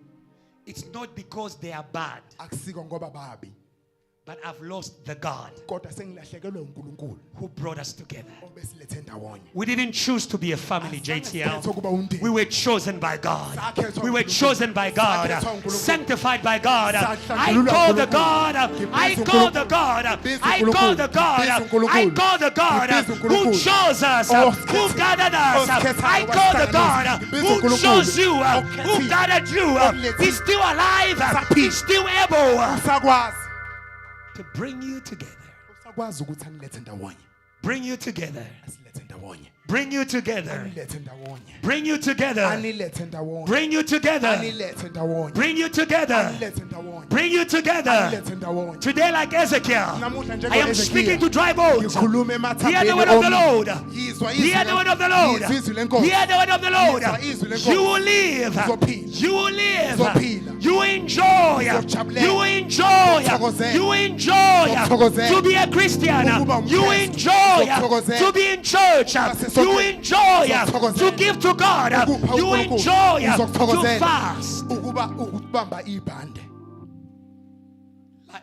it's not because they are bad, akusiko ngoba babi, but I've lost the God kodwa sengilahlekelwe uNkulunkulu who brought us together. obesilethe ndawonye. We didn't choose to be a family, JTL. We We were chosen by God. We were chosen by God, sanctified by God. I call the God, I call the God, I call the God, I call the God who chose us, who gathered us. I call the God who chose you, who gathered you. He's still alive, he's still able Usakwazi. to bring you together. Usakwazi ukuthi anilethe ndawonye. Bring you together. Asilethe ndawonye. ndawonye. Bring you together. Anilethe ndawonye. Bring you together. Anilethe ndawonye. Bring you together. Anilethe ndawonye. Bring you together. Anilethe ndawonye. Bring you together. Anilethe ndawonye. Today, like Ezekiel, Namuhla njenge I am Ezekiel. speaking to dry bones. Ngikhuluma Hear the word emathambeni of the Lord. Yizwa Hear the word of the Lord. Yizwa izwi lenkosi. Hear the word of the Lord. Yizwa izwi lenkosi. You will live. Uzophila. You will live. Uzophila. You will enjoy. Uzojabulela. You will enjoy. Uzothokozela. You will enjoy Uzothokozela. to be a Christian. Ukuba You will umKristu. enjoy Uzothokozela. to be in church. You will enjoy Uzothokozela. to give to God. Ukupha You will uNkulunkulu. enjoy to Uzothokozela. fast. Ukuba ukubamba ibhande.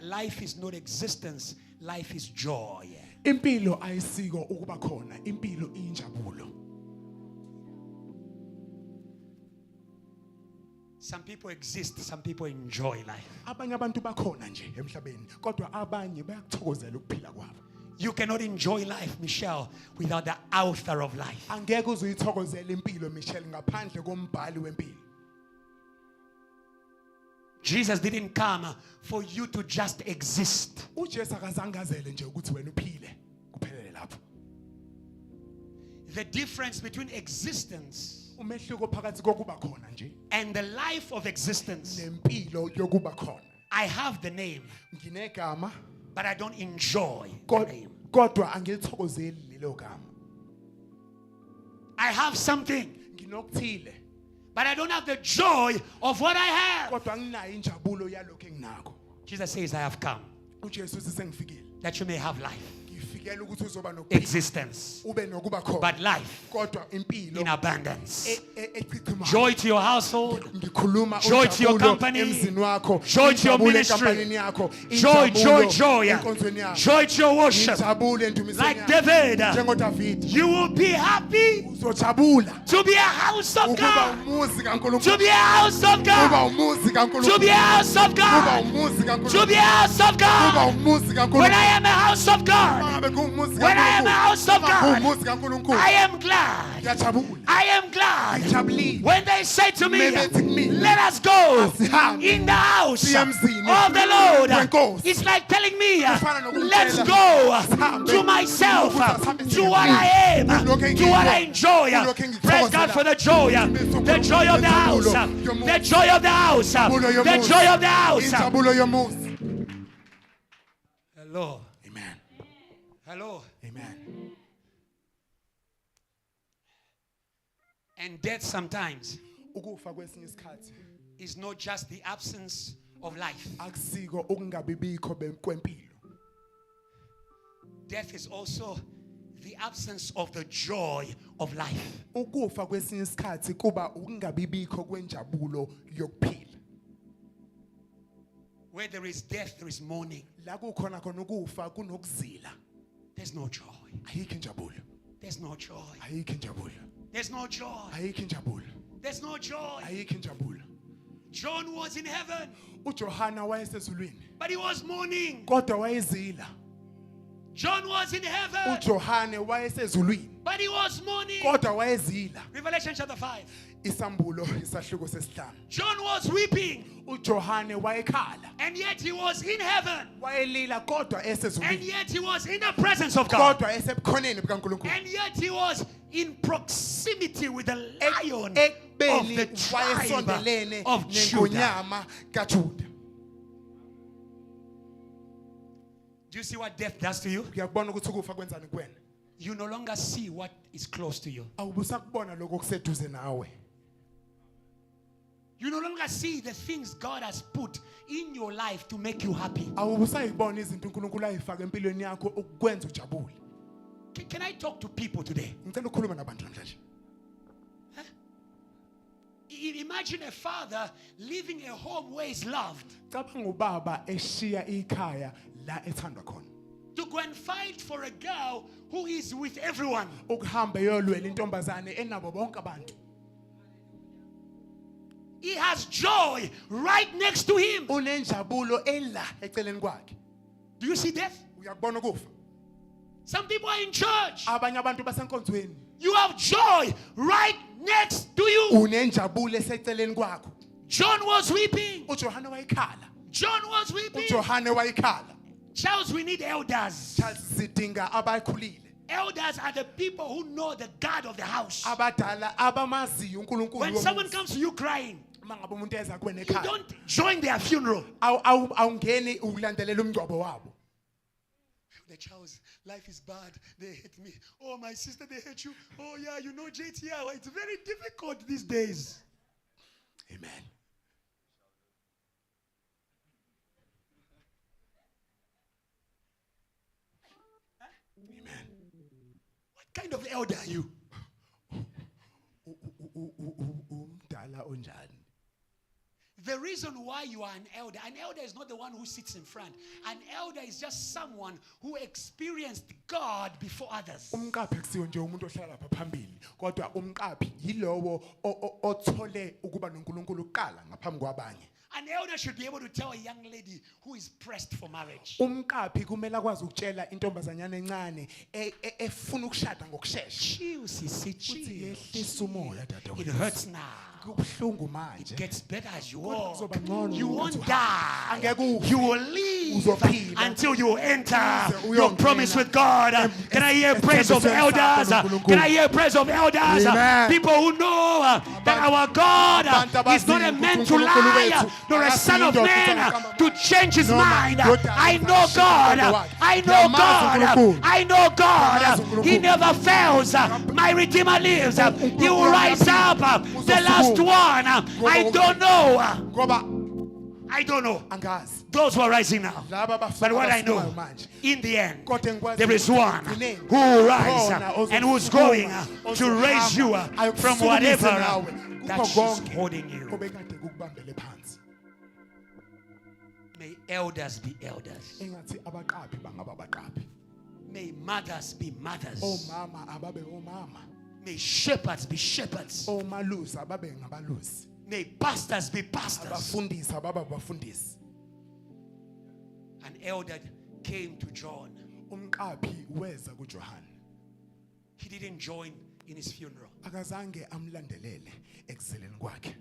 Life is not existence. Life is joy. Impilo ayisiko ukuba khona, impilo injabulo. Some people exist, some people enjoy life. Abanye abantu bakhona nje emhlabeni, kodwa abanye bayakuthokozela ukuphila kwabo. You cannot enjoy life, Michelle, without the author of life. Angeke uzuyithokozela impilo Michelle ngaphandle kombhali wempilo. Jesus didn't come for you to just exist. uJesu akazangazele nje ukuthi wena uphile kuphelele lapho. The difference between existence Umehluko phakathi kokuba khona nje and the life of existence. nempilo yokuba khona. I have the name, Nginegama but I don't enjoy the name. kodwa angilithokozeli lelo gama. I have something, Nginokuthile but I don't have the joy of what I have. kodwa anginayo injabulo yalokho enginako. Jesus says, I have come uJesu uthi sengifikile. that you may have life, Ngifikele ukuthi uzoba nokuphila. existence, Ube nokuba khona. but life Kodwa impilo in abundance. echichimayo. Joy to your household, Ngikhuluma joy to your ujabulo company, emzini wakho, joy to your injabulo ministry, enkampanini yakho, joy, joy, injabulo joy, enkonzweni yakho. joy to your worship. Injabulo endumisweni Like yakho. David, NjengoDavide you will be happy uzojabula to be a house of ukuba God, umuzi to kaNkulunkulu. be a house of Ukuba God, umuzi to be kaNkulunkulu. a house of Ukuba God, umuzi to kaNkulunkulu. be a house of Ukuba God. umuzi When kaNkulunkulu. I am a house of God, Mangabe kuwumuzi when I am a kaNkulunkulu. house of God, Umuzi kaNkulunkulu. I am glad. Ngiyajabula. I am glad. Ngijabulile. When they say to me, Mebethi kumina, let us go asihambe in the house siye emzini of the Lord, wenkosi. it's like telling me, Kufana nokumtshela, let's go asihambe to myself, ukuthi asihambe to siye what I am, kulokho to what I engikho, enjoy. kulokho engikuthokozela. Praise God for the joy, the joy of the house, the joy of the house, Injabulo the yomuzi. joy of the house. Injabulo yomuzi. Hello, Amen. hello. Amen. And death sometimes Ukufa kwesinye isikhathi is not just the absence of life. akusiko ukungabibikho kwempilo. Death is also the absence of the joy of life. Ukufa kwesinye isikhathi kuba ukungabibikho kwenjabulo yokuphila. Where there is death, there is mourning. La kukhona khona ukufa kunokuzila. There's no joy. Ayikho injabulo. There's no joy. Ayikho injabulo. There's no joy. Ayikho injabulo. There's no joy. Ayikho injabulo. John was in heaven, uJohana wayesezulwini but he was mourning. kodwa wayezila. John was in heaven, uJohane wayesezulwini but he was mourning. kodwa wayezila. Revelation chapter 5. Isambulo isahluko sesihlanu. John was weeping, uJohane wayekhala. and yet he was in heaven, Wayelila kodwa and esezulwini. yet he was in the presence of God, Kodwa esebukhoneni bukaNkulunkulu. and yet he was in proximity with the lion of Ekubeni the tribe wayesondelene of Judah. nenkonyama kaJuda. Do you see what death does to you? Uyakubona ukuthi ukufa kwenzani kuwena? You no longer see what is close to you. Awubusakubona lokho kuseduze nawe. You no longer see the things God has put in your life to make you happy. Awubusayibona izinto uNkulunkulu ayifaka empilweni yakho ukwenza ujabule. Can I talk to people today? Ngicela ukukhuluma nabantu namhlanje. Imagine a father living a home where he's loved, Cabanga ubaba eshiya ikhaya la ethandwa khona. to go and fight for a girl who is with everyone. Ukuhamba yolwela intombazane enabo bonke abantu. He has joy right next to him. Unenjabulo ela eceleni kwakhe. Do you see death? Uyakubona ukufa. Some people are in church. Abanye abantu basenkonzweni. You have joy right next to you. Unenjabulo eseceleni kwakho. John was weeping. uJohane wayekhala. John was weeping. uJohane wayekhala. Charles, we need elders. Sidinga abakhulile. Elders are the people who know the God of the house. Abadala abamaziyo uNkulunkulu When someone womuzi. comes to you crying, Mangabe umuntu eza kuwena you ekhaya. don't join their funeral. Awungeni ukulandelela umngcwabo wabo. The child's life is bad. They hate me. Oh, my sister, they hate you. Oh, yeah, you know JTL. It's very difficult these days. Amen. Amen. What kind of elder are you? Umdala onjani? The reason why you are an elder is not the one who sits in front. An elder is just someone who experienced God before others. Umqaphi kusiyo nje umuntu ohlala lapha phambili, kodwa umqaphi yilowo othole ukuba noNkulunkulu kuqala ngaphambi kwabanye. An elder should be able to tell a young lady who is pressed for marriage. Umqaphi kumele akwazi ukutshela intombazanyana encane efuna ukushada ngokusheshsha. Chill, sissy, chill. Yehlisa umoya It dadewethu. hurts now. Kubuhlungu manje. It gets better as you Kodwa walk. kuzoba ngcono You ukuthi won't uhambe. die. Angeke ufe. You will live Uzophila. until you enter Uze your uyongena. promise with God. Can I hear praise of esithembisweni sakho elders? noNkulunkulu. Can I hear praise of elders? Amen. People who know that our God Abantu is not a abaziyo man ukuthi to uNkulunkulu lie, wethu nor a son of akasiyo man indoda to change his Noma mind. indodana I know ezashaya God. umqondo wakhe. I know Ngiyamazi God. uNkulunkulu. I know God. Ngiyamazi He uNkulunkulu. never fails. My Redeemer lives. He will rise up. The last one. I don't know. Ngoba I don't know angazi. those who are rising now. Laba But what I know, abasukayo manje. in the end, Kodwa ngikwazi there is ukuthi one ekugcineni who will rise khona and who's going ozophuma, to raise you ozohamba, from ayekusukumise whatever nawe. that Kukho is konke holding you. obekade kukubambele phansi. May elders be elders. Engathi abaqaphi bangaba abaqaphi. May mothers be mothers. Omama ababe omama. May shepherds be shepherds. Omalusi ababe ngabalusi. May pastors be pastors. Abafundisi ababa abafundisi. An elder came to John. Umqaphi weza kuJohane. He didn't join in his funeral. Akazange amlandelele ekuzeleni kwakhe.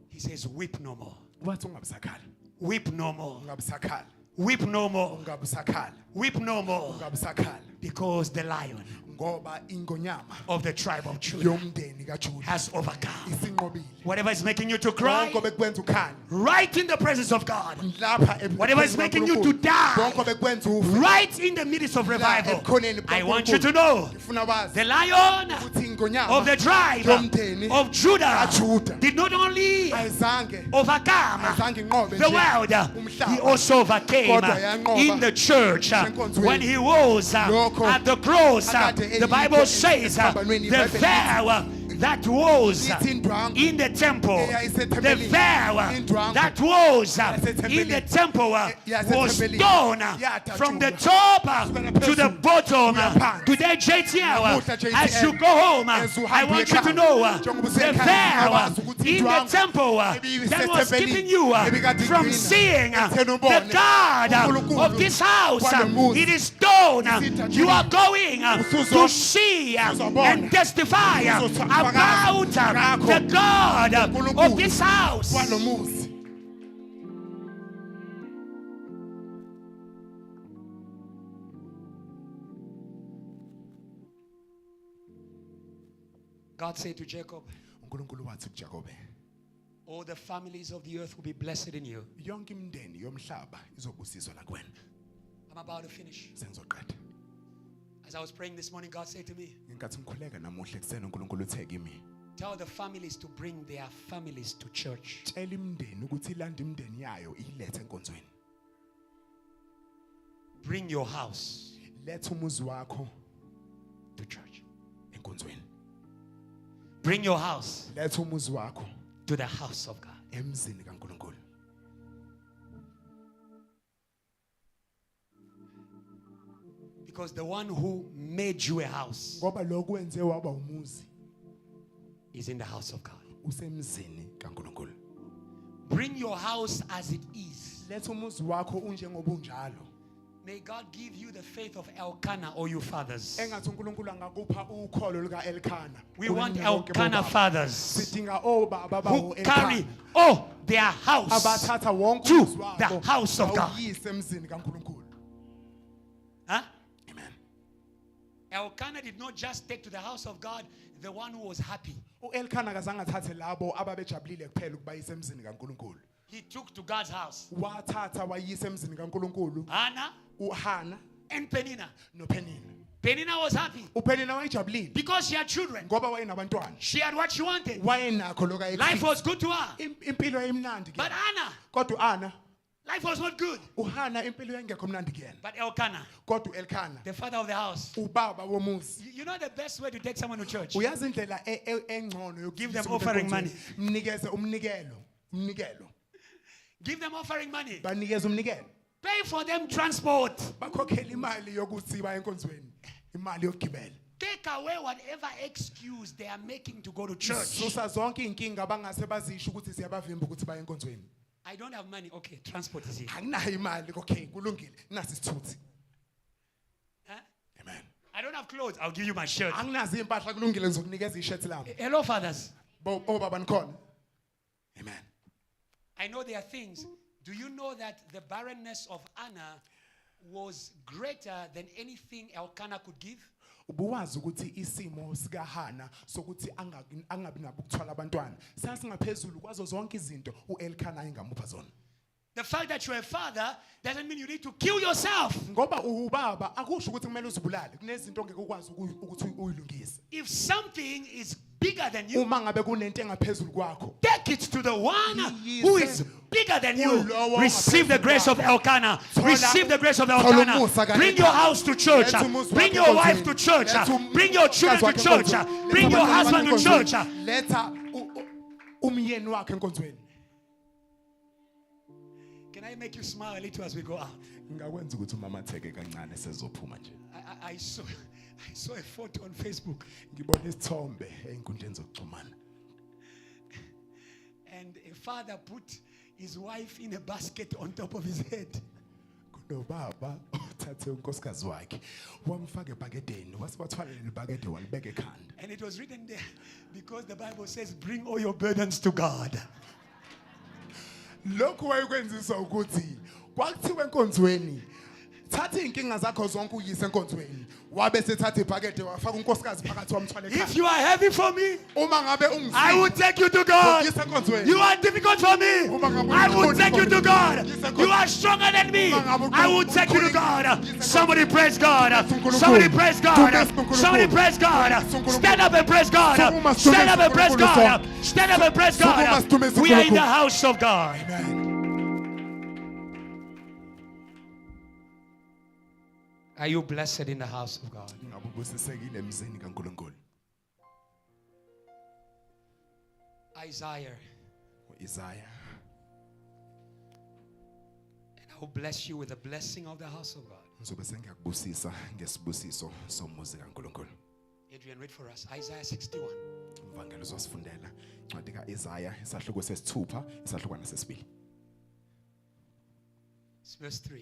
He says, weep no more. Wathi ungabusakhala. Weep no more. Ungabusakhala. Weep no more. Ungabusakhala. Weep no more. Ungabusakhala. Because the lion Ngoba ingonyama of the tribe of Judah yomndeni kaJuda has overcome. isinqobile. Whatever is making you to cry, Bonke bekwenza ukhanya. right in the presence of God. Lapha Whatever is making you to die, bonke bekwenza ufe. right in the midst of revival. I want you to know Ngifuna wazi the lion ukuthi ingonyama of the tribe yomndeni of Judah kaJuda did not only ayizange overcome ayizange inqobe the world, umhlaba. he also overcame Kodwa yanqoba in the church enkonzweni. when he was Lokho at the cross. akade The Bible eyikho says the esiphambanweni, iBhayibheli veil that was lithi indwangu in the temple, the eyayisethempelini. veil Indwangu that was in eyayisethempelini. the temple was Yasethempelini. torn Yadatshulwa. from the top Kusukela to the phezulu bottom. kuya phansi. Today, JTL, Namuhla, JTL, as you go home, as I uhamba want you to ekhaya, know njengoba the usekhaya, wazi veil ukuthi in the indwangu temple ebiyisethempelini, that was keeping you ebikade from igcina, seeing ekutheni the ubone God uNkulunkulu of this house. walomuzi. It is done. Isitatshulile. You are going to see Usuzobona. and testify Uzofakaza about ngakho. the God of uNkulunkulu this house. walomuzi. God said to Jacob, uNkulunkulu wathi kuJakobe, all the families of the earth will be blessed in you. yonke imindeni yomhlaba izobusiswa la kuwena. I'm about to finish. Sengizoqeda. As I was praying this morning, God said to me, Ngenkathi ngikhuleka namuhla ekuseni uNkulunkulu uthe kimi, tell the families to bring their families to church. tshela imindeni ukuthi ilanda imindeni yayo iyilethe enkonzweni. Bring your house Letha umuzi wakho to church. enkonzweni. Bring your house Letha umuzi wakho to the house of God. emzini kaNkulunkulu. Because the one who made you a house Ngoba lokhu wenze waba umuzi is in the house of God. usemzini kaNkulunkulu. Bring your house as it is. Letha umuzi wakho unjengoba unjalo. May God give you the faith of Elkanah, or you fathers. Engathi uNkulunkulu angakupha ukholo luka Elkanah. We want Kulina bonke Elkanah bobaba. fathers Sidinga obaba who bawo carry Elkanah. their house Abathatha wonke to umuzi wabo the house of God. bawuyise emzini kaNkulunkulu. Huh? Amen. Elkanah did not just take to the house of God the one who was happy. U-Elkanah kazange athathe labo ababejabulile kuphela ukubayisa emzini kaNkulunkulu. He took to God's house Wathatha wayisa emzini kaNkulunkulu Hannah uHana and Peninnah. noPenina. Peninnah was happy uPenina wayejabulile because she had children. ngoba wayenabantwana. She had what she wanted. Wayenakho lokho Life was good to her. impilo yayimnandi But ke. Hannah, Kodwa uAna, life was not good. uHana impilo yayingekho mnandi kuyena. But Elkanah, Kodwa uElkanah, the father of the house. ubaba womuzi. You know the best way to take someone to church? Uyazi indlela engcono Give them yokufundisa offering umuntu money. enkonzweni. Mnikeze umnikelo. Give them offering money. Banikeze umnikelo. Pay for them transport. Bakhokhela imali yokuthi baye enkonzweni. Imali yokugibela. Take away whatever excuse they are making to go to church. Susa zonke inkinga abangase bazisho ukuthi siyabavimba ukuthi baye enkonzweni. I don't have money. Okay, transport is here. Anginayo imali, okay, kulungile. Nasi isithuthi. Huh? Amen. I don't have clothes. I'll give you my shirt. Anginazi impahla kulungile ngizokunikeza ishirt lami. Hello, fathers. Baba nikhona. Amen. I know there are things. Do you know that the barrenness of Anna was greater than anything Elkanah could give? Ubuwazi ukuthi isimo sikaHana sokuthi angabi nabo ukuthwala abantwana sasingaphezulu kwazo zonke izinto uElkanah engamupha zona. The fact that you're a father doesn't mean you need to kill yourself. Ngoba ubaba akusho ukuthi kumele uzibulale. Kunezinto ongeke ukwazi ukuthi uyilungise. If something is bigger than you, Uma ngabe kunento engaphezulu kwakho, take it to the one who is bigger than you. Receive the grace of Elkanah. Receive the grace of Elkanah. Bring your house to church. Bring your wife to church. Bring your children to church. Bring your husband to church. Letha umyeni wakhe enkonzweni. Can I make you smile a little as we go out? Ngakwenza ukuthi umamatheke kancane sezophuma nje. I saw a photo on Facebook. Ngibona isithombe einkundleni zokuxhumana. And a father put his wife in a basket on top of his head. Kunobaba uthathe unkosikazi wakhe wamfaka ebhakedeni wasibathwala leli bhakede walibeka ekhanda. And it was written there because the Bible says, bring all your burdens to God. Lokho wayekwenzisa ukuthi kwakuthiwa enkonzweni thatha inkinga zakho zonke uyise enkonzweni wabe sethatha ibhakede wafaka unkosikazi phakathi wamthwala ekhanda. If you are heavy for me, Uma ngabe ungizile I will take you to God. ngiyisa enkonzweni. You are difficult for me. I will take you to God. You are stronger than me. I will take you to God. Somebody praise God. Somebody praise God. Somebody praise God. Stand up and praise God. Stand up and praise God. Stand up and praise God. We are in the house of God. Amen. Are you blessed in the house of God? Ngabubusisekile emzini kaNkulunkulu. Isaiah. Isaiah. And I will bless you with the blessing of the house of God. Ngizobe sengiyakubusisa ngesibusiso somuzi kaNkulunkulu. Adrian, read for us. Isaiah 61. Umvangelo uzosifundela incwadi kaIsaiah isahluko sesithupha isahlukwana sesibili. It's verse 3.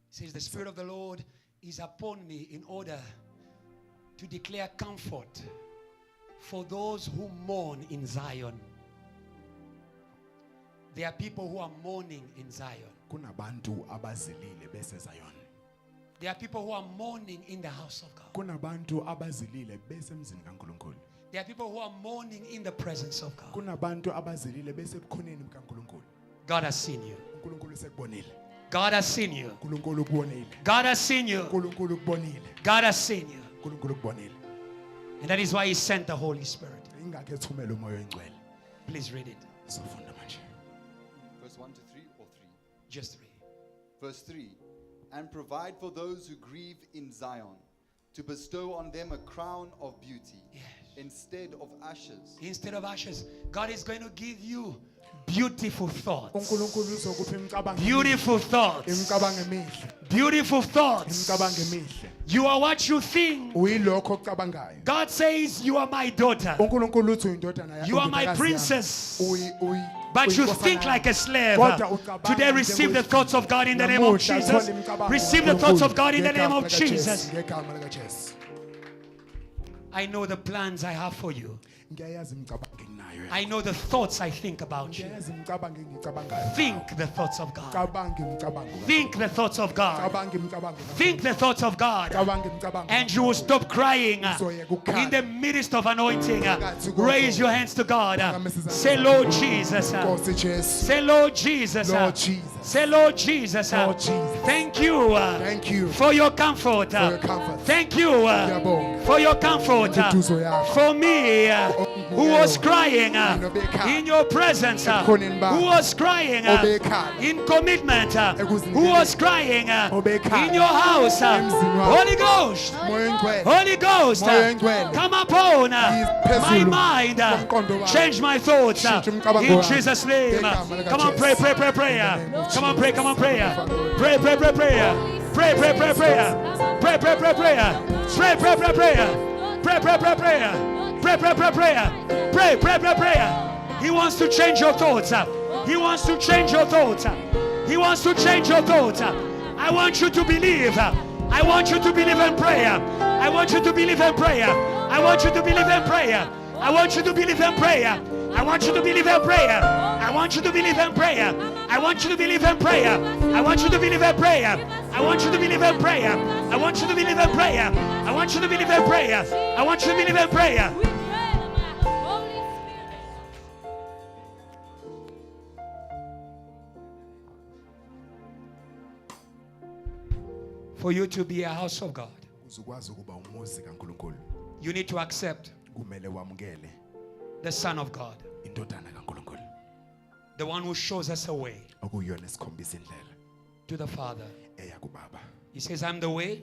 It says, the Spirit of the Lord is upon me in order to declare comfort for those who mourn in Zion. There are people who are mourning in Zion. Kunabantu abazilile bese Zion. There are people who are mourning in the house of God. Kunabantu abazilile bese emzini kaNkulunkulu. There are people who are mourning in the presence of God. Kunabantu abazilile bese ebukhoneni bukaNkulunkulu. God has seen you. uNkulunkulu sekubonile. God has seen you. uNkulunkulu ukubonile. God has seen you. uNkulunkulu ukubonile. God has seen you. uNkulunkulu ukubonile. And that is why He sent the Holy Spirit. Ingakho ethumela umoya oyingcwele. Please read it. Sofunda manje. Verse 1 to 3 or 3? Just 3. Verse 3. And provide for those who grieve in Zion, to bestow on them a crown of beauty Yes. instead of ashes. Instead of ashes, God is going to give you beautiful thoughts. uNkulunkulu uzokupha imicabango. Beautiful thoughts. Imicabango emihle. Beautiful thoughts. Imicabango emihle. You are what you think. Uyilokho okucabangayo. God says you are my daughter. uNkulunkulu uthi uyindodana yakhe. You are my princess. But you think like a slave. Kodwa Today receive the thoughts of God in the name of Jesus. Receive the thoughts of God in the name of Jesus. Ngegama likaJesu. I know the plans I have for you. Ngiyayazi imicabango enginayo. I know the thoughts I think about you. Ngiyayazi imicabango engicabangayo. Think the thoughts of God. Cabanga imicabango. Think the thoughts of God. Cabanga imicabango. Think the thoughts of God. Cabanga imicabango. And you will stop crying in the midst of anointing. Raise your hands to God. Say, Lord Jesus. Say, Lord Jesus. Lord Jesus. Say, Lord Jesus. Lord Jesus. Thank you. Thank you For your comfort. for your comfort. Thank you for your comfort. For me, who was crying in your presence, who was crying in commitment, who was crying in your house. Holy Ghost, Holy Ghost, come upon my mind, change my thoughts in Jesus' name. Come on, pray, pray, pray, prayer. Come on, pray, come on, prayer. Pray, pray, pray, prayer. Pray, pray, pray, prayer. Pray, pray, pray, prayer. Pray, pray, pray, prayer. Pray, pray, pray, prayer. Pray, pray, pray, prayer. Pray, pray, pray, prayer. He wants to change your thoughts. He wants to change your thoughts. He wants to change your thoughts. I want you to believe. I want you to believe in prayer. I want you to believe in prayer. I want you to believe in prayer. I want you to believe in prayer. I want you to believe in prayer. I want you to believe in prayer. I want you to believe in prayer. I want you to believe in prayer. I want you to believe in prayer. I want you to believe in prayer. I want you to believe in prayer. I want you to believe in prayer. For you to be a house of God, you need to accept the Son of God, the one who shows us a way to the Father. He says, I'm the way,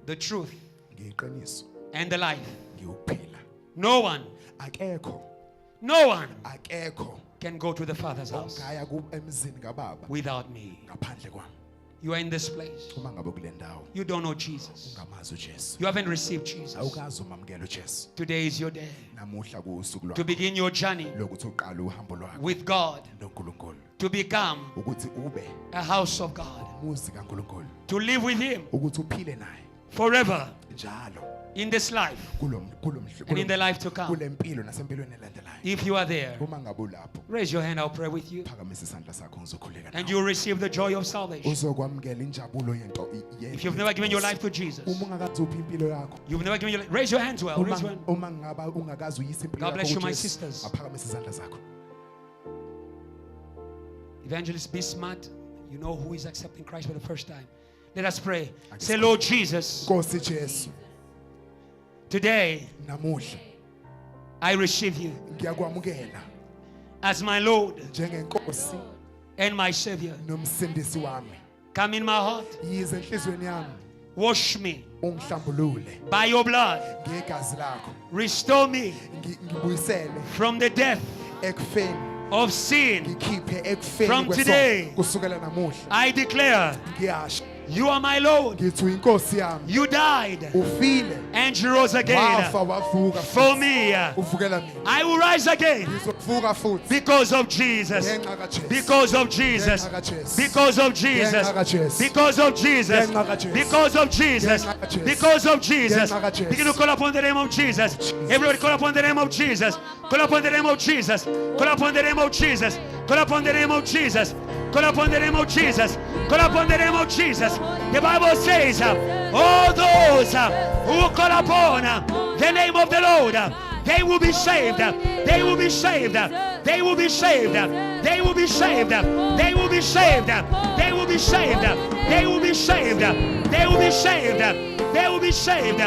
the truth, and the life. No one can go to the Father's house without me. You are in this place. You don't know Jesus. You haven't received Jesus. Today is your day to begin your journey with God, to become a house of God, to live with Him forever in this life and in the life to come. If you are there, raise your hand, I'll pray with you, and you'll receive the joy of salvation. If you've never given your life to Jesus, you've never given your life, raise your hands well. Raise your hand. God bless you, my sisters. Evangelist, be smart. You know who is accepting Christ for the first time. Let us pray. Say, Lord Jesus, today I receive you as my Lord and my Savior. Come in my heart. Wash me by your blood. Restore me from the death of sin. From today, I declare you are my Lord. You died and you rose again for me. I will rise again because of Jesus. Because of Jesus. Because of Jesus. Because of Jesus. Because of Jesus. Because of Jesus. Begin to call upon the name of Jesus. Everybody call upon the name of Jesus. Call upon the name of Jesus. Call upon the name of Jesus. Call upon the name of Jesus. Call upon the name of Jesus. Call upon the name of Jesus. The Bible says, all those who call upon the name of the Lord, they will be saved. They will be saved. They will be saved. They will be saved. They will be saved. They will be saved. They will be saved. They will be saved. They will be saved.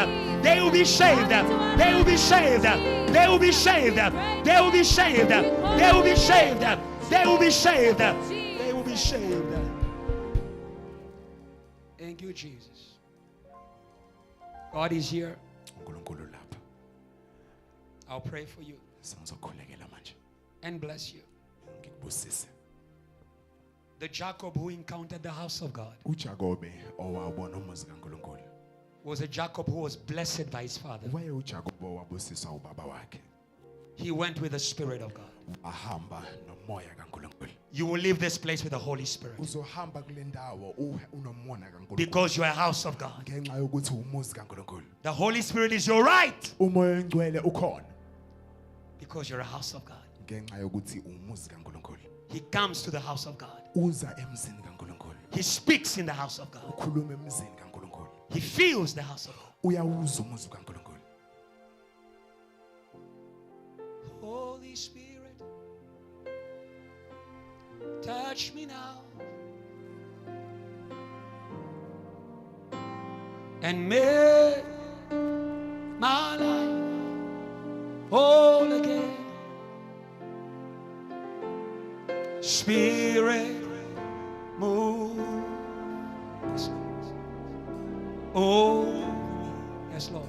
They will be saved. They will be saved. They will be saved. They will be saved. They will be saved. They will be saved. They will be saved. Thank you, Jesus. God is here. I'll pray for you and bless you. The Jacob who encountered the house of God was a Jacob who was blessed by his father. He went with the Spirit of God. you will leave this place with the Holy Spirit. uzohamba kule ndawo unomona kaNkulunkulu Because you are a house of God. ngenxa yokuthi umuzi kaNkulunkulu. The Holy Spirit is your right. Umoya oyingcwele ukhona Because you're a house of God. ngenxa yokuthi umuzi kaNkulunkulu. He comes to the house of God. Uza emzini kaNkulunkulu. He speaks in the house of God. Ukhuluma emzini kaNkulunkulu. He feels the house of God. Uyawuza umuzi kaNkulunkulu. Holy Spirit, touch me now and make my life whole again. Spirit, move. Oh, yes, Lord.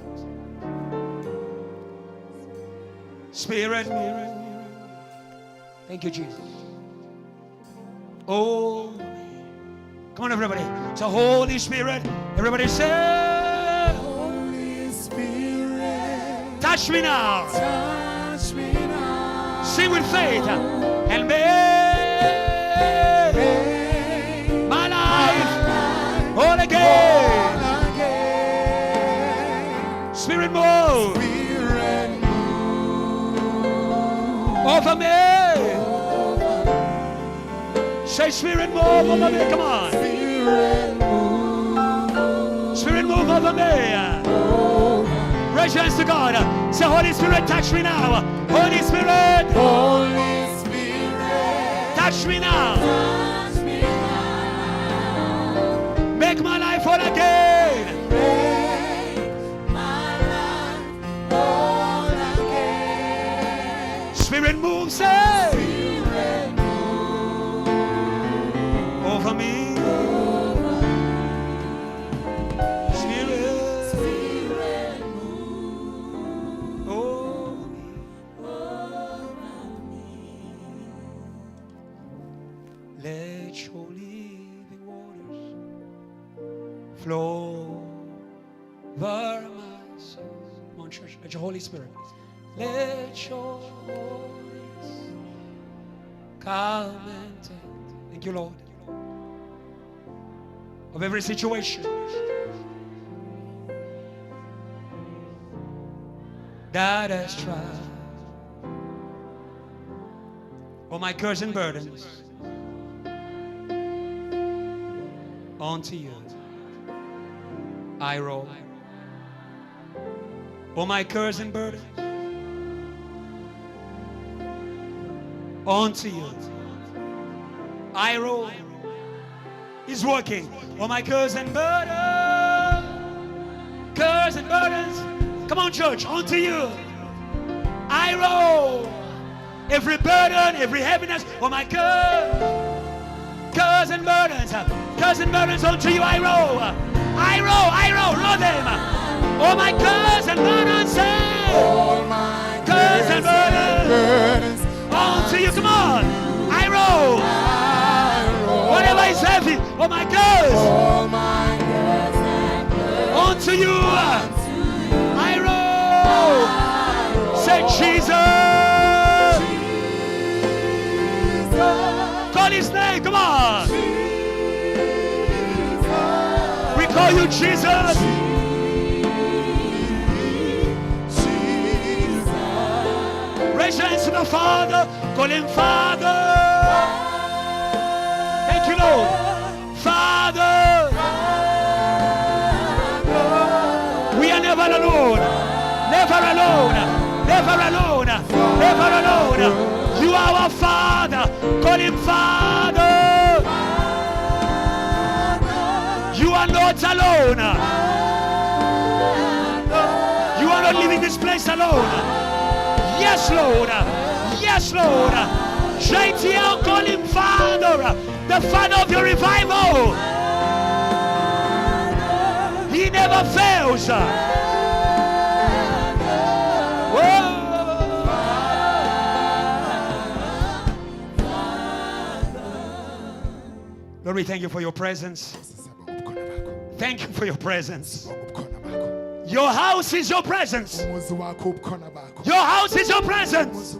Spirit, move. Thank you, Jesus. Oh, come on, everybody. So, Holy Spirit, everybody say, Holy Spirit, touch me now. touch me now. Sing with faith and make my life whole again. Spirit, move over me. Say, Spirit, move over me. Come on. Spirit, move over me. Raise your hands to God. Say, Holy Spirit, touch me now. Holy Spirit, touch me now. Make my life whole again. Spirit, move, say. Over me. Spirit, over me. Let your living waters flow over my soul. Come on, church. Let your Holy Spirit. Let your Holy Spirit come and take. Thank you, Lord. Of every situation that has tried. All my cares and burdens onto you I roll. All my cares and burdens onto you I roll. He's working. All my cares and burdens, come on, church, onto you I roll. Every burden, every heaviness, all my cares and burdens onto you I roll. Roll them. All my cares and burdens, All my cares and burdens onto you. Come on, I roll. Whatever is heavy, all my cares onto you I roll. Say Jesus. Call his name, come on. We call you Jesus. Raise your hands to the Father. Call him Father. Thank you, Lord. Father. We are never alone. Never alone. Never alone. Never alone. You are our Father. Call him Father. You are not alone. You are not leaving this place alone. Yes, Lord. Yes, Lord. JTL, call him Father. The Father of your revival. He never fails. Lord, we thank you for your presence. Thank you for your presence. Your house is your presence. Your house is your presence.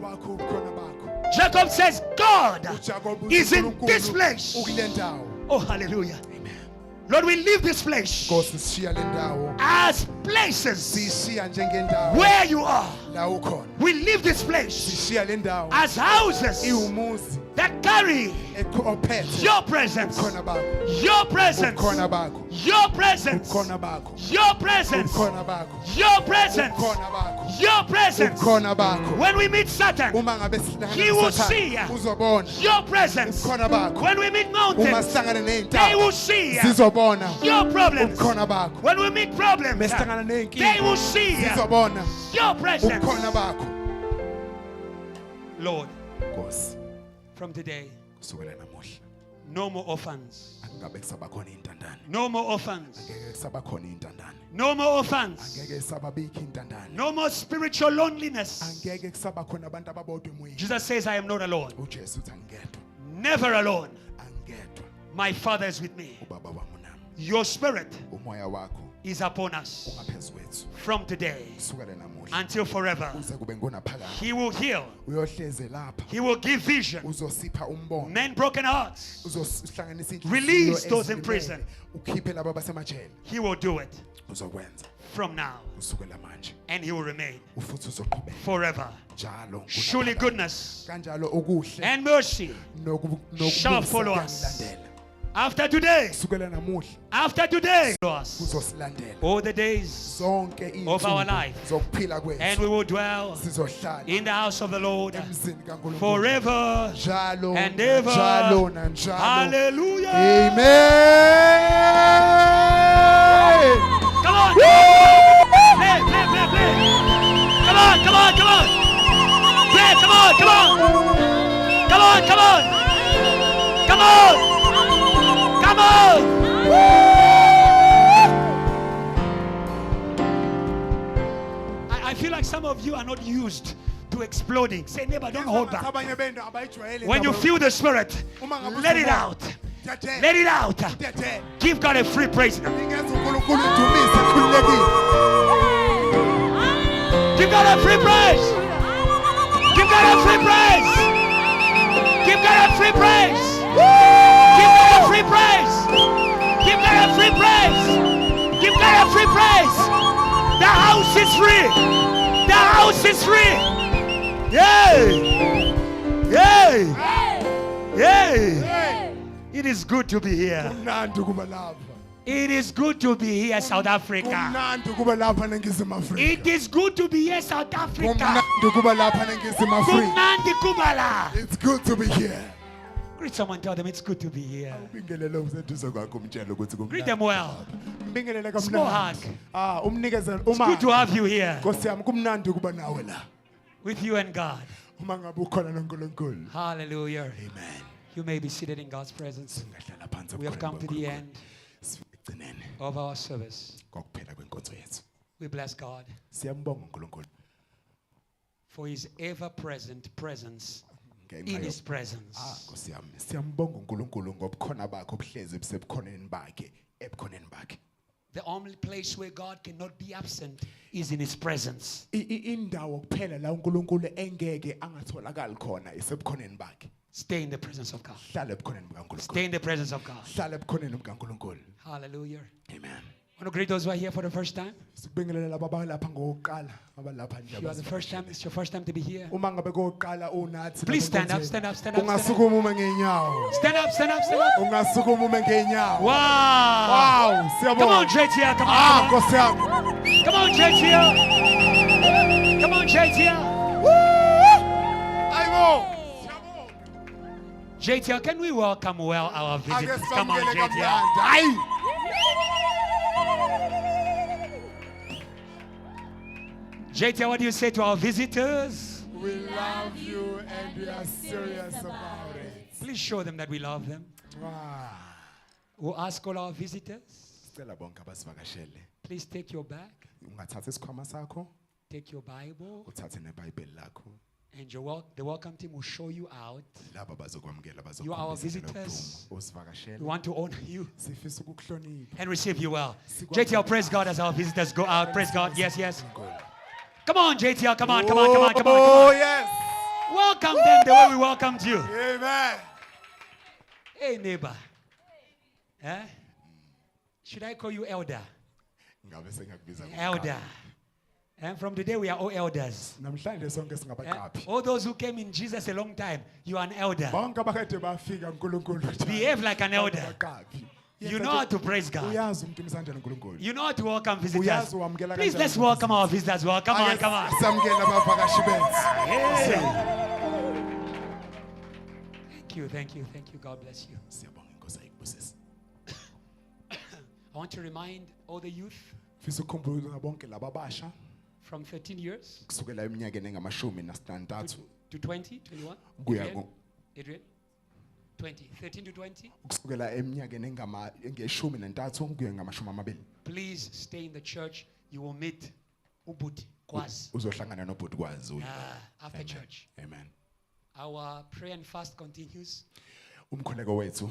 Jacob says, God uJakob is in uNkulunkulu this place. ukule ndawo. Oh, hallelujah. Lord, we leave this place Nkosi sishiya le ndawo. as places Sishiya njengendawo where you are. la ukhona. We leave this place Sishiya le ndawo as houses iwumuzi that carry ophethe your presence. ubukhona bakho. Your presence. Ubukhona bakho. Your presence. Ubukhona bakho. Your presence. Ubukhona bakho. Your presence. Ubukhona bakho. Your presence. Ubukhona bakho. When we meet Satan, Uma ngabe sihlangana he will noSathane, see uzobona. your presence. Ubukhona bakho. When we meet Uma mountains, sihlangana they nezintaba will see zizobona. your problems. Ubukhona bakho. When we meet problems, Mesihlangana they nenkinga will see zizobona. your presence. Ubukhona bakho. Lord, Nkosi, from today, kusukela namuhla no more orphans. angabe kusaba khona intandane. No more orphans. Angeke kusaba khona intandane. No more orphans. Angeke kusababikho intandane. No more spiritual loneliness. Angeke kusaba khona abantu ababodwa emoyeni. Jesus says, I am not alone. uJesu uthi angedwa. Never alone. Angedwa. My Father is with me. Ubaba wami unami. Your spirit Umoya wakho is upon us ungaphezu kwethu. from today Kusukela namuhla until forever. uze kube ngunaphakade. He will heal. Uyohleze lapha. He will give vision. Uzosipha umbono. Men broken hearts. Uzohlanganisa inhliziyo Release those in ezilimele. prison. Ukhiphe labo basemajele. He will do it Uzokwenza from now. kusukela manje. And he will remain Ufuthi uzoqhubeka forever. njalo. Surely ngunaphakade. goodness Kanjalo okuhle and mercy nokulungisa shall follow us. kuyamlandela. after today. Kusukela namuhla After today. Follow us uzosilandela. all the days. Zonke of our izinsuku life. zokuphila kwethu. And we will dwell Sizohlala in the house of the Lord emzini kaNkulunkulu. forever Njalo and ever. njalo nanjalo. Hallelujah. Amen. Come on. Play, play, play, play. Come on, come on, come on. Play, come on, come on. Come on, come on. Come on. Come on. I feel like some of you are not used to exploding. Say, neighbor, don't hold back. Abanye bento abayijwayele When you indaba feel the Spirit, let it out. Tete. Let it out. Tete. Give God a free praise. Ngingeza uNkulunkulu indumise khululekile. Give God a free praise. Give God a free praise. Give God a free praise. Give God a free praise. Give God a free praise. Give God a free praise. The house is free. The house is free. Yay! Yay! Yay! It is good to be here. Kumnandi kuba lapha. It is good to be here, South Africa. Kumnandi kuba lapha eNingizimu Afrika. It is good to be here, South Africa. Kumnandi kuba lapha eNingizimu Afrika. Kumnandi kubala. It's good to be here. Greet someone, tell them it's good to be here. Ubingelele umseduze kwakho umtshele ukuthi kumnandi. Greet them well. Mbingelele Small kamnandi. hug. Umnikezela It's good to have you here Nkosi yami kumnandi kuba nawe la. with you and God. Uma ngabe ukhona noNkulunkulu. Hallelujah. Amen. You may be seated in God's presence. Singahlala phansi We have ebukhoneni come to the bukaNkulunkulu. end Sigcinene of our service. kokuphela kwenkonzo yethu. We bless God Siyambonga uNkulunkulu for his ever-present presence ngenxa in yo- his presence. Nkosi yami siyambonga uNkulunkulu ngobukhona bakhe obuhlezi busebukhoneni bakhe ebukhoneni bakhe. The only place where God cannot be absent is in his presence. Indawo kuphela la uNkulunkulu engeke angatholakali khona isebukhoneni bakhe. Stay in the presence of God. Hlala ebukhoneni bukaNkulunkulu. Stay in the presence of God. Hlala ebukhoneni bukaNkulunkulu. Hallelujah. Amen. I want to greet those who are here for the first time. Sikubingelele laba abalapha ngokuqala abalapha nje. If you are the first time, it's your first time to be here. Uma ngabe kokuqala unathi. Please stand up, stand up, stand up, stand up. Ungasukuma uma ngeenyawo. Stand up, stand up, stand up. Ungasukuma uma ngeenyawo. Wow. Wow, siyabonga. Come on, JTL, come on. Nkosi yami. Come on, JTL. Come on, JTL. Ayibo. JTL, can we welcome well our visitors? Ake Come on, samukele JTL. kamnandi. Hayi. JTL, what do you say to our visitors? We love you and we are serious about it. Please show them that we love them. Wow. We'll ask all our visitors. Sicela bonke abasivakashele. Please take your bag, Ungathatha isikhwama sakho, take your Bible, uthathe neBhayibheli lakho. and the welcome team will show you out. Laba bazokwamukela You are our bazokhombisa visitors. nokuduma. Usivakashele. We want to honor you Sifisa ukukuhlonipha. and receive you well. JTL, praise God as our visitors go out. Praise God. Yes, yes. Come on, JTL. Come on, come on, come on, come on, come Oh on. yes. welcome them the way we welcomed you. Amen. Hey, neighbor. Eh? Should I call you elder? Ngabe sengakubiza ngokuqala. Elder. And from today we are all elders. Namhlanje sonke Eh? singabaqaphi. All those who came in Jesus a long time, you are an elder. Bonke abakade bafika uNkulunkulu. Behave like an elder. Abaqaphi. You know how to praise God. Uyazi umuntu imsandla uNkulunkulu. You know how to welcome visitors. Uyazi wamkela Please kanjani let's welcome our visitors. Well, come on, come on. Samkela abavakashi bethu. Hey. Thank you. God bless you. Siyabonga inkosi ayikubusise. I want to remind all the youth Fisa ukukhumbuza bonke laba basha from 13 years kusukela eminyakeni engamashumi nasintantathu to 20, 21. kuya Adrian? ku Adrian? 20, 13 to 20. kusukela eminyakeni engeshumi nantathu kuya ngamashumi amabili. Please stay in the church. You will meet Ubud Kwaz Uzohlangana nobhuti kwazi uyu. after church. Amen. Our prayer and fast continues. Umkhuleko wethu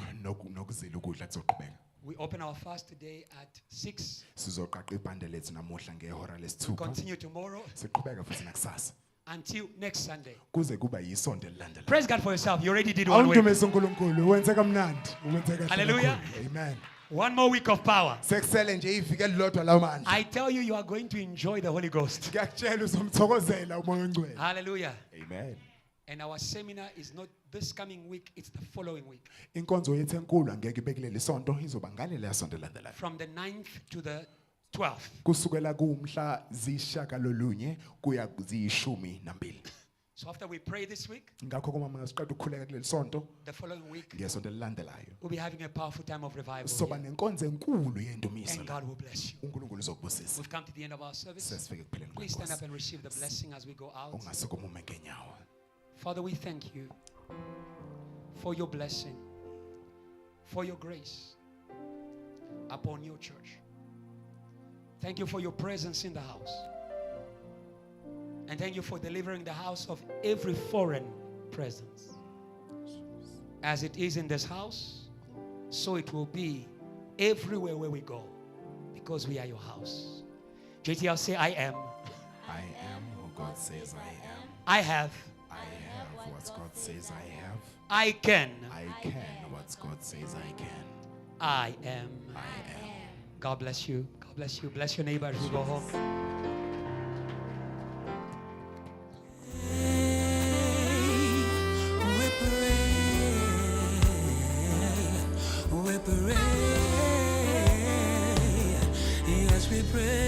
nokuzila ukudla kuzoqhubeka. We open our fast today at 6. Sizoqaqa ibhande lethu namuhla ngehora lesithupha. Continue tomorrow Siqhubeka futhi nakusasa. until next Sunday. Kuze kuba yisonto elilandelayo. Praise God for yourself. You already did one week. Awundumisa uNkulunkulu, wenze kamnandi, wenze kahle. Hallelujah. kakhulu. Amen. One more week of power. Sekusele nje iviki elilodwa lawo mandla. I tell you, you are going to enjoy the Holy Ghost. Ngiyakutshela uzomthokozela umoya ongcwele. Hallelujah. Amen. And our seminar is not this coming week, it's the following week. Inkonzo yethu enkulu angeke ibekuleli sonto izoba ngaleli sonto elandelayo. From the 9th to the 12th. Kusukela kumhla zishakalolunye kuya ziyishumi nambili. So after we pray this week, Ngakho kuma masiqeda ukukhuleka kuleli sonto the following week, ngesonto elilandelayo. we'll be having a powerful time of revival. Soba here. nenkonzo enkulu yendumiso. And God will bless you. uNkulunkulu uzokubusisa. We've come to the end of our service. Sesifike ekupheleni Please stand up kwenkosi. and receive the blessing as we go out. Ungasukuma ume ngenyawo. Father, we thank you for your blessing, for your grace upon your church. Thank you for your presence in the house. And thank you for delivering the house of every foreign presence. As it is in this house, so it will be everywhere where we go, because we are your house. JTL, say, I am. I am who God says I am. I have. I have what God says I have. I can. I can what God says I can. I am. I am. God bless you. God bless you. Bless your neighbor as you go home. We pray, yes, we pray.